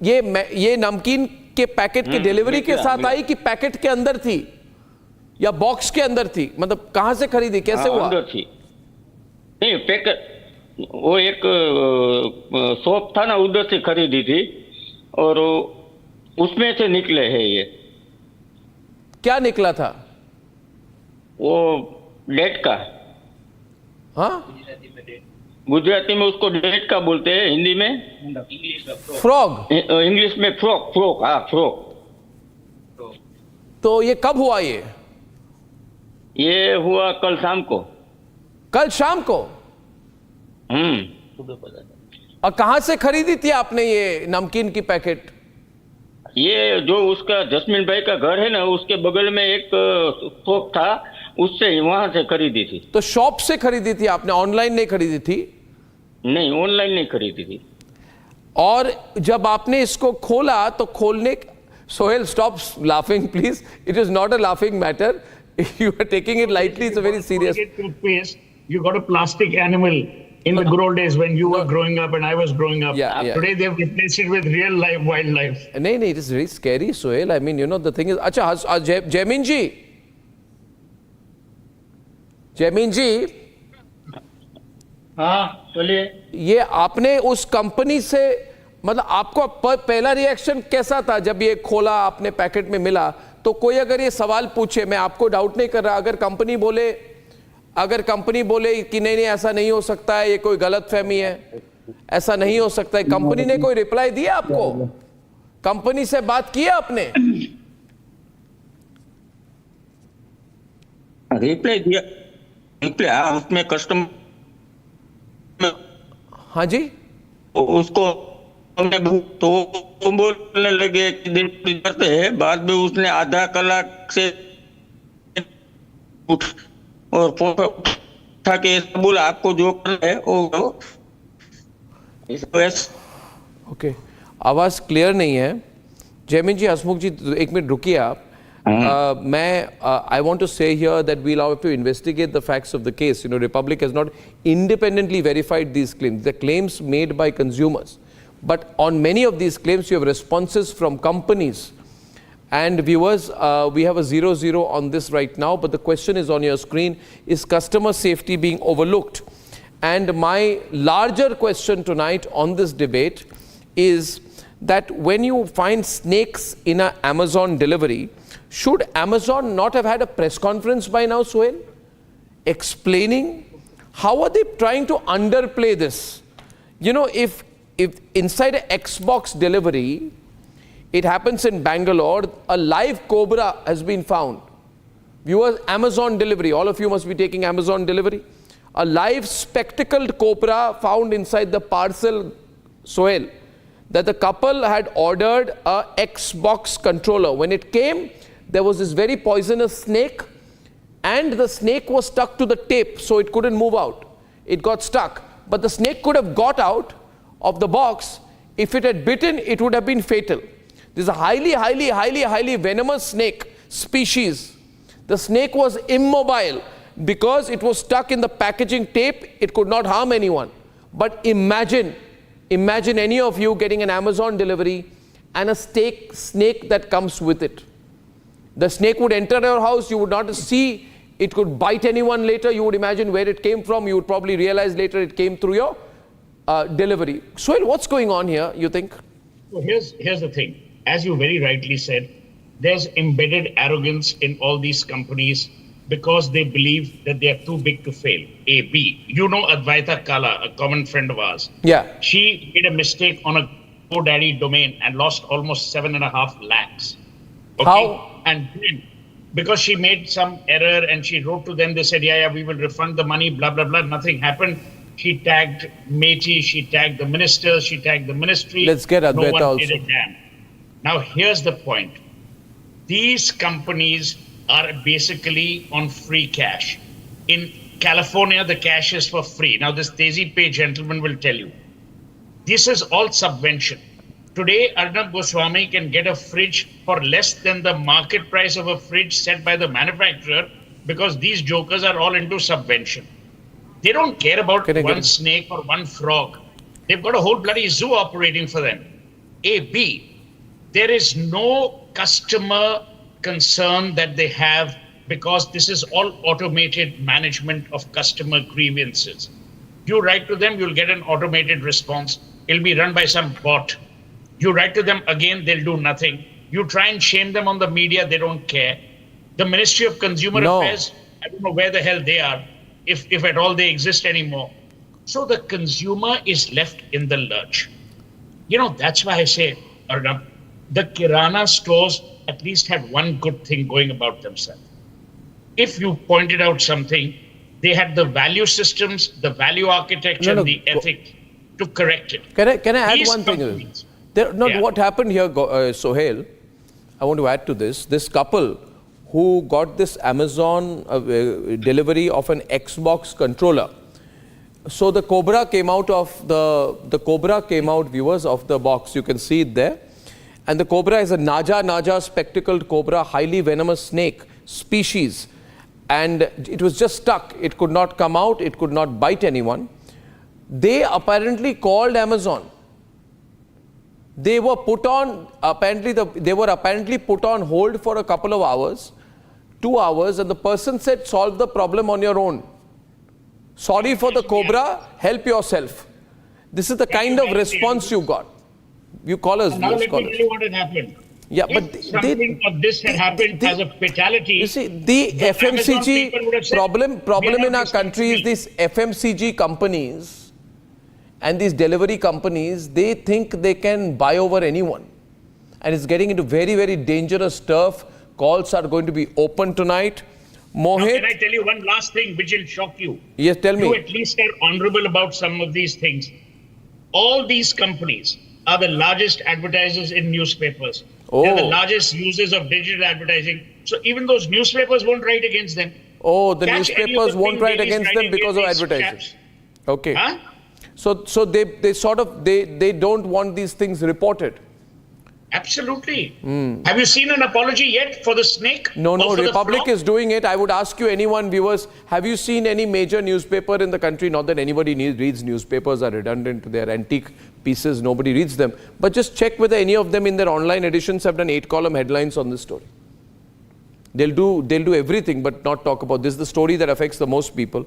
ये नमकीन के पैकेट की डिलीवरी के साथ आई कि पैकेट के अंदर थी या बॉक्स के अंदर थी? मतलब कहां से खरीदी, कैसे हुआ? अंदर थी. नहीं, पैकेट वो एक शॉप था ना, उधर से खरीदी थी और उसमें से निकले हैं ये. क्या निकला था? वो डेट का. हाँ, गुजराती में उसको डेट का बोलते हैं, हिंदी में फ्रॉग, इंग्लिश में फ्रॉग. हाँ, फ्रॉग. तो ये कब हुआ? ये हुआ कल शाम को. कल शाम को? और कहां से खरीदी थी आपने ये नमकीन की पैकेट? ये जो उसका जस्मिन भाई का घर है ना, उसके बगल में एक शॉप था, उससे वहां से खरीदी थी. तो शॉप से खरीदी थी आपने, ऑनलाइन नहीं खरीदी थी? नहीं, ऑनलाइन नहीं खरीदी थी. और जब आपने इसको खोला तो खोलने, Sohail stop laughing please, it is not a laughing matter, you are taking it lightly, it's very serious. You got a plastic animal in the good old days when you were growing up and I was growing up. Yeah. Today they've replaced it with real life wildlife. No, it is very scary, Sohail. I mean, you know, the thing is, अच्छा, जैमीन जी, हाँ, चलिए. ये आपने उस company से, मतलब आपको पहला रिएक्शन कैसा था जब ये खोला, आपने पैकेट में मिला? तो कोई अगर ये सवाल पूछे, मैं आपको डाउट नहीं कर रहा, अगर कंपनी बोले कि नहीं ऐसा नहीं हो सकता है, ये कोई गलतफहमी है, ऐसा नहीं हो सकता है, कंपनी ने कोई रिप्लाई दिया आपको? कंपनी से बात की आपने? रिप्लाई दिया. उसमें कस्टमर, हाँ जी, उसको तो बोलने लगे कि डिलीवरी करते हैं. बाद में उसने आधा कलाक से और फोटो उठा के बोला आपको जो करना है वो. ओके, आवाज क्लियर नहीं है. जैमिन जी, हसमुख जी, एक मिनट रुकिए आप. I want to say here that we'll have to investigate the facts of the case. You know, Republic has not independently verified these claims. The claims made by consumers. But on many of these claims, you have responses from companies. And viewers, we have a 0-0 on this right now, but the question is on your screen, is customer safety being overlooked? And my larger question tonight on this debate is that when you find snakes in an Amazon delivery, should Amazon not have had a press conference by now, Sohail, explaining how are they trying to underplay this? You know, if inside an Xbox delivery, it happens in Bangalore, a live cobra has been found. Viewers, Amazon delivery, all of you must be taking Amazon delivery. A live spectacled cobra found inside the parcel, Sohail, that the couple had ordered a Xbox controller. When it came, there was this very poisonous snake, and the snake was stuck to the tape, so it couldn't move out. It got stuck. But the snake could have got out of the box. If it had bitten, it would have been fatal. This is a highly venomous snake species. The snake was immobile because it was stuck in the packaging tape. It could not harm anyone. But imagine any of you getting an Amazon delivery and a snake that comes with it. The snake would enter your house. You would not see it could bite anyone later. You would imagine where it came from. You would probably realize later it came through your delivery. Sohail, what's going on here, you think? So here's the thing. As you very rightly said, there's embedded arrogance in all these companies because they believe that they are too big to fail. A. B. You know Advaita Kala, a common friend of ours. Yeah. She made a mistake on a GoDaddy domain and lost almost 7.5 lakhs. Okay? How? And then, because she made some error and she wrote to them, they said, yeah, we will refund the money, blah, blah, blah. Nothing happened. She tagged Meti, she tagged the ministers, she tagged the ministry. Let's get Advaita no one also. did a damn. Now, here's the point. These companies are basically on free cash. In California, the cash is for free. Now, this Desi Pay gentleman will tell you. This is all subvention. Today, Arnab Goswami can get a fridge for less than the market price of a fridge set by the manufacturer because these jokers are all into subvention. They don't care about one snake or one frog. They've got a whole bloody zoo operating for them. A. B. There is no customer concern that they have because this is all automated management of customer grievances. You write to them, you'll get an automated response. It'll be run by some bot. You write to them again, they'll do nothing. You try and shame them on the media, they don't care. The Ministry of Consumer Affairs, I don't know where the hell they are, if at all they exist anymore. So the consumer is left in the lurch. You know, that's why I say, Arnab, the Kirana stores at least had one good thing going about themselves. If you pointed out something, they had the value systems, the value architecture, the ethic to correct it. Can I add one thing? What happened here, Sohail, I want to add to this. This couple who got this Amazon delivery of an Xbox controller. So the cobra came out of viewers, of the box. You can see it there. And the cobra is a Naja spectacled cobra, highly venomous snake species. And it was just stuck. It could not come out. It could not bite anyone. They apparently called Amazon. They were put on, they were apparently put on hold for a couple of hours, 2 hours, and the person said, solve the problem on your own. Sorry for the cobra, help yourself. This is the kind of response you got. You call us. Now let me tell you what had happened. Yeah, if but something of this had happened as a fatality. You see, the FMCG problem in our country is these FMCG companies and these delivery companies, they think they can buy over anyone. And it's getting into very, very dangerous turf. Calls are going to be open tonight. Mohit. Now, can I tell you one last thing which will shock you? Yes, tell me. You at least are honorable about some of these things. All these companies are the largest advertisers in newspapers. They're the largest users of digital advertising. So even those newspapers won't write against them. Oh, the newspapers won't write against them because of advertising. Okay. Huh? So they don't want these things reported. Absolutely. Have you seen an apology yet for the snake? No, Republic is doing it. I would ask you, anyone, viewers, have you seen any major newspaper in the country? Not that anybody reads newspapers, are redundant, they're antique pieces, nobody reads them. But just check whether any of them in their online editions have done 8-column headlines on this story. They'll do everything but not talk about this. This is the story that affects the most people.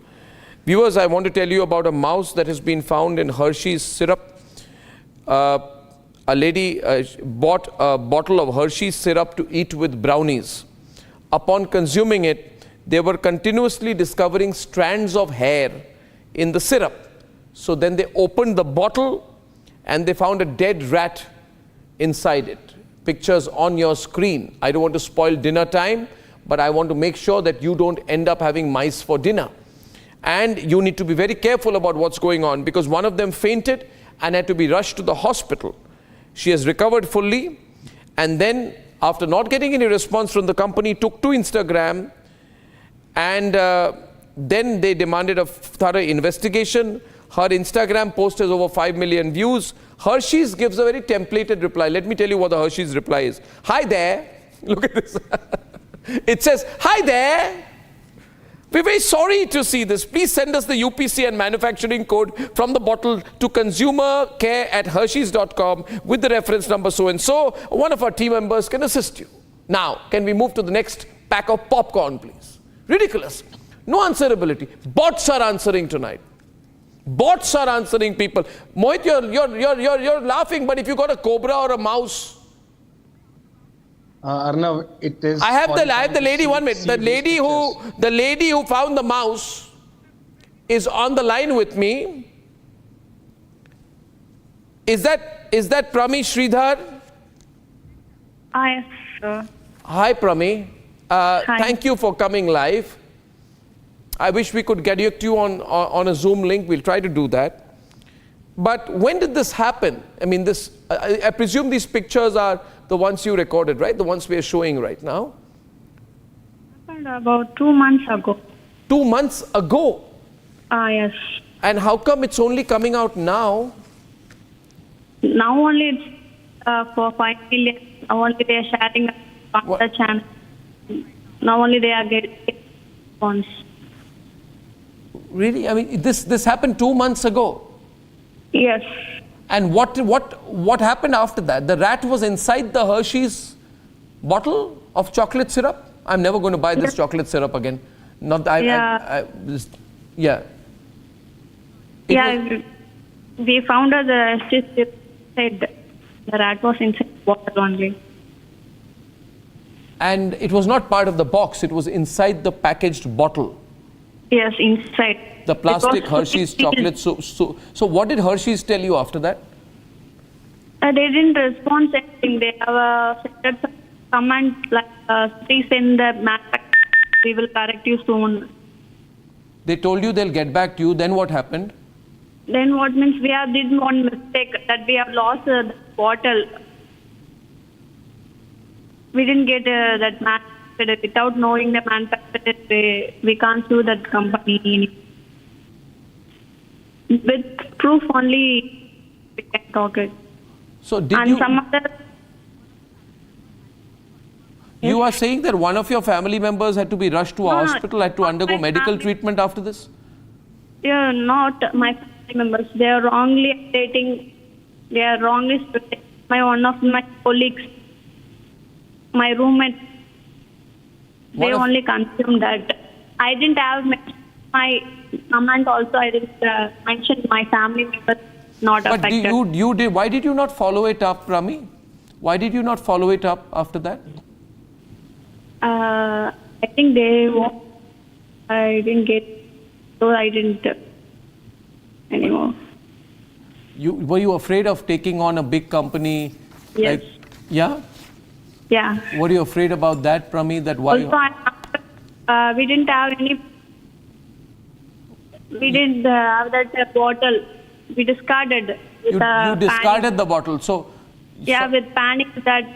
Viewers, I want to tell you about a mouse that has been found in Hershey's syrup. A a lady bought a bottle of Hershey's syrup to eat with brownies. Upon consuming it, they were continuously discovering strands of hair in the syrup. So then they opened the bottle and they found a dead rat inside it. Pictures on your screen. I don't want to spoil dinner time, but I want to make sure that you don't end up having mice for dinner. And you need to be very careful about what's going on, because one of them fainted and had to be rushed to the hospital. She has recovered fully, and then after not getting any response from the company, took to Instagram, and then they demanded a thorough investigation. Her Instagram post has over 5 million views. Hershey's gives a very templated reply. Let me tell you what the Hershey's reply is. Hi there. Look at this. It says, hi there. We're very sorry to see this. Please send us the UPC and manufacturing code from the bottle to consumercare@hershey's.com with the reference number so-and-so. One of our team members can assist you. Now, can we move to the next pack of popcorn, please? Ridiculous. No answerability. Bots are answering tonight. Bots are answering people. Mohit, you're laughing, but if you got a cobra or a mouse, Arnav, it is. I have the lady. 1 minute. The lady who found the mouse is on the line with me. Is that Prami Sridhar? Hi, sir. Hi, Prami. Hi. Thank you for coming live. I wish we could get you on a Zoom link. We'll try to do that. But when did this happen? I mean, I presume these pictures are the ones you recorded, right? The ones we are showing right now? Happened about 2 months ago. 2 months ago? Yes. And how come it's only coming out now? Now only it's for 5 million. Now only they are sharing on the channel. Now only they are getting response. Really? I mean, this happened 2 months ago? Yes. And what happened after that? The rat was inside the Hershey's bottle of chocolate syrup? I'm never going to buy this chocolate syrup again. Not that Yeah. We found out the said the rat was inside the bottle only. And it was not part of the box, it was inside the packaged bottle. Yes, inside. The plastic Hershey's chocolate. So what did Hershey's tell you after that? They didn't respond to anything. They have sent some comment like, please send the manufacturer. We will correct you soon. They told you they'll get back to you. Then what happened? Then what means we have did one mistake that we have lost the bottle. We didn't get that manufacturer. Without knowing the manufacturer, we can't sue that company. With proof only we can talk it. So you are saying that one of your family members had to be rushed to a hospital, had to undergo medical treatment after this? Yeah, not my family members. They are wrongly updating. They are wrongly spreading. One of my colleagues, my roommate, they only consumed that. I didn't have my comment also. I didn't mention my family members not affected. But you did. Why did you not follow it up, Rami? Why did you not follow it up after that? I think they won't. I didn't get, so I didn't anymore. Were you afraid of taking on a big company? Yes. Yeah? Yeah. Were you afraid about that, Prami? That why? Also, we didn't have any. We didn't have that bottle. We discarded. You discarded the bottle. With panic that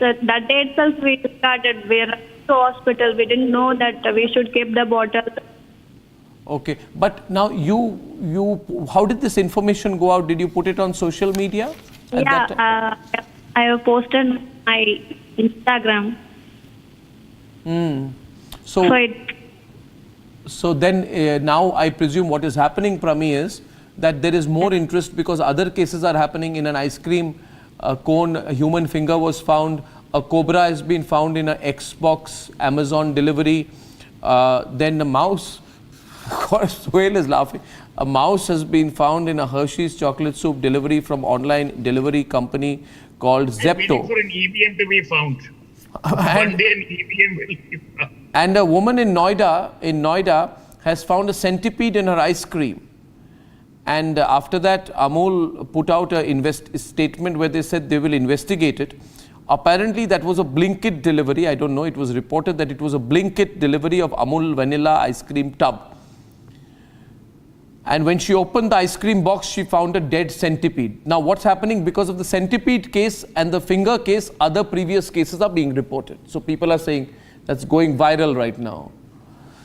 day itself we discarded. We were to hospital. We didn't know that we should keep the bottle. Okay, but now how did this information go out? Did you put it on social media? I have posted my Instagram. So then now I presume what is happening, Prami, is that there is more interest because other cases are happening. In an ice cream cone, a human finger was found. A cobra has been found in an Xbox Amazon delivery. Then a mouse, of course, Whale is laughing. A mouse has been found in a Hershey's chocolate soup delivery from online delivery company called I'm waiting Zepto. for an EVM to be found. One day an EVM will be found. And a woman in Noida has found a centipede in her ice cream. And after that, Amul put out a statement where they said they will investigate it. Apparently, that was a Blinkit delivery. I don't know. It was reported that it was a Blinkit delivery of Amul vanilla ice cream tub. And when she opened the ice cream box, she found a dead centipede. Now, what's happening? Because of the centipede case and the finger case, other previous cases are being reported. So people are saying that's going viral right now.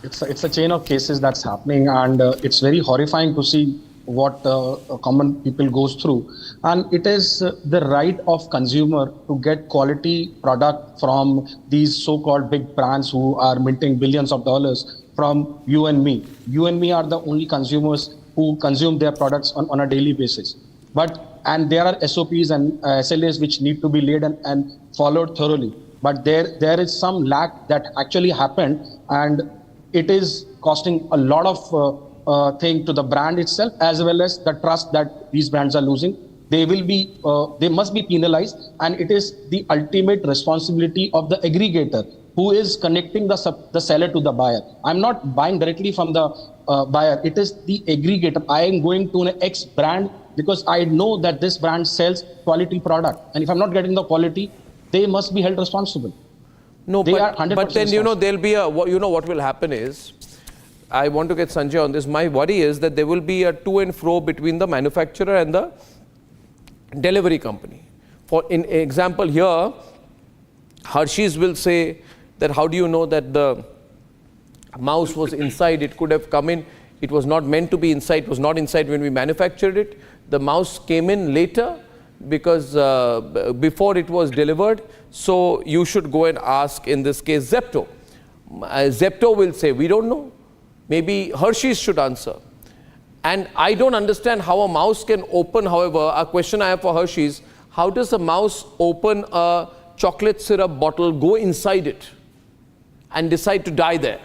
It's a chain of cases that's happening, and it's very horrifying to see what common people goes through. And it is the right of consumer to get quality product from these so-called big brands who are minting billions of dollars from you and me. You and me are the only consumers who consume their products on a daily basis. And there are SOPs and SLAs which need to be laid and followed thoroughly. But there is some lack that actually happened, and it is costing a lot of thing to the brand itself, as well as the trust that these brands are losing. They must be penalized, and it is the ultimate responsibility of the aggregator who is connecting the seller to the buyer. I'm not buying directly from the buyer. It is the aggregator. I am going to an X brand because I know that this brand sells quality product. And if I'm not getting the quality, they must be held responsible. No, they are 100% but then, there'll be what will happen is, I want to get Sanjay on this. My worry is that there will be a to and fro between the manufacturer and the delivery company. For in example here, Hershey's will say that how do you know that the mouse was inside? It could have come in. It was not meant to be inside. It was not inside when we manufactured it. The mouse came in later because before it was delivered. So you should go and ask, in this case, Zepto. Zepto will say, we don't know. Maybe Hershey's should answer. And I don't understand how a mouse can open, however, a question I have for Hershey's, how does a mouse open a chocolate syrup bottle, go inside it, and decide to die there?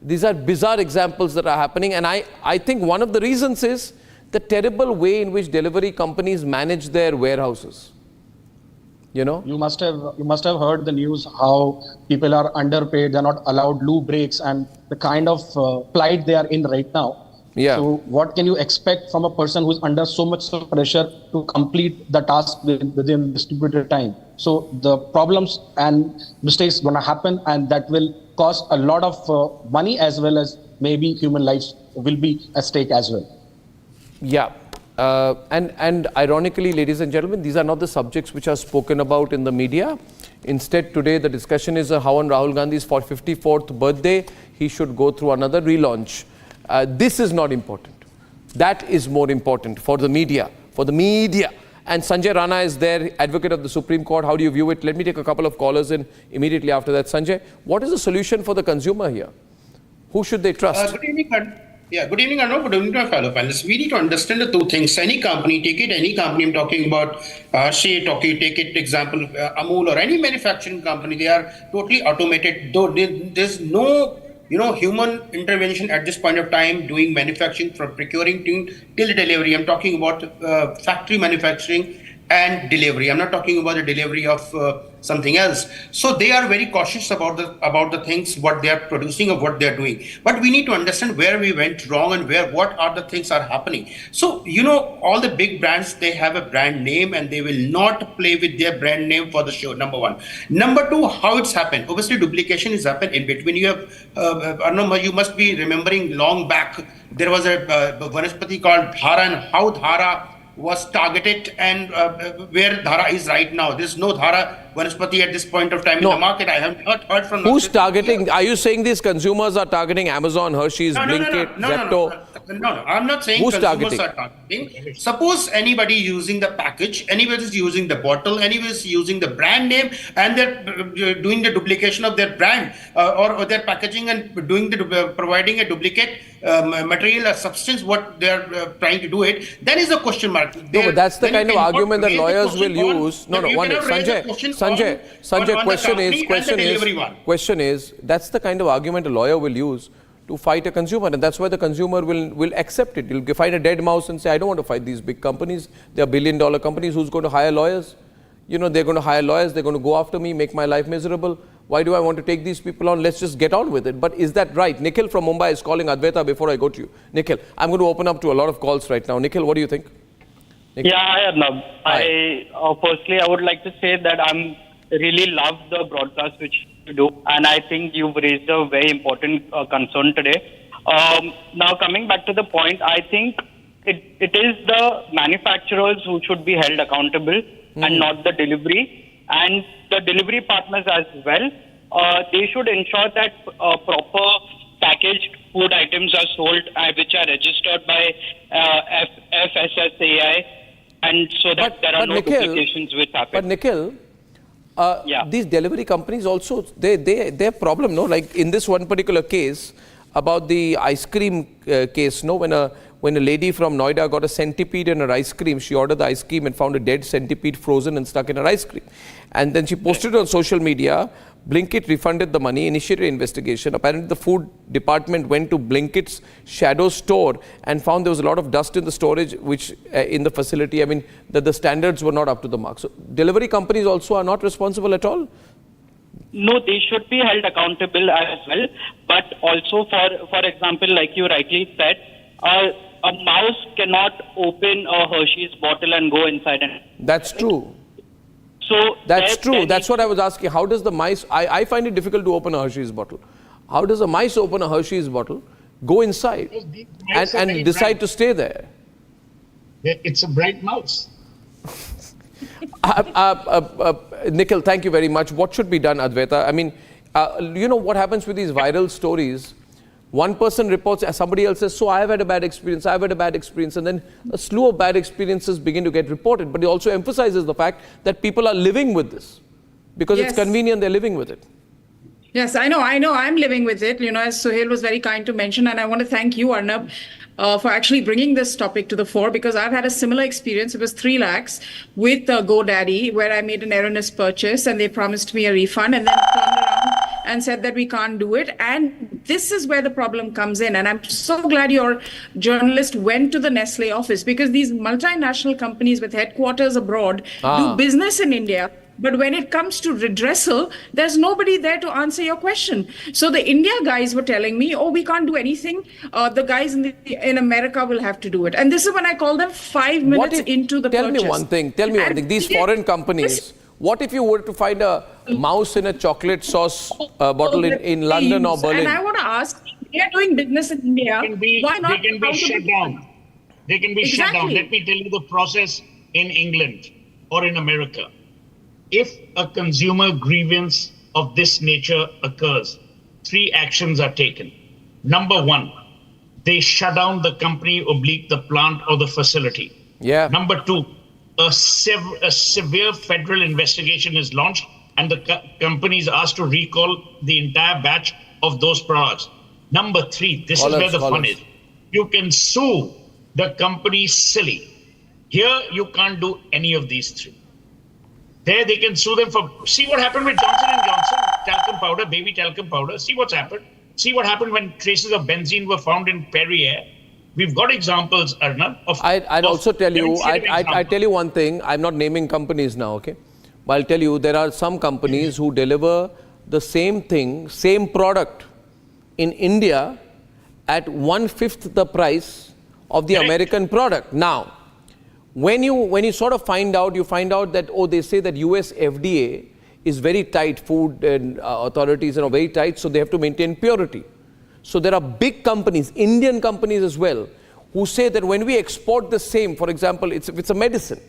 These are bizarre examples that are happening, and I think one of the reasons is the terrible way in which delivery companies manage their warehouses. You must have heard the news how people are underpaid, they're not allowed loo breaks, and the kind of plight they are in right now. Yeah. So what can you expect from a person who's under so much pressure to complete the task within distributed time? So the problems and mistakes going to happen, and that will cost a lot of money, as well as maybe human lives will be at stake as well. Yeah. And ironically, ladies and gentlemen, these are not the subjects which are spoken about in the media. Instead, today the discussion is how on Rahul Gandhi's 54th birthday, he should go through another relaunch. This is not important. That is more important for the media. And Sanjay Rana is there, advocate of the Supreme Court. How do you view it? Let me take a couple of callers in immediately after that. Sanjay, what is the solution for the consumer here? Who should they trust? Good evening, good evening, Arnav. Good evening to my fellow panelists. We need to understand the two things. Any company, any company, I'm talking about take it example, Amul or any manufacturing company, they are totally automated. There's no human intervention at this point of time, doing manufacturing from procuring till delivery. I'm talking about factory manufacturing and delivery. I'm not talking about the delivery of something else. So they are very cautious about the things, what they are producing or what they are doing. But we need to understand where we went wrong and what are the things are happening. So, all the big brands, they have a brand name and they will not play with their brand name for the show, number one. Number two, how it's happened. Obviously, duplication is happened in between. You have, you must be remembering long back, there was a Vanaspati called Dhara, and how Dhara was targeted and where Dhara is right now. There's no Dhara Vanaspati at this point of time in the market. I have not heard from... Who's targeting? Are you saying these consumers are targeting Amazon, Hershey's, Blinkit, Zepto? No, I'm not saying who's consumers targeting? are targeting. Suppose anybody using the package, anybody is using the bottle, anybody is using the brand name, and they're doing the duplication of their brand or their packaging and providing a duplicate material or substance, what they're trying to do it, then is a question mark. No, but that's the kind of argument that lawyers will use. No, one minute. Sanjay, question is, that's the kind of argument a lawyer will use to fight a consumer, and that's why the consumer will accept it. You'll find a dead mouse and say, I don't want to fight these big companies. They're billion-dollar companies. Who's going to hire lawyers? You know, they're going to hire lawyers. They're going to go after me, make my life miserable. Why do I want to take these people on? Let's just get on with it. But is that right? Nikhil from Mumbai is calling Advaita before I go to you. Nikhil, I'm going to open up to a lot of calls right now. Nikhil, what do you think? Nikhil? Yeah, hi Arnab. Firstly, I would like to say that I'm really love the broadcast which you do, and I think you've raised a very important concern today. Now, coming back to the point, I think it is the manufacturers who should be held accountable and not the delivery. And the delivery partners as well, they should ensure that proper packaged food items are sold which are registered by FSSAI, and so that there are no duplications which happen. But Nikhil, these delivery companies also, their problem, no? Like in this one particular case about the ice cream case, no? When a lady from Noida got a centipede in her ice cream, she ordered the ice cream and found a dead centipede frozen and stuck in her ice cream. And then she posted it on social media. Blinkit refunded the money, initiated investigation. Apparently the food department went to Blinkit's shadow store and found there was a lot of dust in the storage, which in the facility, I mean, that the standards were not up to the mark. So delivery companies also are not responsible at all? No, they should be held accountable as well. But also, for example, like you rightly said, a mouse cannot open a Hershey's bottle and go inside it. That's true. So that's true. That's what I was asking. How does the mice, I find it difficult to open a Hershey's bottle. How does a mice open a Hershey's bottle, go inside and decide to stay there? It's a bright mouse. Nikhil, thank you very much. What should be done, Advaita? I mean, you know what happens with these viral stories? One person reports, somebody else says, so I've had a bad experience, I've had a bad experience, and then a slew of bad experiences begin to get reported. But he also emphasizes the fact that people are living with this. Because it's convenient, they're living with it. Yes, I know, I'm living with it, you know, as Suhail was very kind to mention, and I want to thank you, Arnab, for actually bringing this topic to the fore, because I've had a similar experience. It was 3 lakhs with GoDaddy, where I made an erroneous purchase and they promised me a refund and then turned around and said that we can't do it. And this is where the problem comes in. And I'm so glad your journalist went to the Nestle office, because these multinational companies with headquarters abroad do business in India. But when it comes to redressal, there's nobody there to answer your question. So the India guys were telling me, oh, we can't do anything. The guys in America will have to do it. And this is when I call them 5 minutes into the purchase. Tell me one thing. These foreign companies, what if you were to find a mouse in a chocolate sauce bottle in London or Berlin? And I want to ask, they are doing business in India. Why not? They can be shut down. They can be shut down. Let me tell you the process in England or in America. If a consumer grievance of this nature occurs, 3 actions are taken. Number 1, they shut down the company, the plant or the facility. Yeah. Number 2, a severe federal investigation is launched and the company is asked to recall the entire batch of those products. Number 3, this is where the fun is. You can sue the company silly. Here, you can't do any of these 3. There they can sue them for, see what happened with Johnson & Johnson, talcum powder, baby talcum powder. See what's happened. See what happened when traces of benzene were found in Perrier. We've got examples, Arnab. I'd also tell you, I tell you one thing, I'm not naming companies now, okay? But I'll tell you, there are some companies who deliver the same thing, same product in India at 1/5 the price of the American product. Now, when you sort of find out, you find out that, oh, they say that US FDA is very tight, food and authorities are very tight, so they have to maintain purity. So there are big companies, Indian companies as well, who say that when we export the same, for example, if it's a medicine,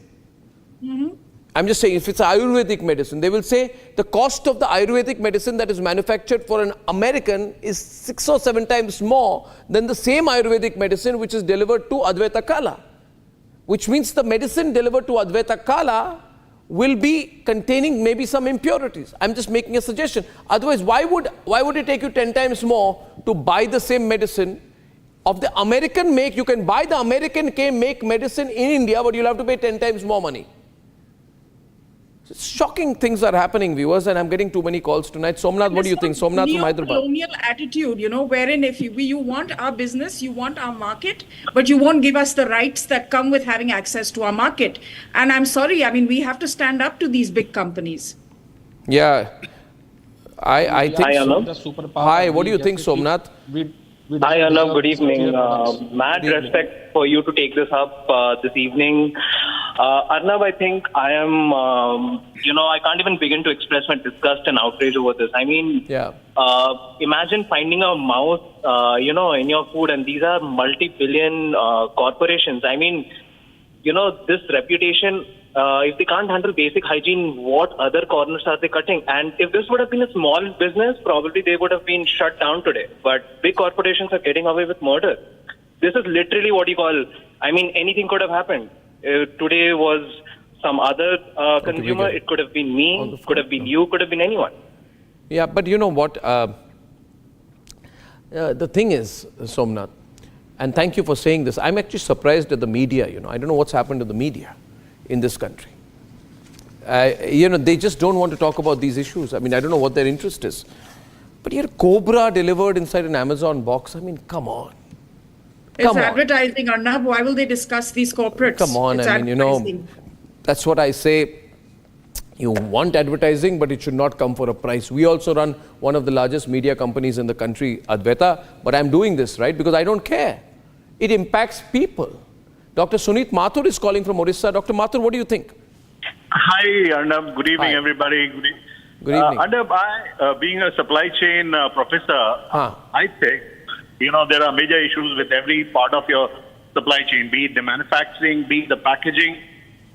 I'm just saying, if it's Ayurvedic medicine, they will say the cost of the Ayurvedic medicine that is manufactured for an American is 6 or 7 times more than the same Ayurvedic medicine which is delivered to Advaita Kala. Which means the medicine delivered to Advaita Kala will be containing maybe some impurities. I'm just making a suggestion. Otherwise, why would it take you 10 times more to buy the same medicine of the American make? You can buy the American make medicine in India, but you'll have to pay 10 times more money. Shocking things are happening, viewers, and I'm getting too many calls tonight. Somnath, what do you think? Somnath from Hyderabad. Colonial attitude, wherein if you want our business, you want our market, but you won't give us the rights that come with having access to our market. And I'm sorry, we have to stand up to these big companies. Yeah, I think. Hi, what do you think, Somnath? Hi, Arnav. Good evening. Mad respect for you to take this up this evening. Arnav, I think I am, I can't even begin to express my disgust and outrage over this. Imagine finding a mouse, in your food, and these are multi-billion corporations. This reputation, if they can't handle basic hygiene, what other corners are they cutting? And if this would have been a small business, probably they would have been shut down today. But big corporations are getting away with murder. This is literally what you call, anything could have happened. Today was some other consumer. It could have been me, could have been you, could have been anyone. Yeah, but you know what? The thing is, Somnath, and thank you for saying this, I'm actually surprised at the media. I don't know what's happened to the media in this country. They just don't want to talk about these issues. I don't know what their interest is. But here, Cobra delivered inside an Amazon box. Come on. It's advertising, Arnab. Why will they discuss these corporates? Come on, that's what I say. You want advertising, but it should not come for a price. We also run one of the largest media companies in the country, Advaita, but I'm doing this, right, because I don't care. It impacts people. Dr. Suneet Mathur is calling from Orissa. Dr. Mathur, what do you think? Hi, Arnab. Good evening, everybody. Good evening. Arnab, being a supply chain professor, I think, there are major issues with every part of your supply chain, be it the manufacturing, be it the packaging,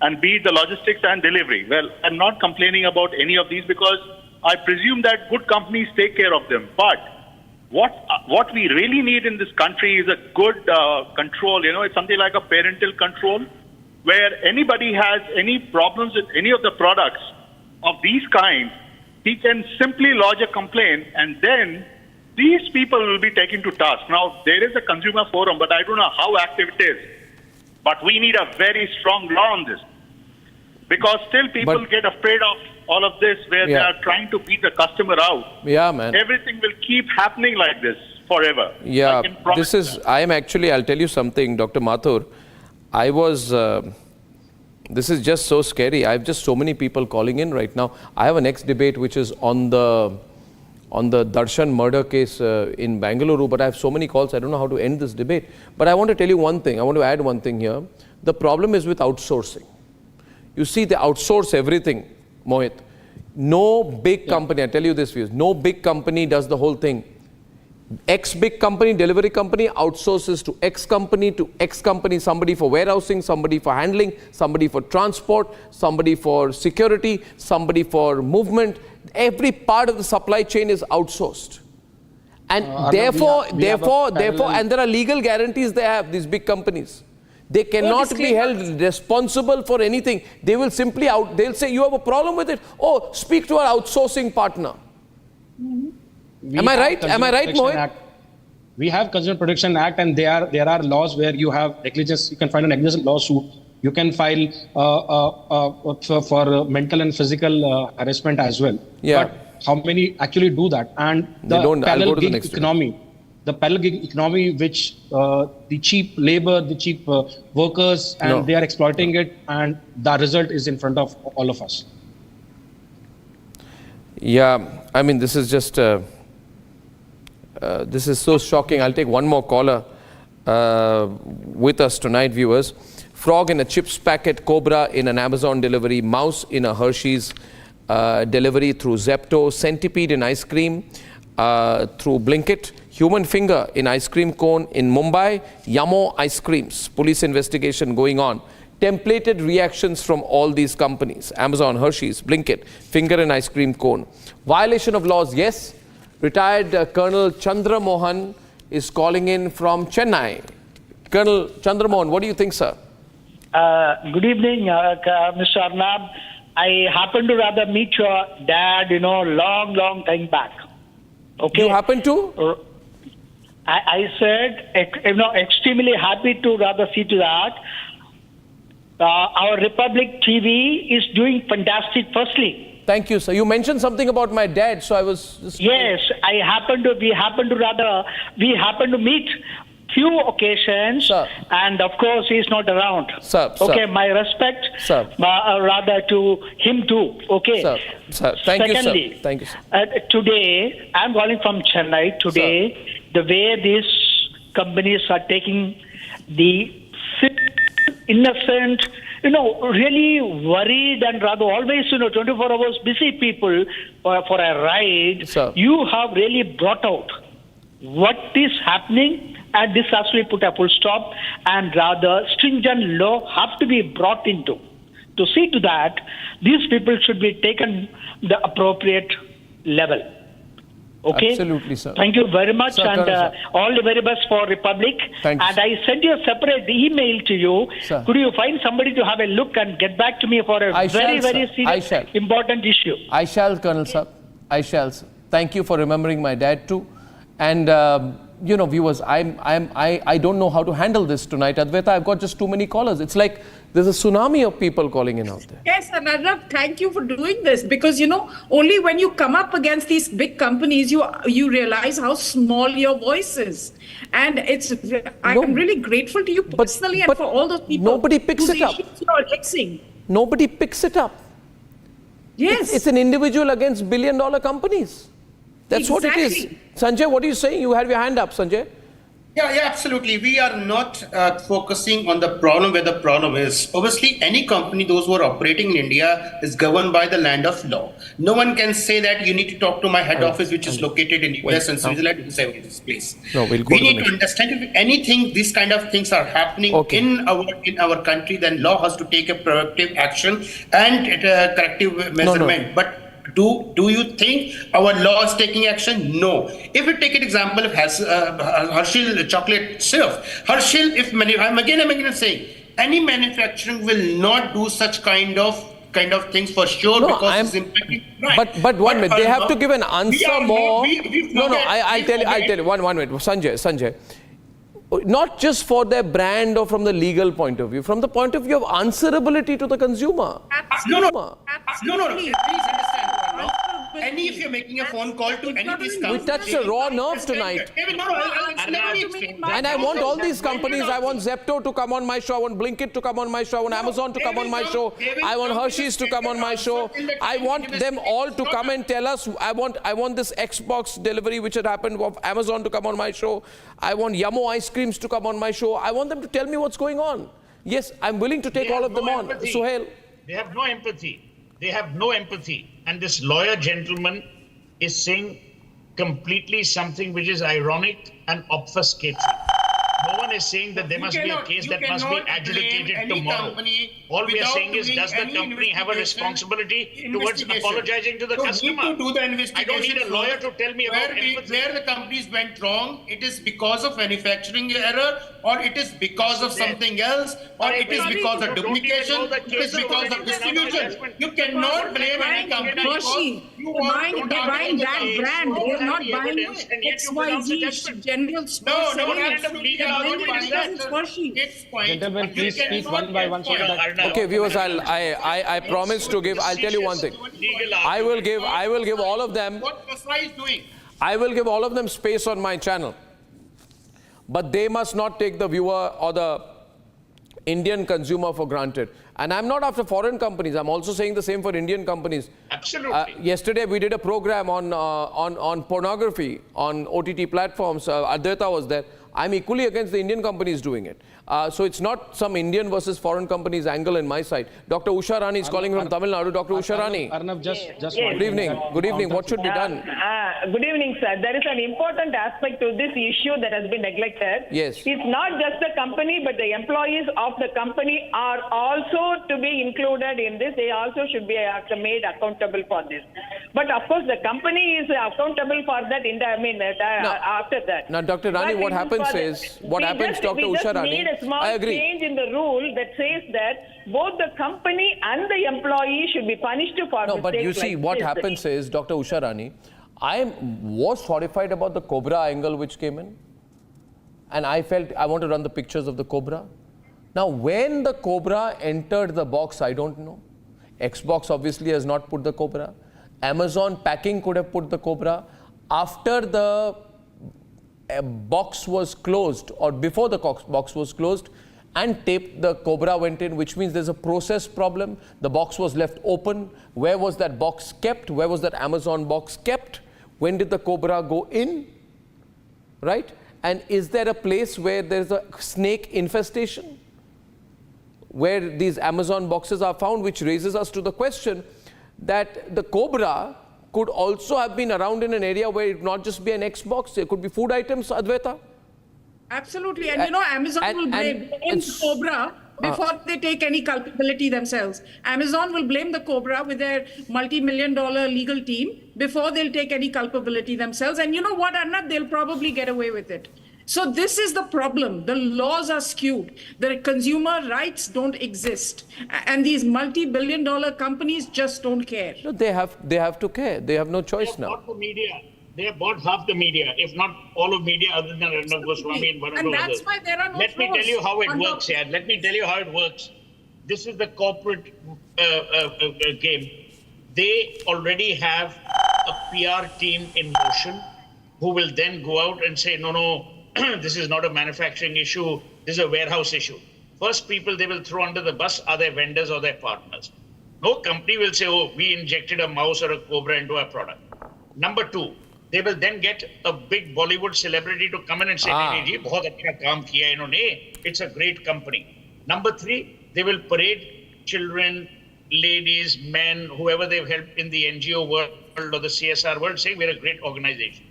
and be it the logistics and delivery. Well, I'm not complaining about any of these because I presume that good companies take care of them. But what we really need in this country is a good control. It's something like a parental control, where anybody has any problems with any of the products of these kinds, he can simply lodge a complaint, and then these people will be taken to task. Now, there is a consumer forum, but I don't know how active it is. But we need a very strong law on this. Because still people get afraid of all of this, where they are trying to beat the customer out. Yeah, man. Everything will keep happening like this forever. Yeah, I'll tell you something, Dr. Mathur. This is just so scary. I have just so many people calling in right now. I have a next debate which is on the Darshan murder case in Bangalore, but I have so many calls, I don't know how to end this debate. But I want to tell you one thing, I want to add one thing here. The problem is with outsourcing. You see, they outsource everything, Mohit. No big company, I tell you this, no big company does the whole thing. X big company, delivery company, outsources to X company, somebody for warehousing, somebody for handling, somebody for transport, somebody for security, somebody for movement. Every part of the supply chain is outsourced. And therefore, and there are legal guarantees they have, these big companies. They cannot be held responsible for anything. They will simply they'll say, you have a problem with it? Oh, speak to our outsourcing partner. Am I right, Mohit? We have Consumer Protection Act, and there are laws where you have negligence. You can find a negligence lawsuit. You can file for mental and physical harassment as well. Yeah. But how many actually do that? And the parallel gig economy, which the cheap labor, the cheap workers, and they are exploiting it, and the result is in front of all of us. Yeah, this is just, this is so shocking. I'll take one more caller with us tonight, viewers. Frog in a chips packet, Cobra in an Amazon delivery, mouse in a Hershey's delivery through Zepto, centipede in ice cream through Blinkit, human finger in ice cream cone in Mumbai, Yamo ice creams, police investigation going on. Templated reactions from all these companies, Amazon, Hershey's, Blinkit, finger in ice cream cone. Violation of laws, yes. Retired Colonel Chandra Mohan is calling in from Chennai. Colonel Chandra Mohan, what do you think, sir? Good evening, Mr. Arnab. I happened to rather meet your dad, long time back. Okay. You happened to? I said, extremely happy to rather see to that. Our Republic TV is doing fantastic, firstly. Thank you, sir. You mentioned something about my dad, so I was just... Yes, we happen to meet few occasions, sir. And of course he's not around. Sir, okay, sir. my respect, sir. Rather to him too. Okay. Sir, sir. Thank Secondly, you, sir. Thank you, sir. Today, I'm calling from Chennai. Today, the way these companies are taking the innocent, really worried and rather always, 24 hours busy people for a ride, sir. You have really brought out what is happening, and this has to be put a full stop, and rather stringent law have to be brought into to see to that these people should be taken the appropriate level. Okay. Absolutely, sir. Thank you very much, Sir, and sir. all the very best for Republic. Thank you, and sir. I sent you a separate email to you. Sir. Could you find somebody to have a look and get back to me for a very serious, important issue? I shall, Colonel sir. I shall, sir. Thank you for remembering my dad too. And viewers, I don't know how to handle this tonight. Advaita, I've got just too many callers. It's like there's a tsunami of people calling in out there. Yes, and Arnab, thank you for doing this, because only when you come up against these big companies, you realize how small your voice is. And I'm really grateful to you personally and for all those people. Nobody picks whose it up. issues you're addressing. Nobody picks it up. Yes. It's an individual against billion-dollar companies. That's what it is. Sanjay, what are you saying? You have your hand up, Sanjay. Yeah, absolutely. We are not focusing on the problem where the problem is. Obviously, any company, those who are operating in India, is governed by the land of law. No one can say that you need to talk to my head office, which is located in US and Switzerland, in this place. No, we'll go we need to understand if anything, these kind of things are happening in our country, then law has to take a proactive action and corrective measurement. But do you think our law is taking action? No. If we take an example of Hershey chocolate syrup, Hershey, I'm again saying, any manufacturing will not do such kind of things for sure, because it's impacting. Right. But 1 minute, they have to give an answer more. I'll tell you. One minute, Sanjay. Not just for their brand or from the legal point of view, from the point of view of answerability to the consumer. No. Please understand. If you're making a phone call to any of these companies, we touched a raw nerve tonight. And I want all these companies. I want Zepto to come on my show. I want Blinkit to come on my show. I want Amazon to come on my show. I want Hershey's to come on my show. I want them all to come and tell us. I want this Xbox delivery which had happened of Amazon to come on my show. I want Yummo ice creams to come on my show. I want them to tell me what's going on. Yes, I'm willing to take all of them on. Suhail. They have no empathy. They have no empathy. And this lawyer gentleman is saying completely something which is ironic and obfuscating. No one is saying that there must be a case that must be adjudicated tomorrow. All we are saying is, does the company have a responsibility towards apologizing to the customer? Need to do the investigation. I don't need a lawyer to tell me about empathy. Where the companies went wrong, it is because of manufacturing error, or it is because of something else, or it is because of duplication, it is because of distribution. You cannot blame any company because you want to buying that brand. They're not buying XYZ general store. Gentlemen, please speak one by one. Okay, viewers, I promise to give. I'll tell you one thing. I will give all of them. What Kasra is doing? I will give all of them space on my channel, but they must not take the viewer or the Indian consumer for granted. And I'm not after foreign companies. I'm also saying the same for Indian companies. Absolutely. Yesterday we did a program on pornography on OTT platforms. Advaita was there. I'm equally against the Indian companies doing it. So it's not some Indian versus foreign companies angle in my side. Dr. Usha Rani is calling from Tamil Nadu. Dr. Usha Rani. Arnab, just Good evening. Good evening. What should be done? Good evening, sir. There is an important aspect to this issue that has been neglected. Yes. It's not just the company, but the employees of the company are also to be included in this. They also should be made accountable for this. But of course, the company is accountable for that. After that. Now, Dr. Rani, what happens is, Dr. Usha Rani, we need a small change in the rule that says that both the company and the employee should be punished for No, but you see, what happens is, Dr. Usha Rani, I was horrified about the Cobra angle which came in. And I felt I want to run the pictures of the Cobra. Now, when the Cobra entered the box, I don't know. Xbox obviously has not put the Cobra. Amazon Packing could have put the Cobra. After the box was closed, or before the box was closed and taped, the Cobra went in, which means there's a process problem. The box was left open. Where was that box kept? Where was that Amazon box kept? When did the Cobra go in? Right? And is there a place where there's a snake infestation, where these Amazon boxes are found, which raises us to the question that the Cobra could also have been around in an area where it not just be an Xbox, there could be food items, Advaita? Absolutely. And you know, Amazon will blame the Cobra before they take any culpability themselves. Amazon will blame the Cobra with their multi-million-dollar legal team before they'll take any culpability themselves. And you know what, Arnab? They'll probably get away with it. So this is the problem. The laws are skewed. The consumer rights don't exist. And these multi-billion-dollar companies just don't care. No, they have to care. They have no choice now. Bought the media. They have bought half the media, if not all of media, other than Arnab Goswami and one or two others. That's why there are no Let me tell you how it works, yeah. Let me tell you how it works. This is the corporate game. They already have a PR team in motion who will then go out and say, no, this is not a manufacturing issue, this is a warehouse issue. First people they will throw under the bus are their vendors or their partners. No company will say, oh, we injected a mouse or a Cobra into our product. Number two, they will then get a big Bollywood celebrity to come in and say, "Nee, ji, bahut acha kaam kiya inhone. It's a great company." Number three, they will parade children, ladies, men, whoever they've helped in the NGO world or the CSR world, saying we're a great organization.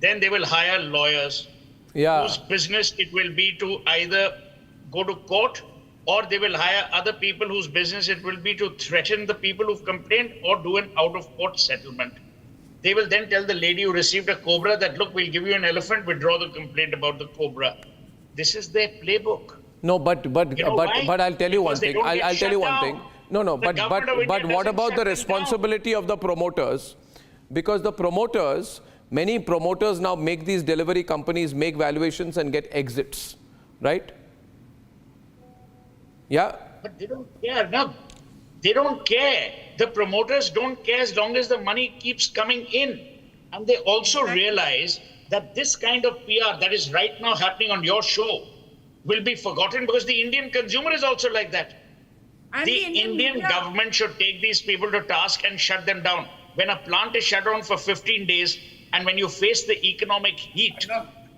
Then they will hire lawyers whose business it will be to either go to court, or they will hire other people whose business it will be to threaten the people who've complained or do an out-of-court settlement. They will then tell the lady who received a Cobra that, look, we'll give you an elephant, withdraw the complaint about the Cobra. This is their playbook. No, but I'll tell you one thing. I'll tell you one thing. No, but what about the responsibility of the promoters? Because the promoters, many promoters now make these delivery companies make valuations and get exits, right? Yeah. But they don't care, no. They don't care. The promoters don't care as long as the money keeps coming in. And they also realize that this kind of PR that is right now happening on your show will be forgotten because the Indian consumer is also like that. And the Indian government should take these people to task and shut them down. When a plant is shut down for 15 days and when you face the economic heat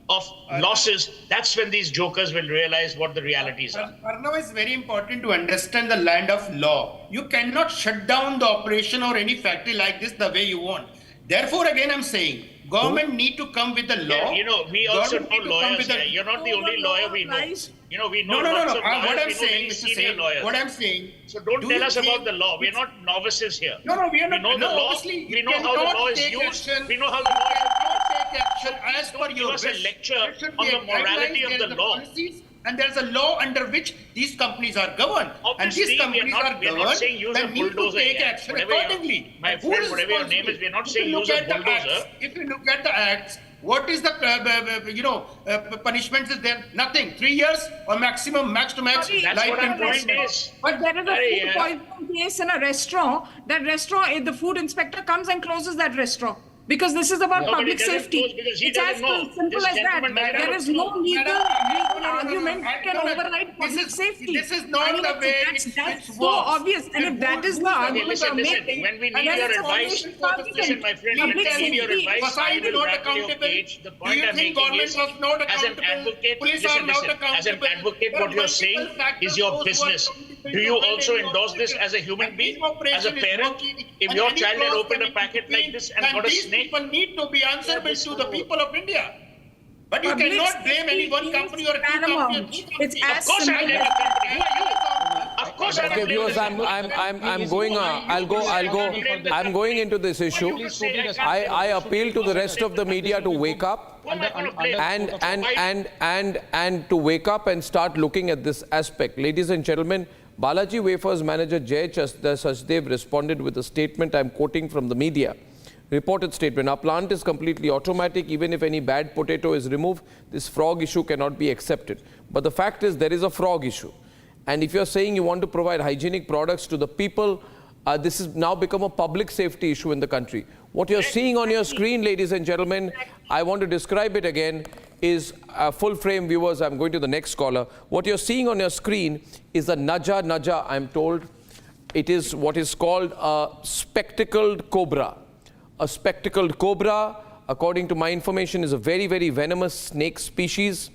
of losses, that's when these jokers will realize what the realities are. Arnav, it's very important to understand the land of law. You cannot shut down the operation or any factory like this the way you want. Therefore, again, I'm saying, government need to come with the law. Yeah, you know, we also know lawyers here. You're not the only lawyer we know. You know, we know lots of lawyers. What I'm saying, Mr. Singh, what I'm saying. So don't tell us about the law. We're not novices here. No, we are not. We know the law. We know how the law is used. We know how the law is take action as per your wish. Give us a lecture on the morality of the law. And there's a law under which these companies are governed. Obviously, and these companies are governed, then need to take action accordingly. My friend, whatever your name is, we're not saying use a bulldozer. If you look at the acts, what is the punishment is there? Nothing. 3 years or max to max. That's what I'm point is. But there is a food poisoning case in a restaurant. That restaurant, the food inspector comes and closes that restaurant. Because this is about public safety. It's as simple as that. There is no legal argument that can override public safety. This is not the way that's so obvious. And if that is the argument listen, when we need your advice, listen, my friend, when we need your advice, I will rattle your cage. The point I'm making is, as an advocate, listen, as an advocate, what you're saying is your business. Do you also endorse this as a human being, as a parent? If your child had opened a packet like this and got a snake, people need to be answerable to the people of India. But you cannot blame any one company or two companies. It's of course I blame a company. Who are you? Of course I blame viewers, I'm going into this issue. I appeal to the rest of the media to wake up and to wake up and start looking at this aspect. Ladies and gentlemen, Balaji Wafers manager Jay Sachdev responded with a statement I'm quoting from the media. Reported statement, our plant is completely automatic. Even if any bad potato is removed, this frog issue cannot be accepted. But the fact is there is a frog issue. And if you're saying you want to provide hygienic products to the people, this has now become a public safety issue in the country. What you're seeing on your screen, ladies and gentlemen, I want to describe it again, is full frame viewers. I'm going to the next caller. What you're seeing on your screen is a naja, I'm told. It is what is called a spectacled cobra. A spectacled cobra, according to my information, is a very, very venomous snake species.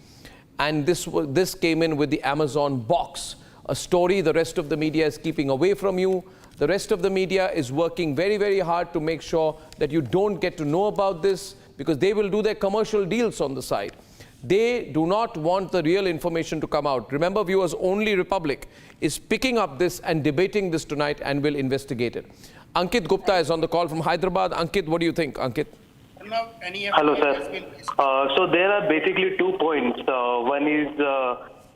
And this came in with the Amazon box. A story the rest of the media is keeping away from you. The rest of the media is working very, very hard to make sure that you don't get to know about this, because they will do their commercial deals on the side. They do not want the real information to come out. Remember, viewers, only Republic is picking up this and debating this tonight and will investigate it. Ankit Gupta is on the call from Hyderabad. Ankit, what do you think, Ankit? Hello, sir. So there are basically 2 points. One is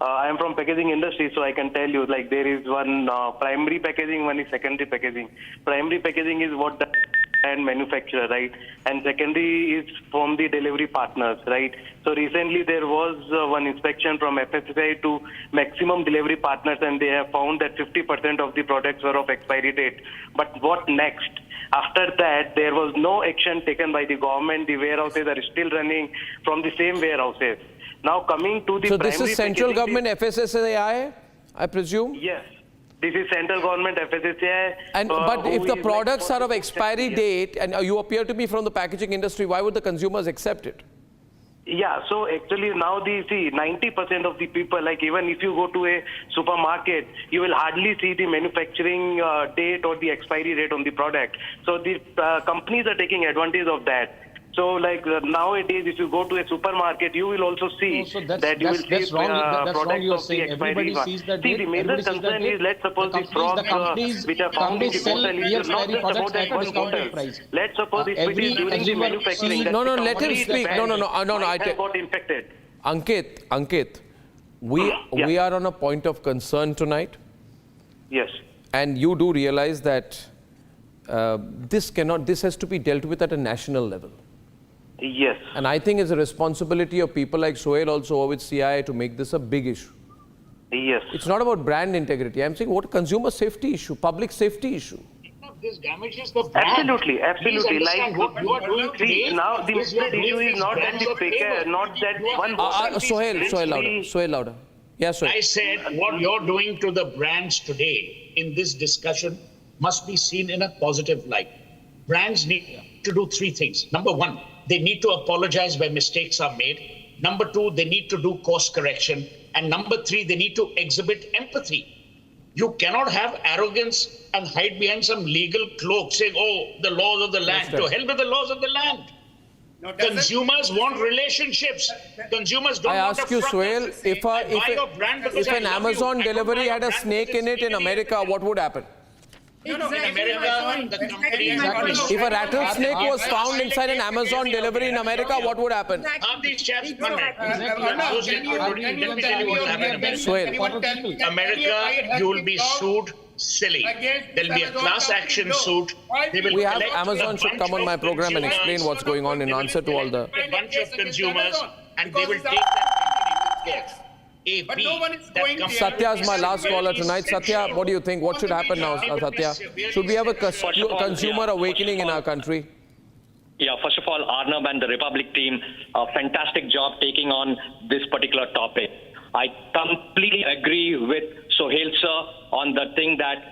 I am from packaging industry, so I can tell you, like, there is one primary packaging, one is secondary packaging. Primary packaging is what the and manufacturer, right? And secondary is from the delivery partners, right? So recently there was one inspection from FSSAI to maximum delivery partners, and they have found that 50% of the products were of expiry date. But what next? After that, there was no action taken by the government. The warehouses are still running from the same warehouses. Now coming to the so this is central government FSSAI, I presume? Yes. This is central government FSSAI. And but if the products are of expiry date and you appear to be from the packaging industry, why would the consumers accept it? Yeah, so actually now 90% of the people, like even if you go to a supermarket, you will hardly see the manufacturing date or the expiry date on the product. So the companies are taking advantage of that. So, like nowadays, if you go to a supermarket, you will also see that you will see products of the expiry date. See, the major concern is, let's suppose the frogs which are found in the bottle is not just about that one bottle. Let's suppose if it is during the manufacturing. No, let him speak. No. I got infected. Ankit, we are on a point of concern tonight. Yes. And you do realize that this has to be dealt with at a national level. Yes. And I think it's a responsibility of people like Sohail also over with CII to make this a big issue. Yes. It's not about brand integrity. I'm saying what consumer safety issue, public safety issue. This damages the brand. Absolutely. Like what you are doing today. Now the issue is not that the paper, not that one. Sohail louder. Yeah, Sohail. I said what you're doing to the brands today in this discussion must be seen in a positive light. Brands need to do 3 things. Number 1, they need to apologize where mistakes are made. Number 2, they need to do course correction. And number 3, they need to exhibit empathy. You cannot have arrogance and hide behind some legal cloak saying, oh, the laws of the land. To hell with the laws of the land. No, consumers want relationships. Consumers don't want a ask you, Sohail, if an Amazon delivery had a snake in it in America, what would happen? In America, the company if a rattlesnake was found inside an Amazon delivery in America, what would happen? America, you will be sued silly. There will be a class action suit. We have Amazon should come on my program and explain what's going on in answer to all the... A bunch of consumers, and they will take that. But no one is going Satya is my last caller tonight. Satya, what do you think? What should happen now, Satya? Should we have a consumer awakening in our country? Yeah, first of all, Arnab and the Republic team, a fantastic job taking on this particular topic. I completely agree with Sohail sir on the thing that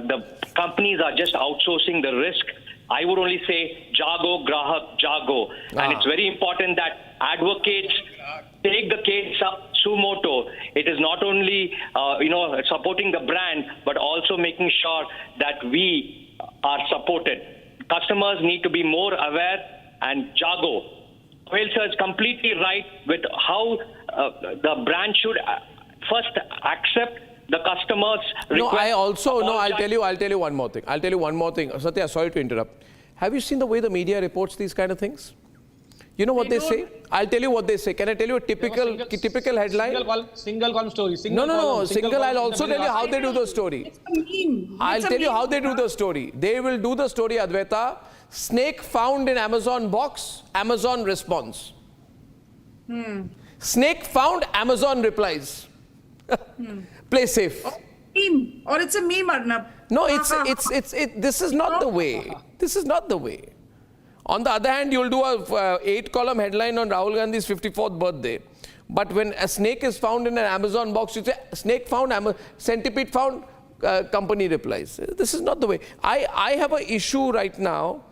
the companies are just outsourcing the risk. I would only say, jago, grahak, jago. And it's very important that advocates take the case up suo moto. It is not only, supporting the brand, but also making sure that we are supported. Customers need to be more aware and jago. Sohail sir is completely right with how the brand should first accept the customer's request. I'll tell you one more thing. Satya, sorry to interrupt. Have you seen the way the media reports these kind of things? You know what they say? I'll tell you what they say. Can I tell you a typical headline? Single column story. I'll also tell you how they do the story. I'll tell you how they do the story. They will do the story, Advaita. Snake found in Amazon box, Amazon response. Snake found, Amazon replies. Play safe. Meme. Or it's a meme, Arnab. No, this is not the way. This is not the way. On the other hand, you'll do a 8-column headline on Rahul Gandhi's 54th birthday. But when a snake is found in an Amazon box, you say, snake found, centipede found, company replies. This is not the way. I have an issue right now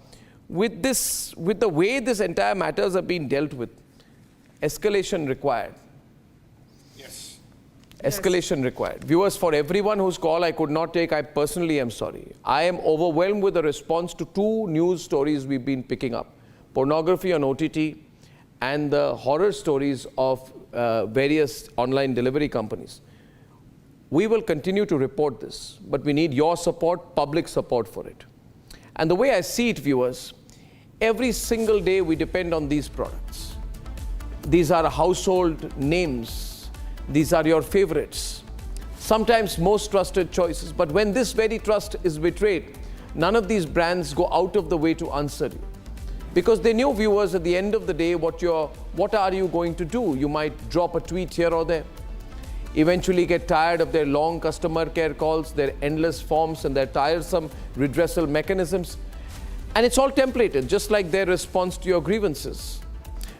with this, with the way this entire matters are being dealt with. Escalation required. Yes. Escalation required. Viewers, for everyone whose call I could not take, I personally am sorry. I am overwhelmed with the response to 2 news stories we've been picking up. Pornography on OTT and the horror stories of various online delivery companies. We will continue to report this, but we need your support, public support for it. And the way I see it, viewers, every single day we depend on these products. These are household names. These are your favorites. Sometimes most trusted choices. But when this very trust is betrayed, none of these brands go out of the way to answer you. Because they knew, viewers, at the end of the day, what are you going to do? You might drop a tweet here or there. Eventually get tired of their long customer care calls, their endless forms and their tiresome redressal mechanisms. And it's all templated, just like their response to your grievances.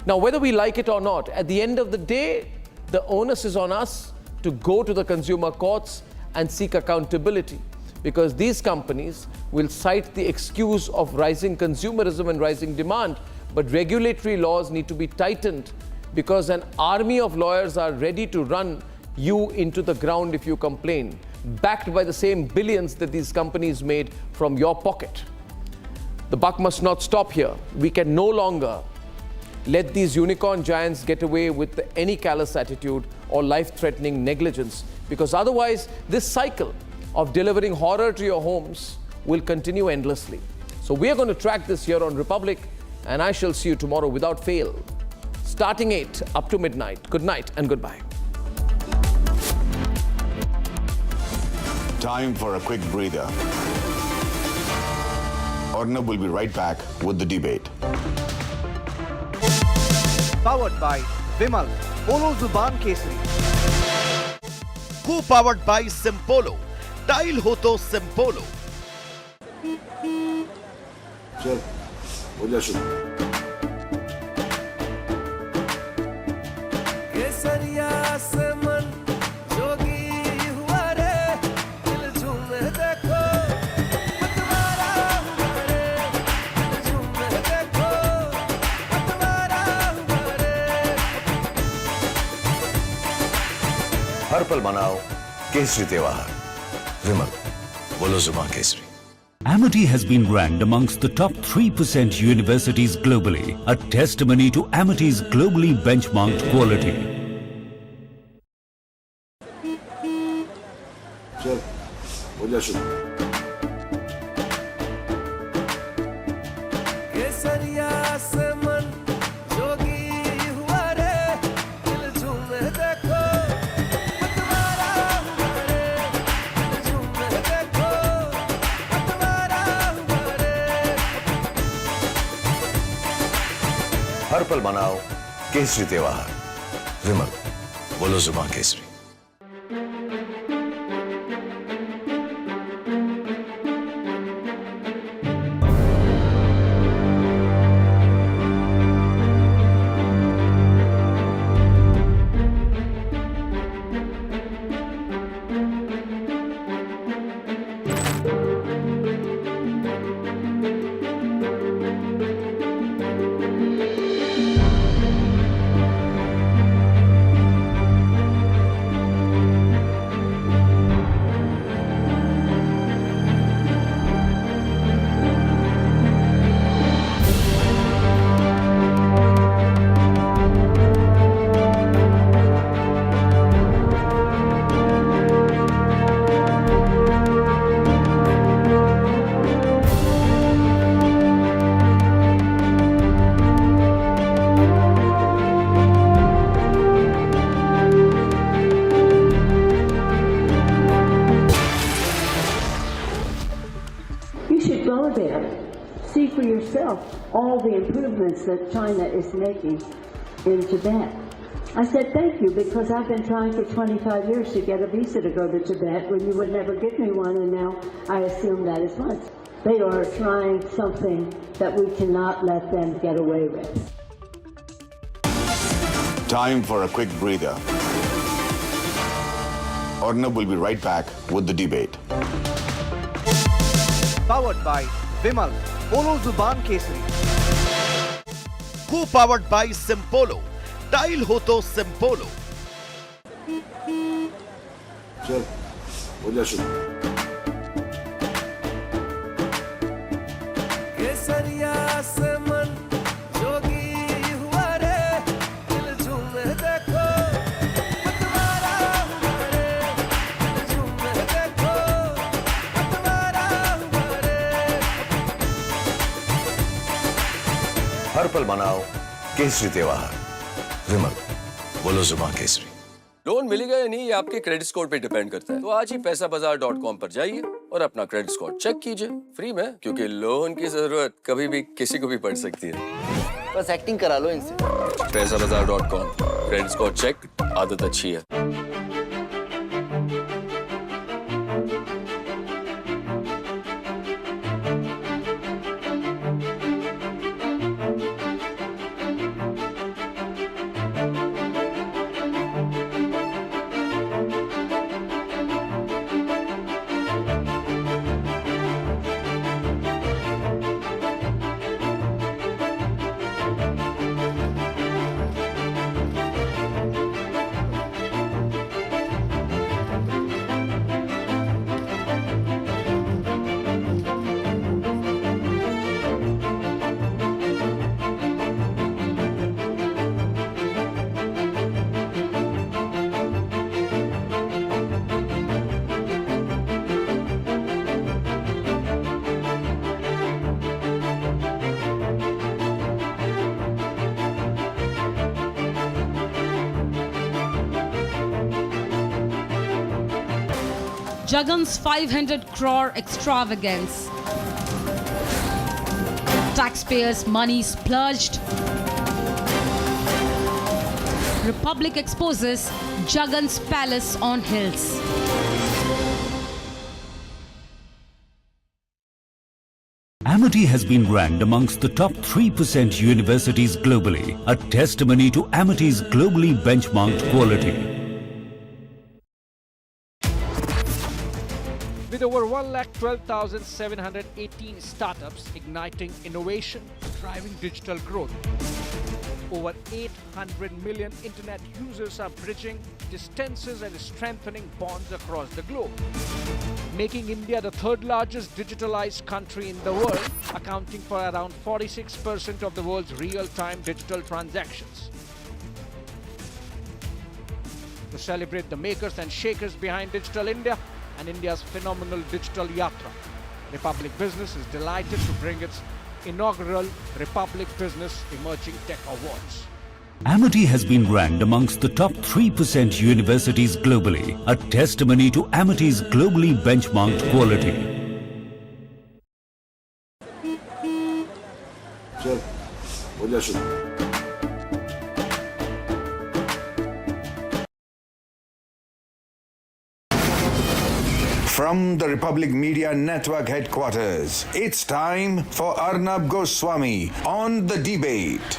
Now, whether we like it or not, at the end of the day, the onus is on us to go to the consumer courts and seek accountability, because these companies will cite the excuse of rising consumerism and rising demand. But regulatory laws need to be tightened, because an army of lawyers are ready to run you into the ground if you complain, backed by the same billions that these companies made from your pocket. The buck must not stop here. We can no longer let these unicorn giants get away with any callous attitude or life-threatening negligence, because otherwise this cycle of delivering horror to your homes will continue endlessly. So we are going to track this here on Republic, and I shall see you tomorrow without fail, starting 8 up to midnight. Good night and goodbye. Time for a quick breather. Arnab will be right back with the debate. Powered by Vimal, Polo Zuban Kesari. Co-powered by Simpolo. Tile ho to Simpolo. चल, हो जा शुरू. केसरिया से मन जोगी हुआ रे, दिल झूमे देखो, पतवारा हुआ रे, दिल झूमे देखो, पतवारा हुआ रे. हर पल मनाओ केसरी त्योहार. विमल, बोलो जुबान Kesari. Amity has been ranked amongst the top 3% universities globally, a testimony to Amity's globally benchmarked quality. चल, हो जा शुरू. केसरिया से मन जोगी हुआ रे, दिल झूमे देखो, पतवारा हुआ रे, दिल झूमे देखो, पतवारा हुआ रे. हर पल मनाओ केसरी त्योहार. विमल, बोलो जुबान Kesari. all the improvements that China is making in Tibet. I said, thank you, because I've been trying for 25 years to get a visa to go to Tibet when you would never give me one, and now I assume that is once. They are trying something that we cannot let them get away with. Time for a quick breather. Arnab will be right back with the debate. Powered by Vimal, Polo Zuban Kesari. Co-powered by Simpolo. Style ho to Simpolo. चल, हो जा शुरू. केसरिया से मन जोगी हुआ रे, दिल झूमे देखो, पतवारा हुआ रे, दिल झूमे देखो, पतवारा हुआ रे. हर पल मनाओ केसरी त्योहार. विमल, बोलो जुबान केसरी. लोन मिलेगा या नहीं ये आपके क्रेडिट स्कोर पे डिपेंड करता है. तो आज ही पैसाबाजार.com पर जाइए और अपना क्रेडिट स्कोर चेक कीजिए फ्री में, क्योंकि लोन की जरूरत कभी भी किसी को भी पड़ सकती है. बस एक्टिंग करा लो इनसे. पैसाबाजार.com, क्रेडिट स्कोर चेक, आदत अच्छी है. Jagan's 500 crore extravagance. Taxpayers' money splurged. Republic exposes Jagan's palace on hills. Amity has been ranked amongst the top 3% universities globally, a testimony to Amity's globally benchmarked quality. With over 1,12,718 startups igniting innovation, driving digital growth. Over 800 million internet users are bridging distances and strengthening bonds across the globe, making India the third largest digitalized country in the world, accounting for around 46% of the world's real-time digital transactions. To celebrate the makers and shakers behind Digital India and India's phenomenal digital yatra, Republic Business is delighted to bring its inaugural Republic Business Emerging Tech Awards. Amity has been ranked amongst the top 3% universities globally, a testimony to Amity's globally benchmarked quality. चल, हो जा शुरू. From the Republic Media Network headquarters, it's time for Arnab Goswami on the debate.